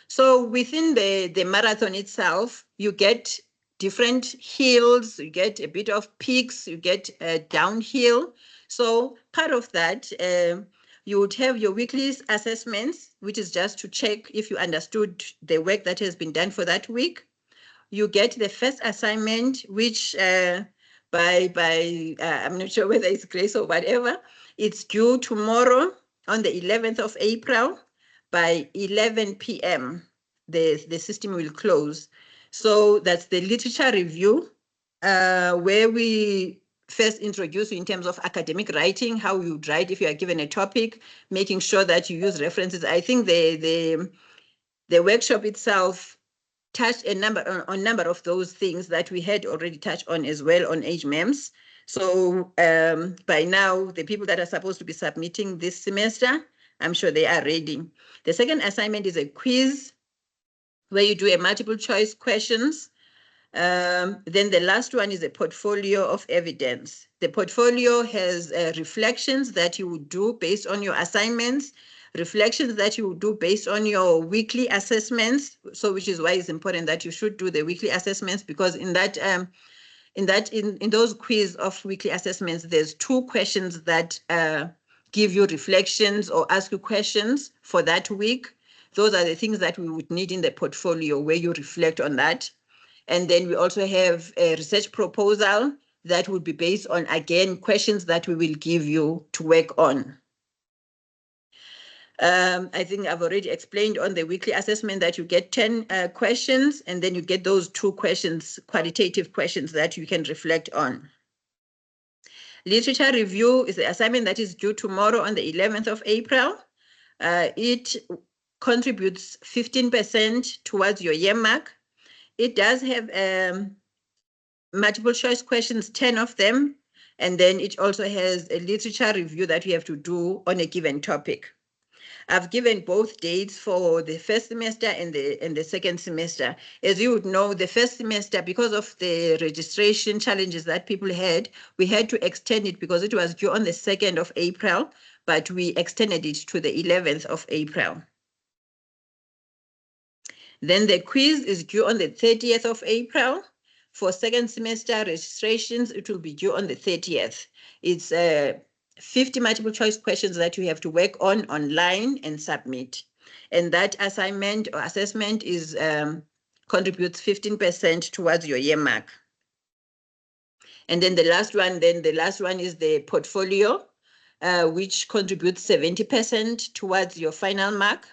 So within the marathon itself, you get different hills, you get a bit of peaks, you get downhill. So part of that, you would have your weekly assessments, which is just to check if you understood the work that has been done for that week. You get the first assignment, which I'm not sure whether it's grace or whatever, it's due tomorrow on the 11th of April by 11 p.m. The system will close. So that's the literature review, where we first introduce you in terms of academic writing, how you write if you are given a topic, making sure that you use references. I think the workshop itself touched a number of those things that we had already touched on as well on HMEMS. So by now, the people that are supposed to be submitting this semester, I'm sure they are ready. The second assignment is a quiz where you do a multiple choice questions. Then the last one is a portfolio of evidence. The portfolio has reflections that you would do based on your assignments, reflections that you would do based on your weekly assessments. So which is why it's important that you should do the weekly assessments, because in those quiz of weekly assessments, there's 2 questions that give you reflections or ask you questions for that week. Those are the things that we would need in the portfolio where you reflect on that. And then we also have a research proposal that would be based on, again, questions that we will give you to work on. I think I've already explained on the weekly assessment that you get 10 questions, and then you get those 2 questions, qualitative questions that you can reflect on. Literature review is the assignment that is due tomorrow on the 11th of April. It contributes 15% towards your year mark. It does have multiple choice questions, 10 of them, and then it also has a literature review that you have to do on a given topic. I've given both dates for the first semester and the second semester. As you would know, the first semester, because of the registration challenges that people had, we had to extend it because it was due on the 2nd of April, but we extended it to the 11th of April. Then the quiz is due on the 30th of April. For second semester registrations, it will be due on the 30th. It's 50 multiple choice questions that you have to work on online and submit. And that assignment or assessment is contributes 15% towards your year mark. And then the last one is the portfolio, which contributes 70% towards your final mark.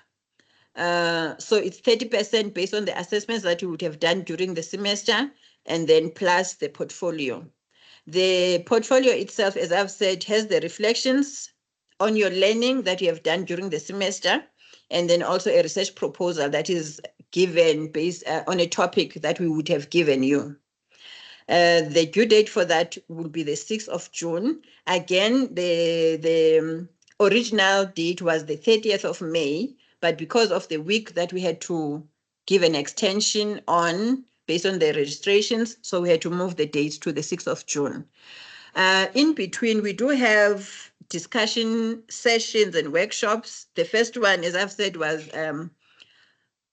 So it's 30% based on the assessments that you would have done during the semester, and then plus the portfolio. The portfolio itself, as I've said, has the reflections on your learning that you have done during the semester, and then also a research proposal that is given based on a topic that we would have given you. The due date for that will be the 6th of June. Again, the original date was the 30th of May, but because of the week that we had to give an extension on based on the registrations, so we had to move the dates to the 6th of June. In between, we do have discussion sessions and workshops. The first one, as I've said, was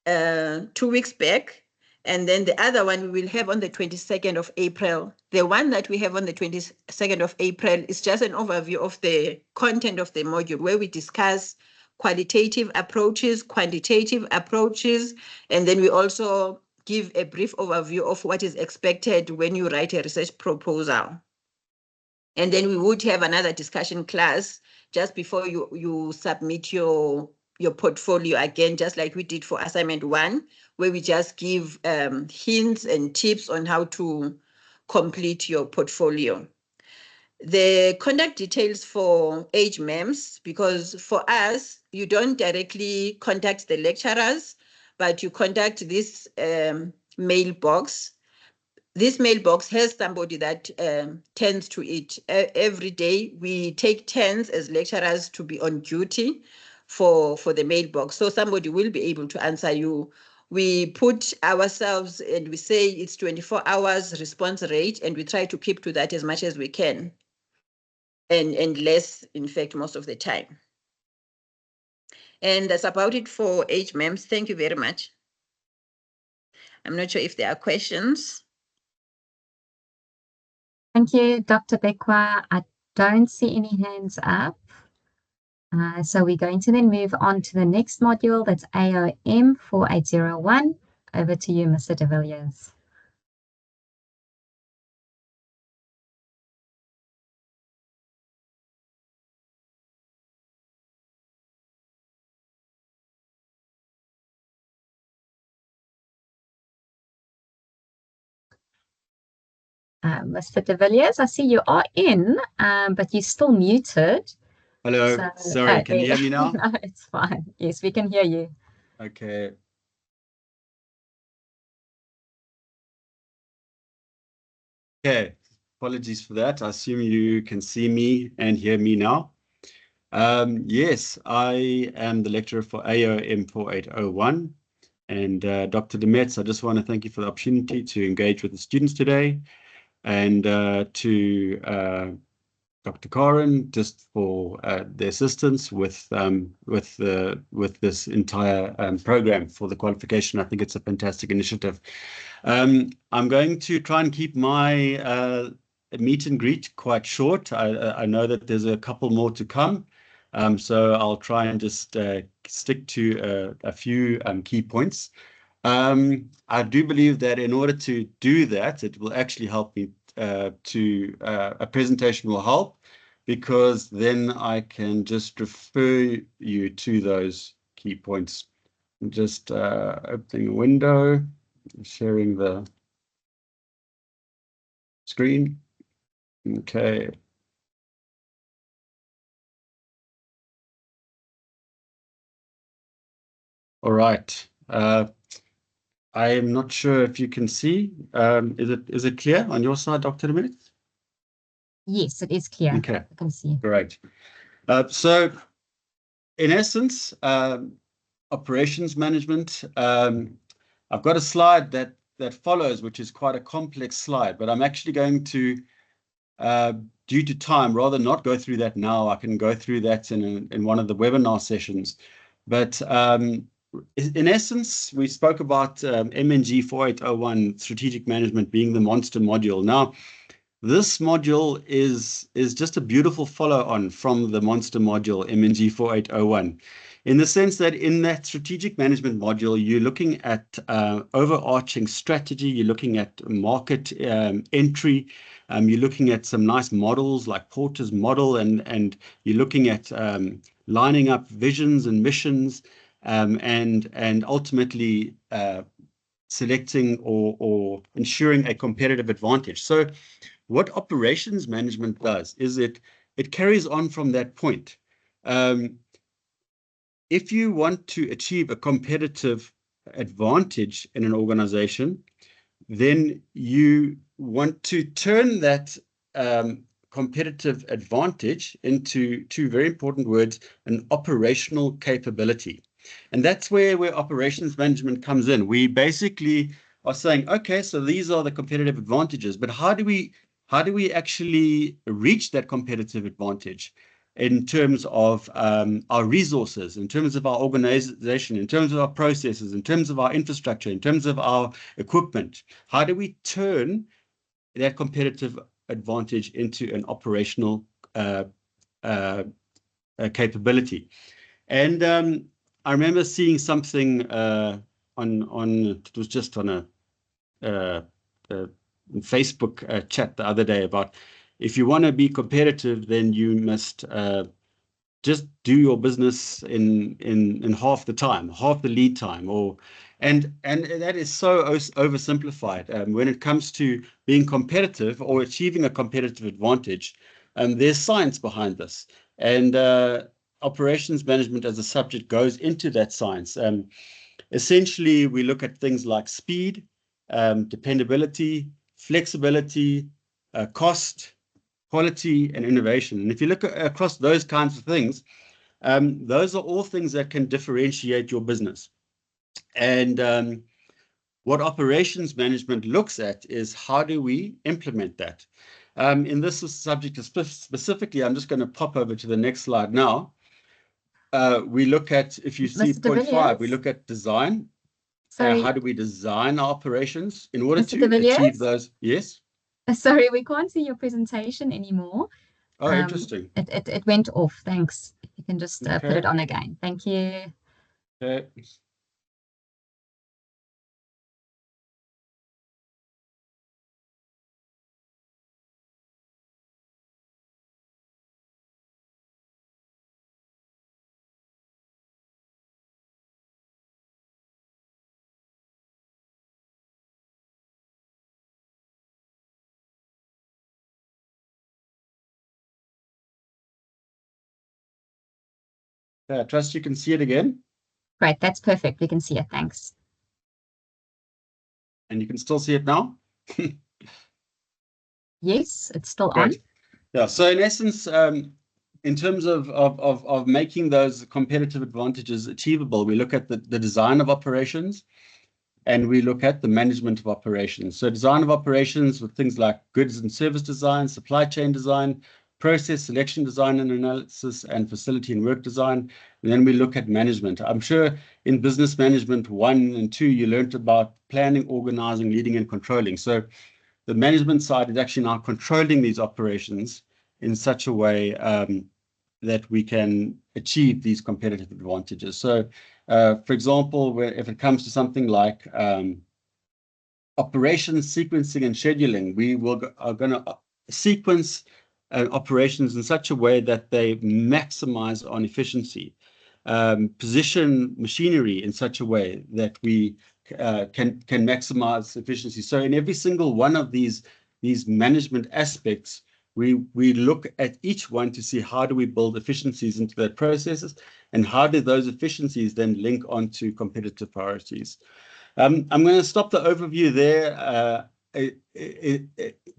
2 weeks back. And then the other one we will have on the 22nd of April. The one that we have on the 22nd of April is just an overview of the content of the module, where we discuss qualitative approaches, quantitative approaches, and then we also give a brief overview of what is expected when you write a research proposal. And then we would have another discussion class just before you submit your portfolio, again, just like we did for assignment 1, where we just give hints and tips on how to complete your portfolio. The contact details for HMEMS, because for us, you don't directly contact the lecturers, but you contact this mailbox. This mailbox has somebody that tends to it. Every day, we take turns as lecturers to be on duty. for the mailbox. So somebody will be able to answer you. We put ourselves and we say it's 24 hours response rate, and we try to keep to that as much as we can, and less, in fact, most of the time. And that's about it for HMEMS. Thank you very much. I'm not sure if there are questions. Thank you, Dr. Bekwa. I don't see any hands up. So we're going to then move on to the next module, that's AOM 4801. Over to you, Mr. de Villiers. Mr. de Villiers, I see you are in, but you're still muted. Hello, So, sorry, can you hear me now? No, it's fine. Yes, we can hear you. Okay. Okay, apologies for that. I assume you can see me and hear me now. Yes, I am the lecturer for AOM 4801. And Dr. de Metz, I just want to thank you for the opportunity to engage with the students today, and to Dr. Karin, just for the assistance with this entire program for the qualification. I think it's a fantastic initiative. I'm going to try and keep my meet and greet quite short. I know that there's a couple more to come, so I'll try and just stick to a few key points. I do believe that in order to do that, it will actually help me a presentation will help, because then I can just refer you to those key points. I'm just opening a window, sharing the screen. Okay. All right. I am not sure if you can see. Is it clear on your side, Dr. de Metz? Yes, it is clear. Okay. I can see. Great. So in essence, operations management, I've got a slide that follows, which is quite a complex slide, but I'm actually going to, due to time, rather not go through that now. I can go through that in one of the webinar sessions. But in essence, we spoke about MNG 4801, strategic management, being the monster module. Now, this module is just a beautiful follow-on from the monster module, MNG 4801, in the sense that in that strategic management module, you're looking at overarching strategy, you're looking at market entry, you're looking at some nice models like Porter's model, and you're looking at lining up visions and missions, and ultimately selecting or ensuring a competitive advantage. So what operations management does is it carries on from that point. If you want to achieve a competitive advantage in an organization, then you want to turn that competitive advantage into two very important words, an operational capability. And that's where operations management comes in. We basically are saying, okay, so these are the competitive advantages, but how do we actually reach that competitive advantage in terms of our resources, in terms of our organization, in terms of our processes, in terms of our infrastructure, in terms of our equipment? How do we turn that competitive advantage into an operational capability? And I remember seeing something on it was just on a Facebook chat the other day about, if you want to be competitive, then you must just do your business in half the time, half the lead time, and that is so oversimplified. When it comes to being competitive or achieving a competitive advantage, there's science behind this, and operations management as a subject goes into that science. Essentially, we look at things like speed, dependability, flexibility, cost, quality, and innovation. And if you look across those kinds of things, Those are all things that can differentiate your business. And what operations management looks at is how do we implement that? In this subject specifically, I'm just going to pop over to the next slide now. We look at, if you see point 5, we look at design. How do we design our operations in order to achieve those? Yes? Sorry, we can't see your presentation anymore. Oh, interesting. It went off. Thanks. You can just put it on again. Thank you. Okay. I trust you can see it again. Great, that's perfect. We can see it. Thanks. And you can still see it now? Yes, it's still Great. on. Yeah, so in essence, in terms of making those competitive advantages achievable, we look at the design of operations and we look at the management of operations. So design of operations with things like goods and service design, supply chain design, process selection design and analysis, and facility and work design. And then we look at management. I'm sure in business management 1 and 2, you learned about planning, organizing, leading, and controlling. So the management side is actually now controlling these operations in such a way that we can achieve these competitive advantages. So, for example, if it comes to something like operations sequencing and scheduling, we are going to sequence operations in such a way that they maximize on efficiency, position machinery in such a way that we can maximize efficiency. So in every single one of these management aspects, we look at each one to see how do we build efficiencies into their processes and how do those efficiencies then link onto competitive priorities. I'm going to stop the overview there.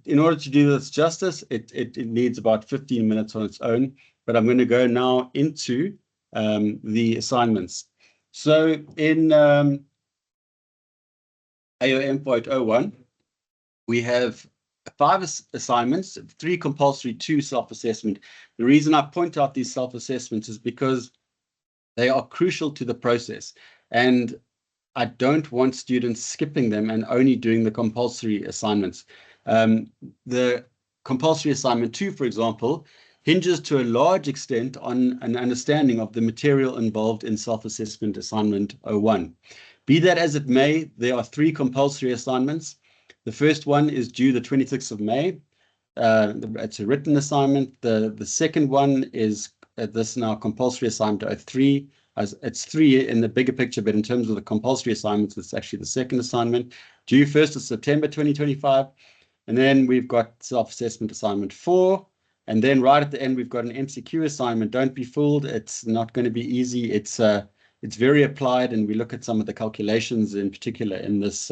In order to do this justice, it needs about 15 minutes on its own, but I'm going to go now into the assignments. So in AOM 4.01, we have 5 assignments, 3 compulsory, 2 self-assessment. The reason I point out these self-assessments is because they are crucial to the process. And I don't want students skipping them and only doing the compulsory assignments. The compulsory assignment 2, for example, hinges to a large extent on an understanding of the material involved in self-assessment assignment 01. Be that as it may, there are 3 compulsory assignments. The first one is due the 26th of May. It's a written assignment. The second one is this now compulsory assignment 03. It's 3 in the bigger picture, but in terms of the compulsory assignments, it's actually the second assignment, due 1st of September 2025. And then we've got self-assessment assignment 4. And then right at the end, we've got an MCQ assignment. Don't be fooled. It's not going to be easy. It's very applied, and we look at some of the calculations in particular in this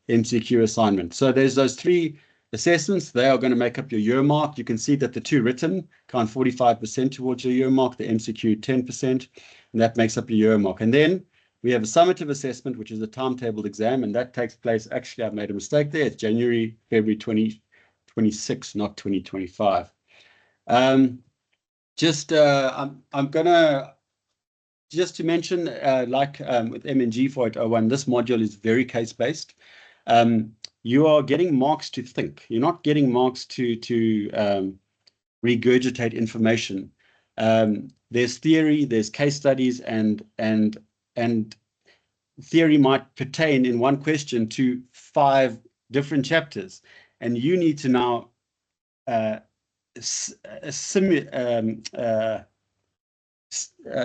MCQ assignment. So there's those 3 assessments. They are going to make up your year mark. You can see that the 2 written count 45% towards your year mark, the MCQ 10%, and that makes up your year mark. And then we have a summative assessment, which is a timetabled exam, and that takes place, actually, I've made a mistake there. It's January, February 2026, not 2025. I'm going to, just to mention, like with MNG 4.01, this module is very case-based. You are getting marks to think. You're not getting marks to regurgitate information. There's theory, there's case studies, and theory might pertain in one question to 5 different chapters, and you need to now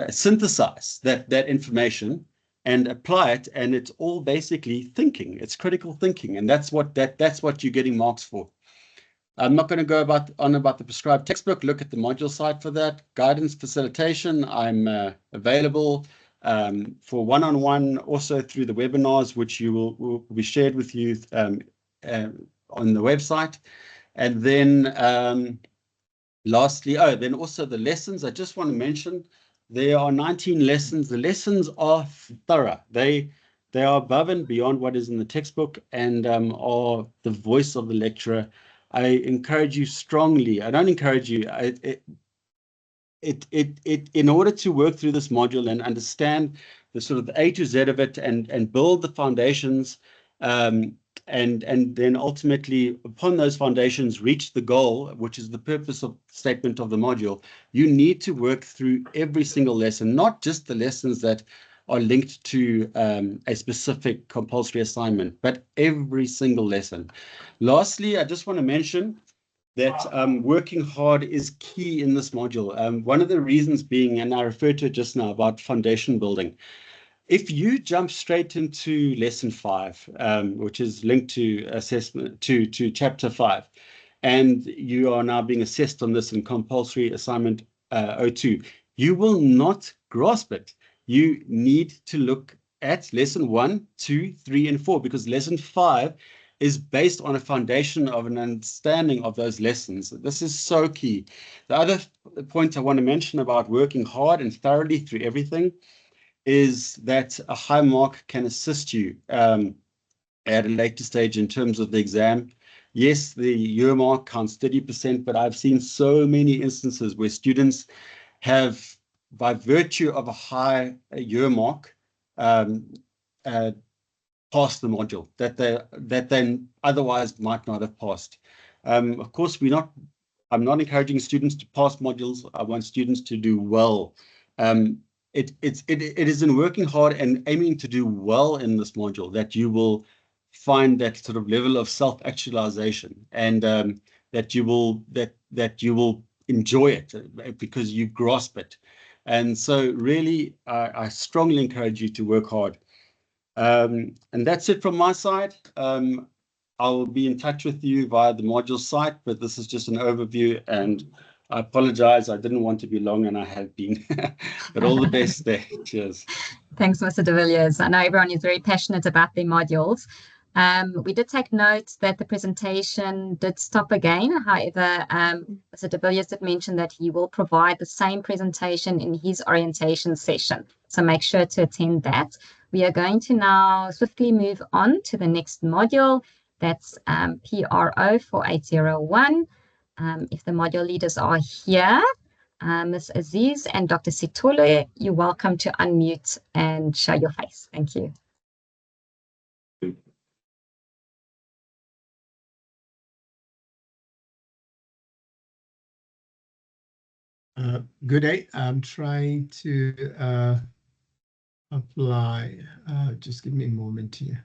synthesize that information and apply it, and it's all basically thinking. It's critical thinking, and that's what you're getting marks for. I'm not going to go on about the prescribed textbook. Look at the module site for that. Guidance facilitation, I'm available for one-on-one, also through the webinars, which will be shared with you on the website. And then lastly, then also the lessons. I just want to mention There are 19 lessons. The lessons are thorough. They are above and beyond what is in the textbook and are the voice of the lecturer. I encourage you strongly. I don't encourage you. In order to work through this module and understand the sort of the A to Z of it and build the foundations, and then ultimately upon those foundations reach the goal, which is the purpose of statement of the module, you need to work through every single lesson, not just the lessons that are linked to a specific compulsory assignment, but every single lesson. Lastly, I just want to mention that working hard is key in this module. One of the reasons being, and I referred to it just now, about foundation building. If you jump straight into lesson 5, which is linked to assessment to chapter 5, and you are now being assessed on this in compulsory assignment 02, you will not grasp it. You need to look at lesson 1, 2, 3, and 4, because lesson 5 is based on a foundation of an understanding of those lessons. This is so key. The other point I want to mention about working hard and thoroughly through everything is that a high mark can assist you at a later stage in terms of the exam. Yes, the year mark counts 30%, but I've seen so many instances where students have, by virtue of a high year mark, passed the module that they otherwise might not have passed. Of course, I'm not encouraging students to pass modules. I want students to do well. It is in working hard and aiming to do well in this module that you will find that sort of level of self-actualization, and that you will enjoy it because you grasp it. And so really, I strongly encourage you to work hard. And that's it from my side. I'll be in touch with you via the module site, but this is just an overview, and I apologize. I didn't want to be long, and I have been. But all the best there. Cheers. Thanks, Mr. de Villiers. I know everyone is very passionate about their modules. We did take note that the presentation did stop again. However, Mr. de Villiers did mention that he will provide the same presentation in his orientation session. So make sure to attend that. We are going to now swiftly move on to the next module. That's PRO 4801. If the module leaders are here, Ms. Aziz and Dr. Sithole, you're welcome to unmute and show your face. Thank you. Good day. I'm trying to apply. Just give me a moment here.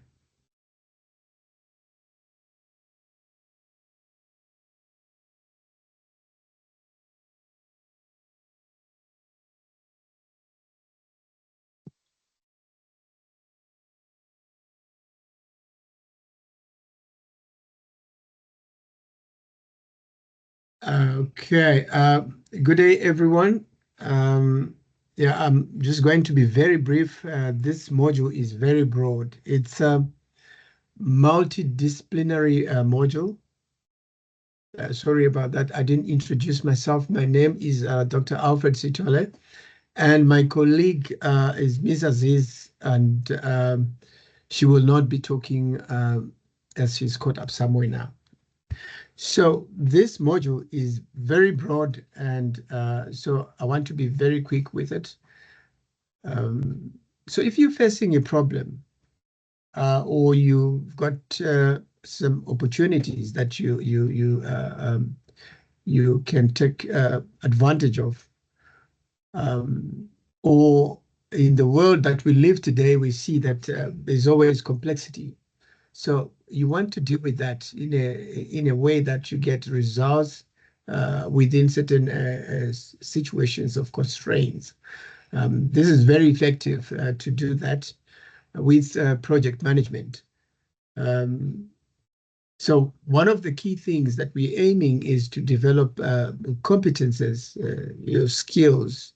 Okay. Good day, everyone. Yeah, I'm just going to be very brief. This module is very broad. It's a multidisciplinary module. Sorry about that. I didn't introduce myself. My name is Dr. Alfred Sithole, and my colleague is Ms. Aziz, and she will not be talking as she's caught up somewhere now. So this module is very broad, and so I want to be very quick with it. So if you're facing a problem or you've got some opportunities that you can take advantage of, or in the world that we live today, we see that there's always complexity. So you want to deal with that in a way that you get results within certain situations of constraints. This is very effective to do that with project management. So one of the key things that we're aiming is to develop competences, your skills.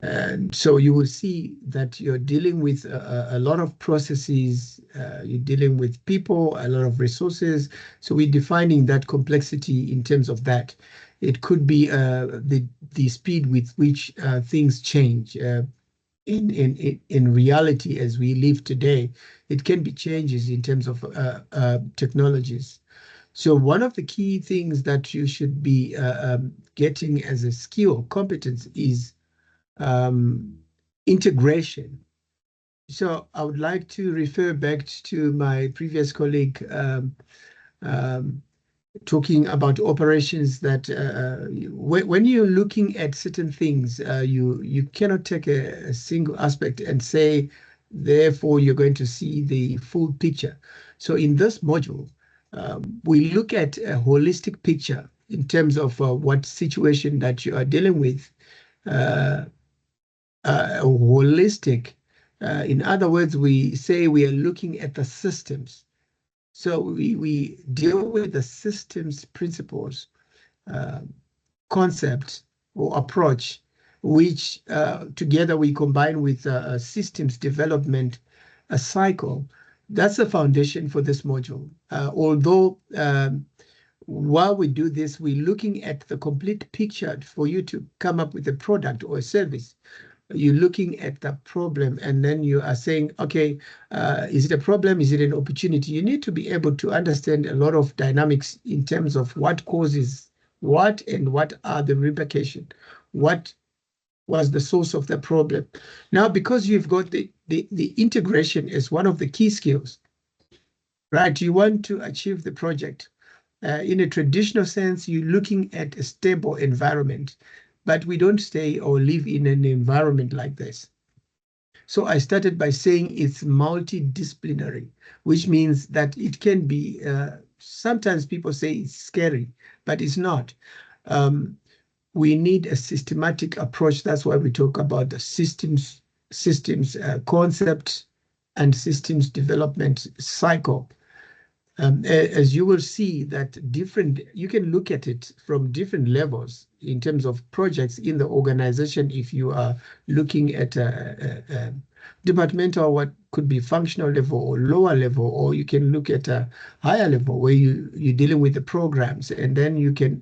And so you will see that you're dealing with a lot of processes, you're dealing with people, a lot of resources. So we're defining that complexity in terms of that. It could be the speed with which things change. In reality, as we live today, it can be changes in terms of technologies. So one of the key things that you should be getting as a skill, competence, is integration. So I would like to refer back to my previous colleague talking about operations, that when you're looking at certain things, you cannot take a single aspect and say, therefore, you're going to see the full picture. So in this module, we look at a holistic picture in terms of what situation that you are dealing with, holistic. In other words, we say we are looking at the systems. So we deal with the systems principles, concept or approach, which together we combine with systems development, a cycle. That's the foundation for this module. Although while we do this, we're looking at the complete picture for you to come up with a product or a service. You're looking at the problem, and then you are saying, okay, is it a problem? Is it an opportunity? You need to be able to understand a lot of dynamics in terms of what causes what and what are the repercussions. What was the source of the problem? Now, because you've got the integration as one of the key skills, right? You want to achieve the project. In a traditional sense, you're looking at a stable environment. But we don't stay or live in an environment like this. So I started by saying it's multidisciplinary, which means that it can be, sometimes people say it's scary, but it's not. We need a systematic approach. That's why we talk about the systems concept and systems development cycle. As you will see that you can look at it from different levels in terms of projects in the organization. If you are looking at a departmental, what could be functional level or lower level, or you can look at a higher level where you're dealing with the programs, and then you can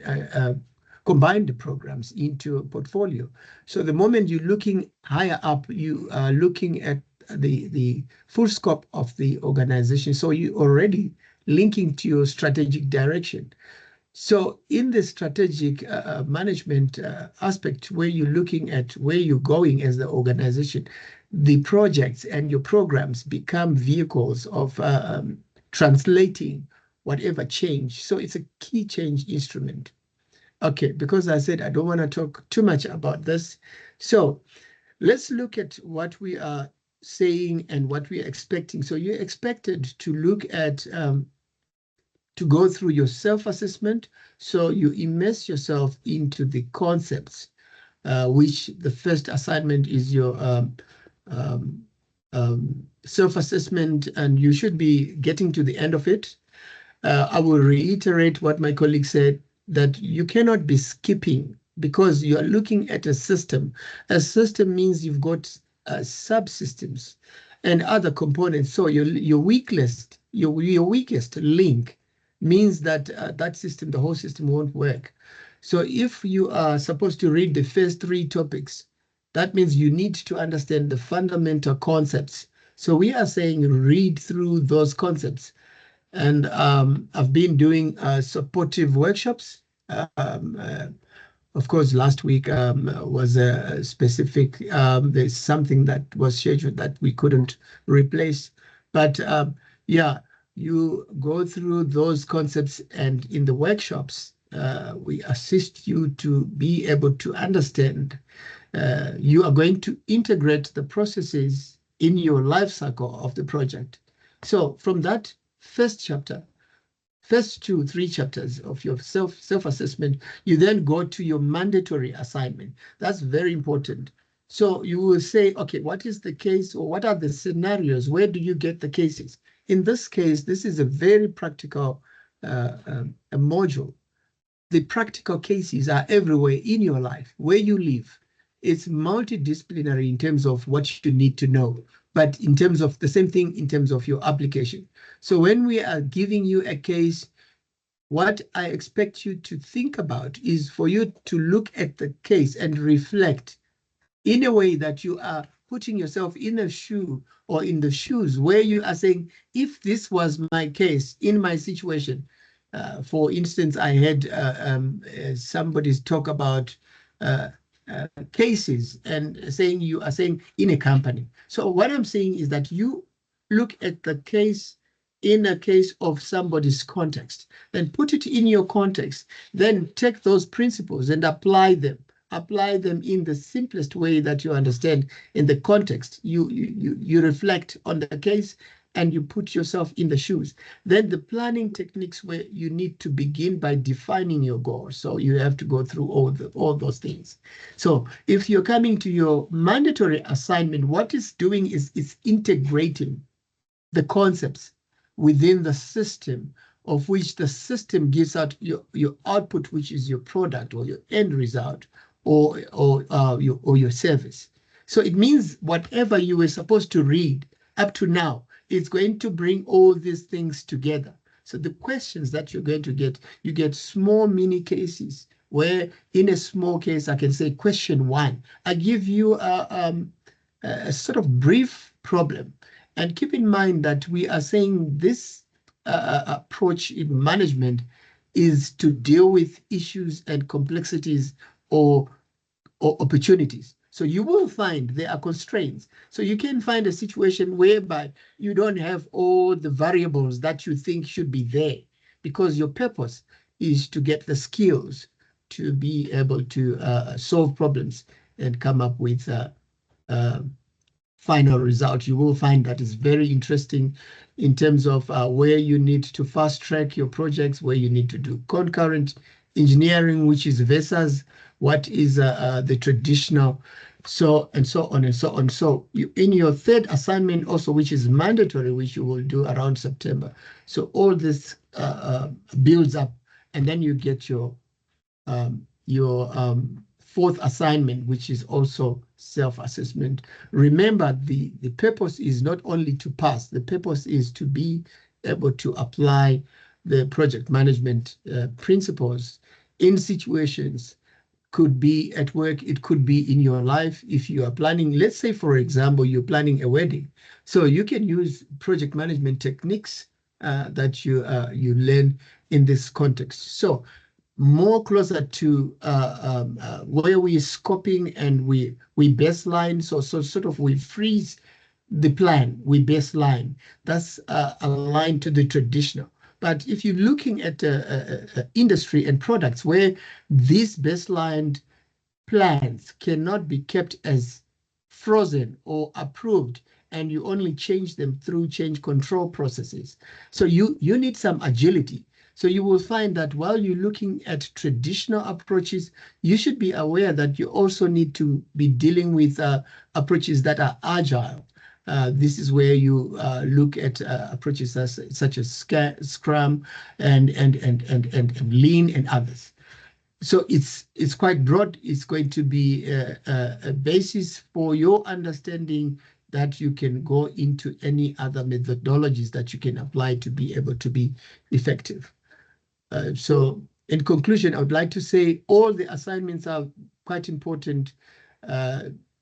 combine the programs into a portfolio. So the moment you're looking higher up, you are looking at the full scope of the organization. So you already linking to your strategic direction. So in the strategic management aspect, where you're looking at where you're going as the organization, the projects and your programs become vehicles of translating whatever change. So it's a key change instrument. Okay, because I said I don't want to talk too much about this. So let's look at what we are saying and what we are expecting. So you're expected to look at to go through your self-assessment. So you immerse yourself into the concepts, which the first assignment is your self-assessment, and you should be getting to the end of it. I will reiterate what my colleague said, that you cannot be skipping because you are looking at a system. A system means you've got subsystems and other components. So your weakest link means that that system, the whole system won't work. So if you are supposed to read the first 3 topics, that means you need to understand the fundamental concepts. So we are saying read through those concepts. And I've been doing supportive workshops. Of course, last week was a specific, there's something that was scheduled that we couldn't replace. But yeah, you go through those concepts, and in the workshops, we assist you to be able to understand. You are going to integrate the processes in your life cycle of the project. So from that first chapter, first 2-3 chapters of your self-assessment, you then go to your mandatory assignment. That's very important. So you will say, okay, what is the case, or what are the scenarios? Where do you get the cases? In this case, this is a very practical a module. The practical cases are everywhere in your life, where you live. It's multidisciplinary in terms of what you need to know, but in terms of the same thing in terms of your application. So when we are giving you a case, What I expect you to think about is for you to look at the case and reflect in a way that you are putting yourself in a shoe or in the shoes where you are saying, if this was my case in my situation, for instance, I had somebody talk about cases and saying you are saying in a company. So what I'm saying is that you look at the case in a case of somebody's context, then put it in your context, then take those principles and apply them in the simplest way that you understand in the context. You reflect on the case and you put yourself in the shoes. Then the planning techniques where you need to begin by defining your goals. So you have to go through all those things. So if you're coming to your mandatory assignment, what it's doing is it's integrating the concepts within the system, of which the system gives out your output, which is your product or your end result, or your service. So it means whatever you were supposed to read up to now, it's going to bring all these things together. So the questions that you're going to get, you get small mini cases where in a small case, I can say question 1, I give you a sort of brief problem. And keep in mind that we are saying this approach in management is to deal with issues and complexities or opportunities. So you will find there are constraints. So you can find a situation whereby you don't have all the variables that you think should be there, because your purpose is to get the skills to be able to solve problems and come up with final result. You will find that is very interesting in terms of where you need to fast track your projects, where you need to do concurrent engineering, which is versus what is the traditional, so and so on and so on. So you, in your third assignment also, which is mandatory, which you will do around September. So all this builds up, and then you get your fourth assignment, which is also self-assessment. Remember, the purpose is not only to pass, the purpose is to be able to apply the project management principles in situations. Could be at work, it could be in your life. If you are planning, let's say, for example, you're planning a wedding. So you can use project management techniques that you learn in this context. So more closer to where we're scoping and we baseline. So sort of we freeze the plan, we baseline. That's aligned to the traditional. But if you're looking at industry and products where these baseline plans cannot be kept as frozen or approved, and you only change them through change control processes. So you need some agility. So you will find that while you're looking at traditional approaches, you should be aware that you also need to be dealing with approaches that are agile. This is where you look at approaches such as Scrum and Lean and others. So it's quite broad. It's going to be a basis for your understanding that you can go into any other methodologies that you can apply to be able to be effective. So in conclusion, I would like to say all the assignments are quite important.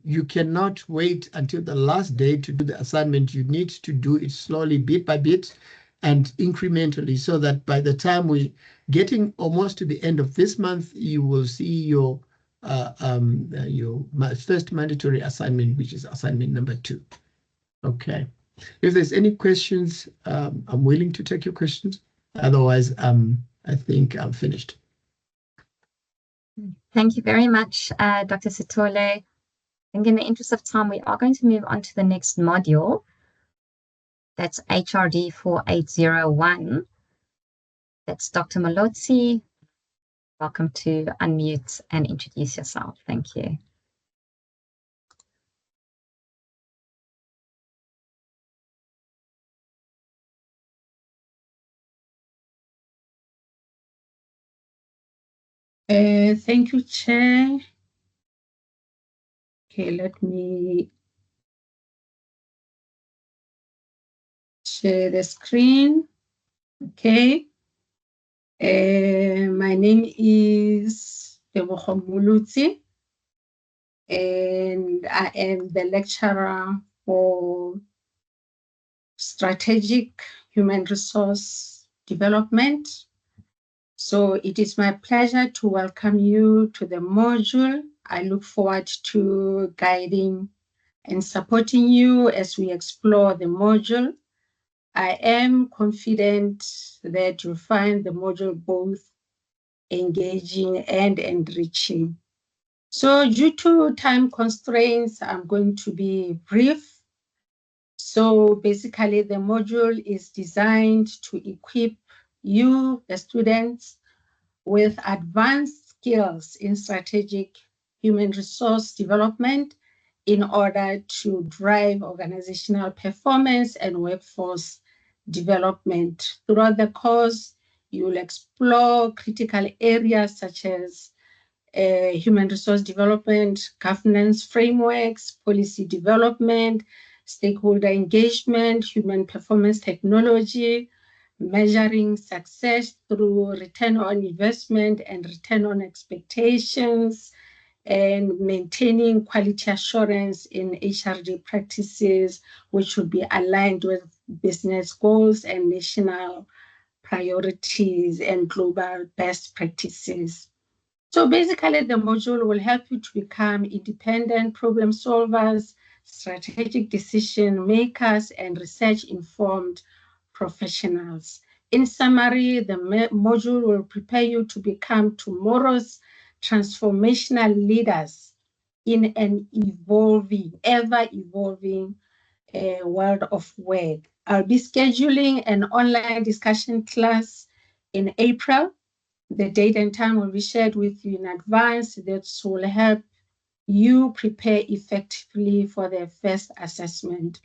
You cannot wait until the last day to do the assignment. You need to do it slowly, bit by bit and incrementally, so that by the time we're getting almost to the end of this month, you will see your first mandatory assignment, which is assignment number 2. Okay. If there's any questions, I'm willing to take your questions. Otherwise, I think I'm finished. Thank you very much, Dr. Sithole. I think in the interest of time, we are going to move on to the next module. That's HRD 4801. That's Dr. Malotsi. Welcome to unmute and introduce yourself. Thank you. Thank you, Chair. Okay, let me share the screen. Okay. My name is Tebogo Mulutsi, and I am the lecturer for strategic human resource development. So it is my pleasure to welcome you to the module. I look forward to guiding and supporting you as we explore the module. I am confident that you'll find the module both engaging and enriching. So due to time constraints, I'm going to be brief. So basically the module is designed to equip you, the students, with advanced skills in strategic human resource development in order to drive organizational performance and workforce development. Throughout the course, you will explore critical areas such as human resource development, governance frameworks, policy development, stakeholder engagement, human performance technology, measuring success through return on investment and return on expectations, and maintaining quality assurance in HRD practices, which would be aligned with business goals and national priorities and global best practices. So basically, the module will help you to become independent problem solvers, strategic decision makers, and research-informed professionals. In summary, the module will prepare you to become tomorrow's transformational leaders in an evolving, ever-evolving world of work. I'll be scheduling an online discussion class in April. The date and time will be shared with you in advance. That will help you prepare effectively for the first assessment.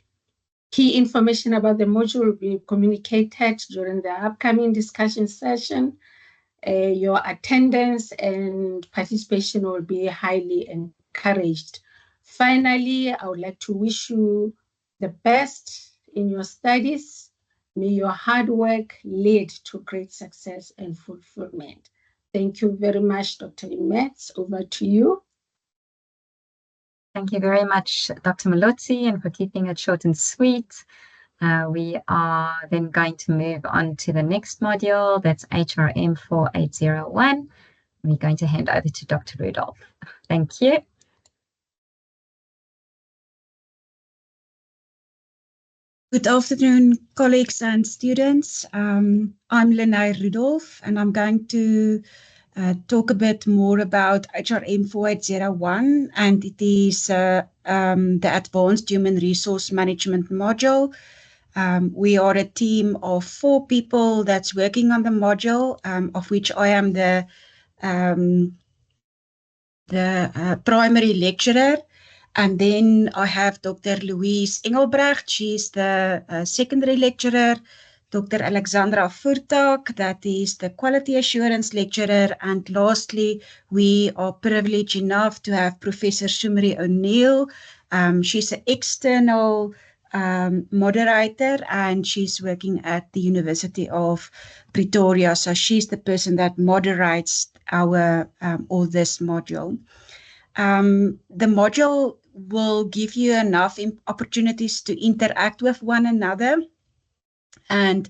Key information about the module will be communicated during the upcoming discussion session. Your attendance and participation will be highly encouraged. Finally, I would like to wish you the best in your studies. May your hard work lead to great success and fulfillment. Thank you very much, Dr. Metz. Over to you. Thank you very much, Dr. Mulutsi, and for keeping it short and sweet. We are then going to move on to the next module, that's HRM 4801. We're going to hand over to Dr. Rudolph. Thank you. Good afternoon, colleagues and students. I'm Lenae Rudolph, and I'm going to talk a bit more about HRM 4801, and it is the Advanced Human Resource Management module. We are a team of 4 people that's working on the module, of which I am the primary lecturer. And then I have Dr. Louise Engelbrecht, she's the secondary lecturer, Dr. Alexandra Furtak, that is the quality assurance lecturer, and lastly, we are privileged enough to have Professor Sumri O'Neill. She's an external moderator, and she's working at the University of Pretoria, so she's the person that moderates our all this module. The module will give you enough opportunities to interact with one another, and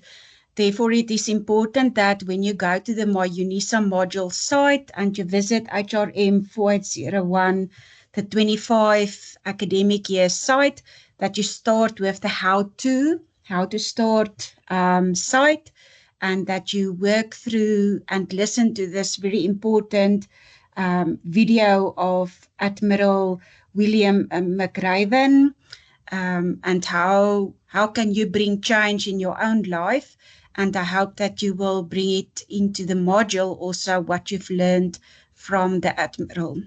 therefore it is important that when you go to the MyUNISA module site and you visit HRM 4801, the 25 academic year site, that you start with the how to start site, and that you work through and listen to this very important video of Admiral William McRaven, and how can you bring change in your own life. And I hope that you will bring it into the module also, what you've learned from the Admiral.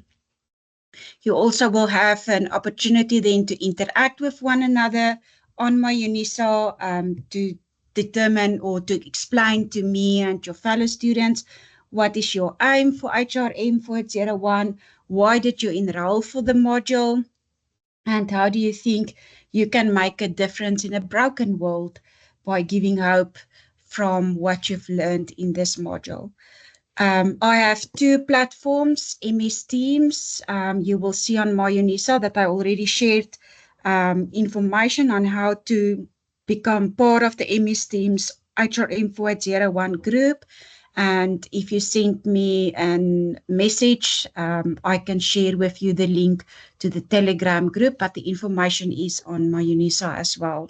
You also will have an opportunity then to interact with one another on MyUNISA, to determine or to explain to me and your fellow students what is your aim for HRM 4801, why did you enroll for the module, and how do you think you can make a difference in a broken world by giving hope from what you've learned in this module. I have 2 platforms, MS Teams. You will see on my UNISA that I already shared information on how to become part of the MS Teams HRM 401 group. And if you send me a message, I can share with you the link to the Telegram group, but the information is on my UNISA as well.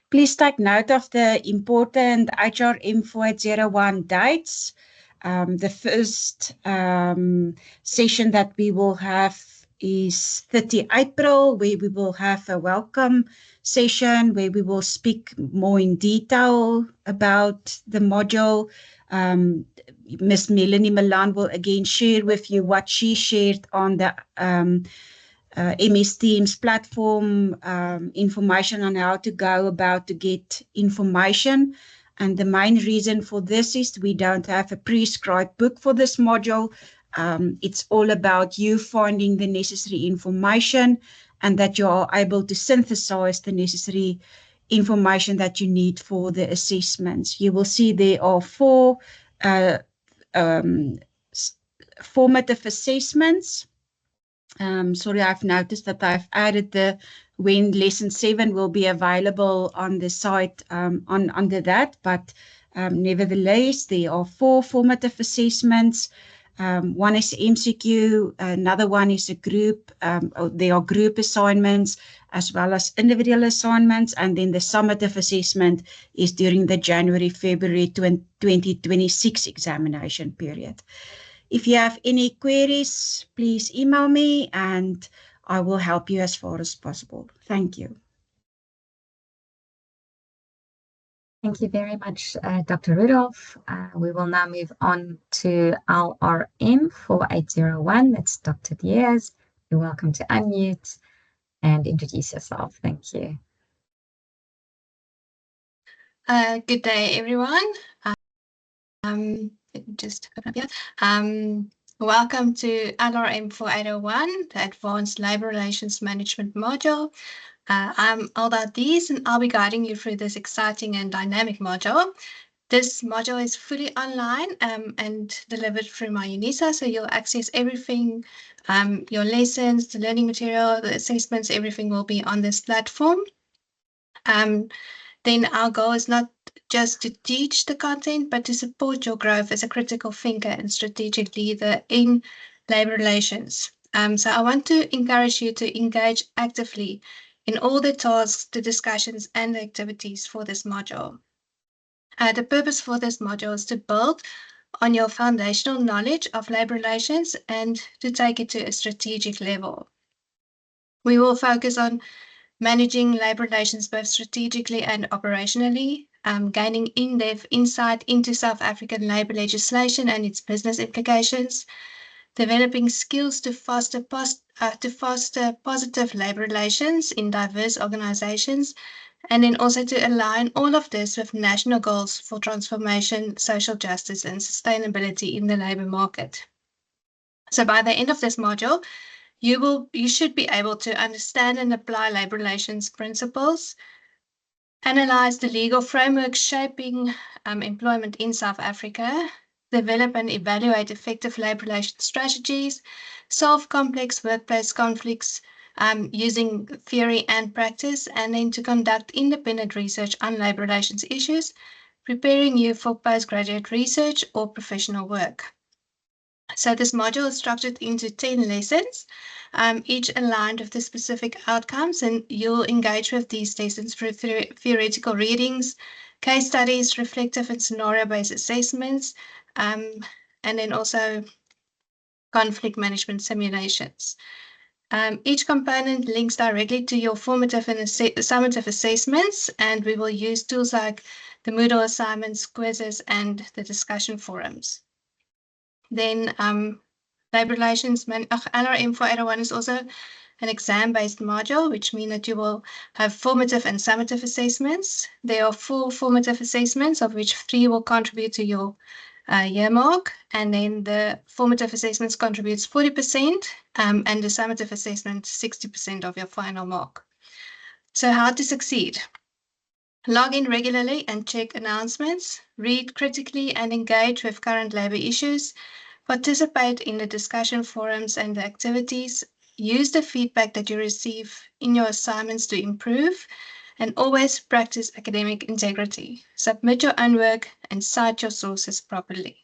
Please take note of the important HRM 401 dates. The first session that we will have is 30 April, where we will have a welcome session where we will speak more in detail about the module. Ms. Melanie Milan will again share with you what she shared on the MS Teams platform, information on how to go about to get information. And the main reason for this is we don't have a prescribed book for this module. It's all about you finding the necessary information and that you are able to synthesize the necessary information that you need for the assessments. You will see there are 4 formative assessments. Sorry, I've noticed that I've added when lesson 7 will be available on the site under that, but nevertheless, there are 4 formative assessments. One is MCQ, another one is a group, there are group assignments as well as individual assignments, and then the summative assessment is during the January-February 2026 examination period. If you have any queries, please email me and I will help you as far as possible. Thank you. Thank you very much, Dr. Rudolph. We will now move on to LRM 4801. That's Dr. Diaz. You're welcome to unmute and introduce yourself. Thank you. Good day, everyone. Just open up here. Welcome to LRM 4801, the Advanced Labour Relations Management module. I'm Alda Diaz, and I'll be guiding you through this exciting and dynamic module. This module is fully online and delivered through my UNISA, so you'll access everything, your lessons, the learning material, the assessments, everything will be on this platform. Then our goal is not just to teach the content, but to support your growth as a critical thinker and strategic leader in labour relations. So I want to encourage you to engage actively in all the tasks, the discussions, and the activities for this module. The purpose for this module is to build on your foundational knowledge of labour relations and to take it to a strategic level. We will focus on managing labour relations both strategically and operationally, gaining in-depth insight into South African labour legislation and its business implications, developing skills to foster positive labour relations in diverse organisations, and then also to align all of this with national goals for transformation, social justice, and sustainability in the labour market. So by the end of this module, you should be able to understand and apply labour relations principles, analyze the legal framework shaping employment in South Africa, develop and evaluate effective labour relations strategies, solve complex workplace conflicts using theory and practice, and then to conduct independent research on labour relations issues, preparing you for postgraduate research or professional work. So this module is structured into 10 lessons, each aligned with the specific outcomes, and you'll engage with these lessons through theoretical readings, case studies, reflective and scenario-based assessments, and then also conflict management simulations. Each component links directly to your formative and summative assessments, and we will use tools like the Moodle assignments, quizzes, and the discussion forums. Then labour relations, LRM 4801 is also an exam-based module, which means that you will have formative and summative assessments. There are 4 formative assessments, of which 3 will contribute to your year mark, and then the formative assessments contributes 40%, and the summative assessment 60% of your final mark. So how to succeed? Log in regularly and check announcements. Read critically and engage with current labour issues. Participate in the discussion forums and the activities. Use the feedback that you receive in your assignments to improve. And always practice academic integrity. Submit your own work and cite your sources properly.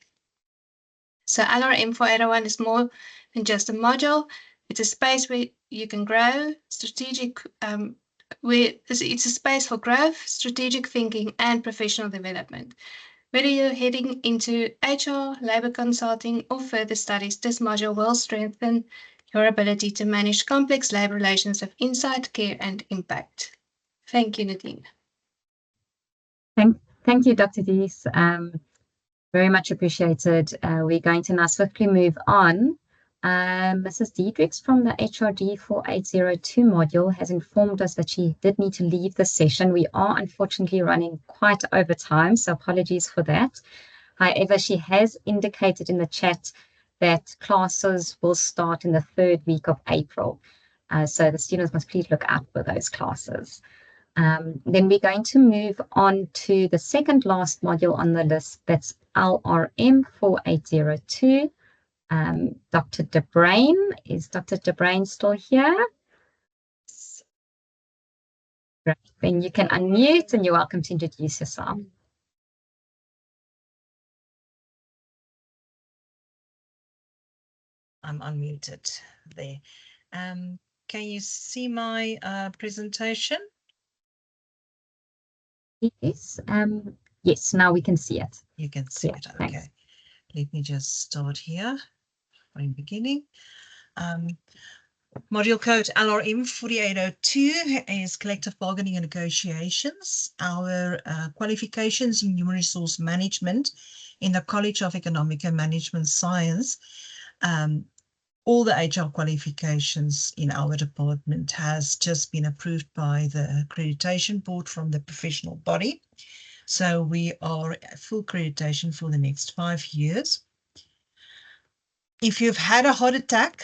So LRM for 801 is more than just a module. It's a space where you can grow, it's a space for growth, strategic thinking, and professional development. Whether you're heading into HR, labour consulting, or further studies, this module will strengthen your ability to manage complex labour relations with insight, care, and impact. Thank you, Nadine. Thank you, Dr. Dees. Very much appreciated. We're going to now swiftly move on. Mrs. Diedrichs from the HRD 4802 module has informed us that she did need to leave the session. We are unfortunately running quite over time, so apologies for that. However, she has indicated in the chat that classes will start in the 3rd week of April. So the students must please look out for those classes. Then we're going to move on to the second last module on the list, that's LRM 4802. Dr. De Bruin, is Dr. De Bruin still here? Great. Then you can unmute and you're welcome to introduce yourself. I'm unmuted there. Can you see my presentation? Yes, yes, now we can see it. You can see it, okay. Thanks. Let me just start here from the beginning. Module code LRM 4802 is collective bargaining and negotiations. Our qualifications in human resource management in the College of Economic and Management Science. All the HR qualifications in our department has just been approved by the accreditation board from the professional body. So we are at full accreditation for the next 5 years. If you've had a heart attack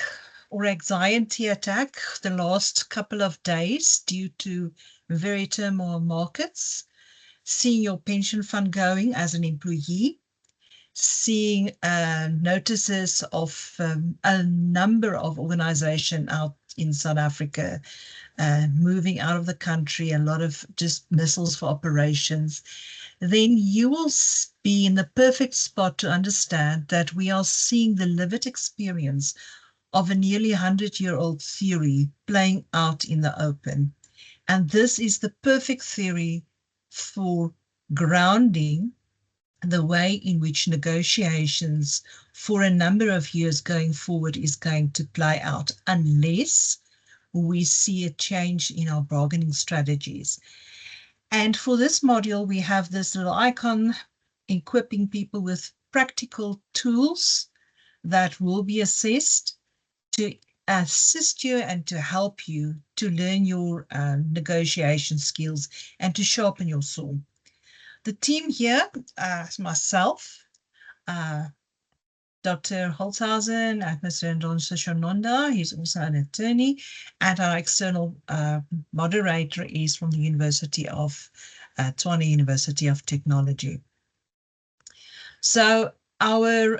or anxiety attack the last couple of days due to very turmoil markets, seeing your pension fund going as an employee, seeing notices of a number of organizations out in South Africa moving out of the country, a lot of dismissals for operations, then you will be in the perfect spot to understand that we are seeing the lived experience of a nearly 100-year-old theory playing out in the open. And this is the perfect theory for grounding the way in which negotiations for a number of years going forward is going to play out, unless we see a change in our bargaining strategies. And for this module, we have this little icon equipping people with practical tools that will be assessed to assist you and to help you to learn your negotiation skills and to sharpen your saw. The team here, myself, Dr. Holzhausen, Mr. Ndonso Shononda, he's also an attorney, and our external moderator is from the University of Tshwane University of Technology. So our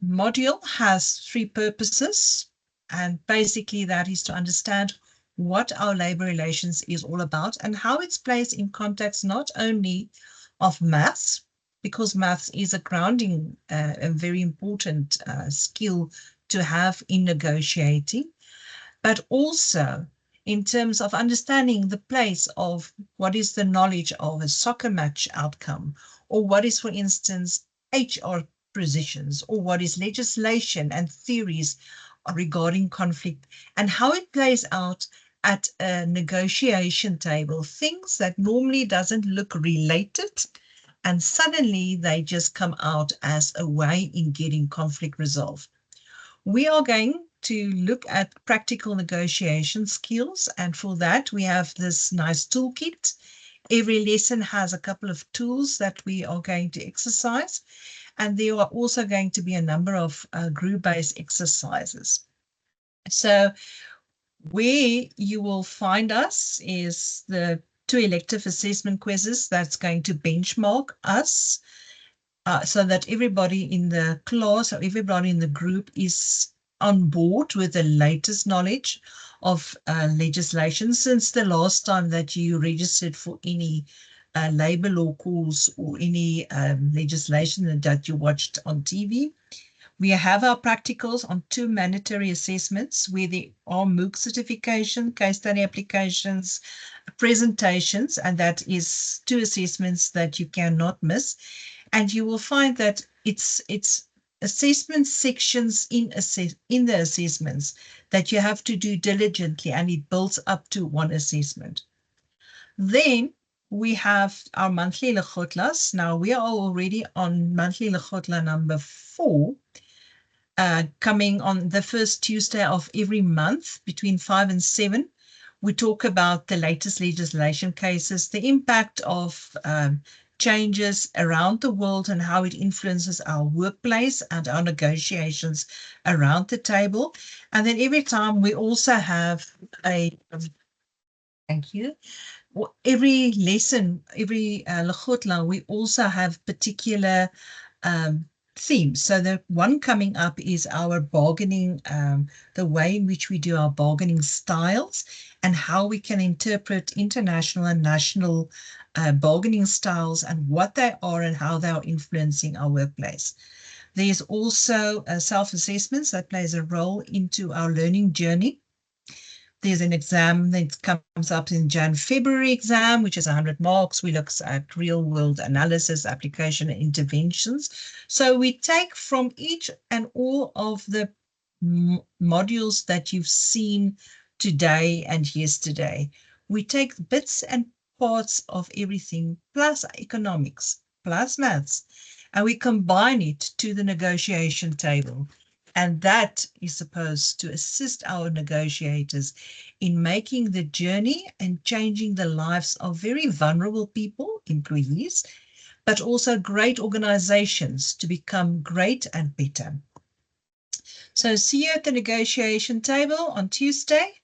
module has 3 purposes, and basically that is to understand what our labor relations is all about and how it's placed in context not only of maths, because maths is a grounding, a very important skill to have in negotiating, but also in terms of understanding the place of what is the knowledge of a soccer match outcome, or what is, for instance, HR positions, or what is legislation and theories regarding conflict, and how it plays out at a negotiation table, things that normally doesn't look related, and suddenly they just come out as a way in getting conflict resolved. We are going to look at practical negotiation skills, and for that we have this nice toolkit. Every lesson has a couple of tools that we are going to exercise, and there are also going to be a number of group-based exercises. So where you will find us is the 2 elective assessment quizzes that's going to benchmark us so that everybody in the class or everybody in the group is on board with the latest knowledge of legislation since the last time that you registered for any labor law course or any legislation that you watched on TV. We have our practicals on 2 mandatory assessments where there are MOOC certification, case study applications, presentations, and that is 2 assessments that you cannot miss. And you will find that it's assessment sections in the assessments that you have to do diligently, and it builds up to 1 assessment. Then we have our monthly Lekgotlas. Now we are already on monthly Lekgotla number 4, coming on the first Tuesday of every month between 5 and 7. We talk about the latest legislation cases, the impact of changes around the world and how it influences our workplace and our negotiations around the table. And then every time we also have a, thank you, every lesson, every Lekgotla, we also have particular themes. So the one coming up is our bargaining, the way in which we do our bargaining styles and how we can interpret international and national bargaining styles and what they are and how they are influencing our workplace. There's also self-assessments that plays a role into our learning journey. There's an exam that comes up in February exam, which is 100 marks. We look at real world analysis, application, and interventions. So we take from each and all of the modules that you've seen today and yesterday. We take bits and parts of everything, plus economics, plus maths, and we combine it to the negotiation table. And that is supposed to assist our negotiators in making the journey and changing the lives of very vulnerable people, employees, but also great organizations to become great and better. So see you at the negotiation table on Tuesday,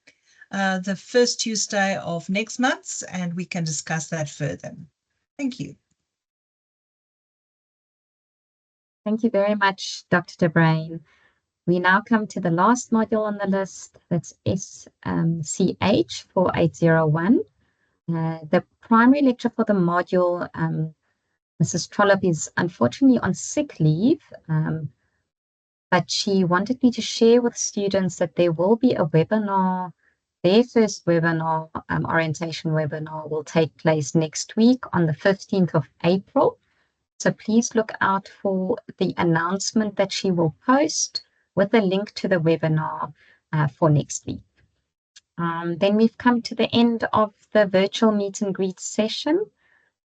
the first Tuesday of next month, and we can discuss that further. Thank you. Thank you very much, Dr. de Bruyn. We now come to the last module on the list. That's SCH 4801. The primary lecturer for the module, Mrs. Trollope, is unfortunately on sick leave, but she wanted me to share with students that there will be a webinar. Their first webinar, orientation webinar, will take place next week on the 15th of April. So please look out for the announcement that she will post with a link to the webinar for next week. Then we've come to the end of the virtual meet and greet session.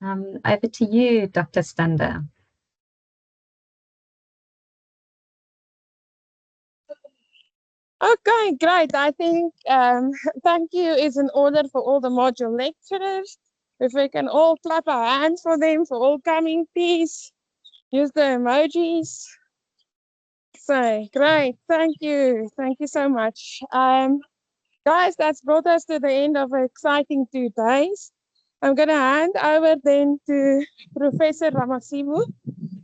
Over to you, Dr. Stander. Okay, great. I think thank you is in order for all the module lecturers. If we can all clap our hands for them for all coming, please. Use the emojis. So great, thank you so much. Guys, that's brought us to the end of an exciting 2 days. I'm going to hand over then to Professor Ramasipho.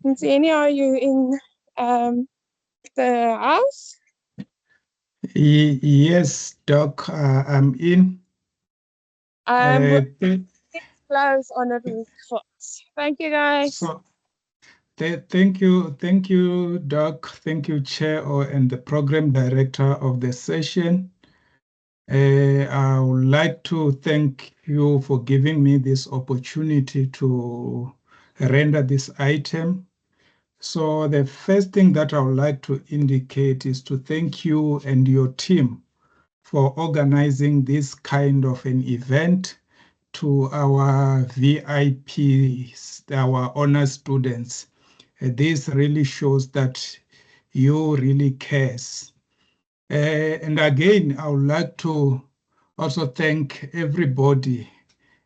And see any of you in the house? Yes, Doc, I'm in. Close on it. Thank you, guys. So, thank you, Doc. Thank you, Chair and the Program Director of the session. I would like to thank you for giving me this opportunity to render this item. So the first thing that I would like to indicate is to thank you and your team for organizing this kind of an event to our VIPs, our honor students. This really shows that you really cares. And again, I would like to also thank everybody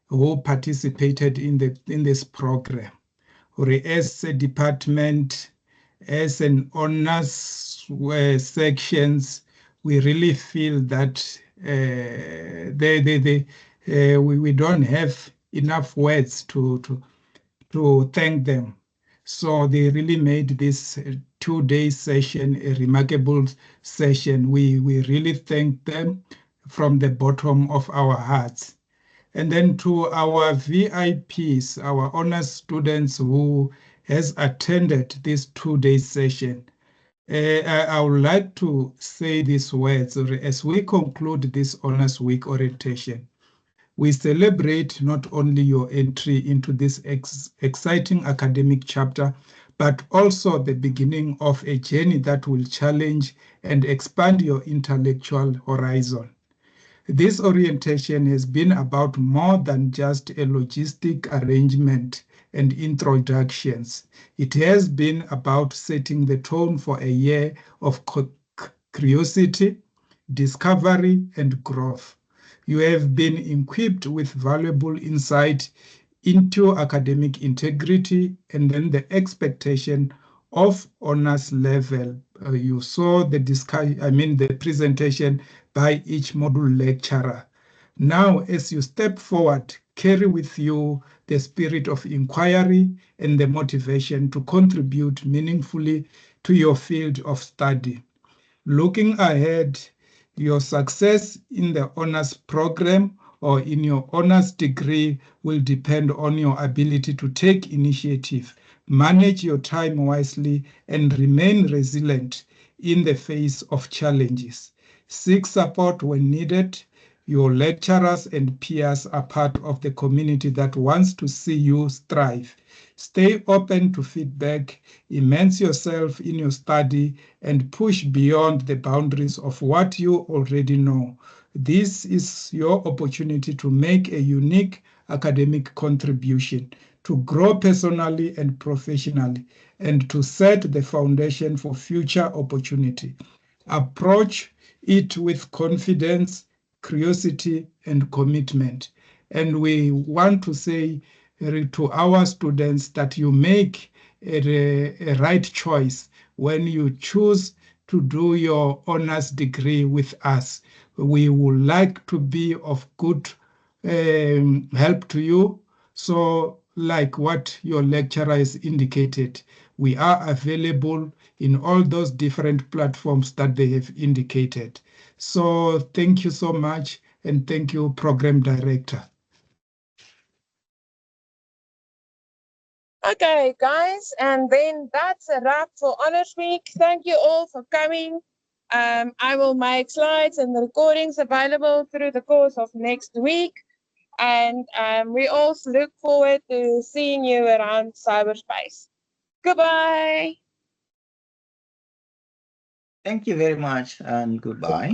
who participated in this program. As a department, as an honors sections, we really feel that we don't have enough words to thank them. So they really made this 2-day session a remarkable session. We really thank them from the bottom of our hearts. And then to our VIPs, our honors students who has attended this 2-day session, I would like to say these words as we conclude this Honors Week orientation. We celebrate not only your entry into this exciting academic chapter, but also the beginning of a journey that will challenge and expand your intellectual horizon. This orientation has been about more than just a logistic arrangement and introductions. It has been about setting the tone for a year of curiosity, discovery, and growth. You have been equipped with valuable insight into academic integrity and then the expectation of honors level. You saw the the presentation by each module lecturer. Now, as you step forward, carry with you the spirit of inquiry and the motivation to contribute meaningfully to your field of study. Looking ahead, your success in the honors program or in your honors degree will depend on your ability to take initiative, manage your time wisely, and remain resilient in the face of challenges. Seek support when needed. Your lecturers and peers are part of the community that wants to see you strive. Stay open to feedback, immerse yourself in your study, and push beyond the boundaries of what you already know. This is your opportunity to make a unique academic contribution, to grow personally and professionally, and to set the foundation for future opportunity. Approach it with confidence, curiosity, and commitment. And we want to say to our students that you make a right choice when you choose to do your honors degree with us. We would like to be of good help to you. So like what your lecturer has indicated, we are available in all those different platforms that they have indicated. So thank you so much, and thank you, Program Director. Okay, guys, and then that's a wrap for Honors Week. Thank you all for coming. I will make slides and recordings available through the course of next week. And we also look forward to seeing you around cyberspace. Goodbye. Thank you very much and goodbye.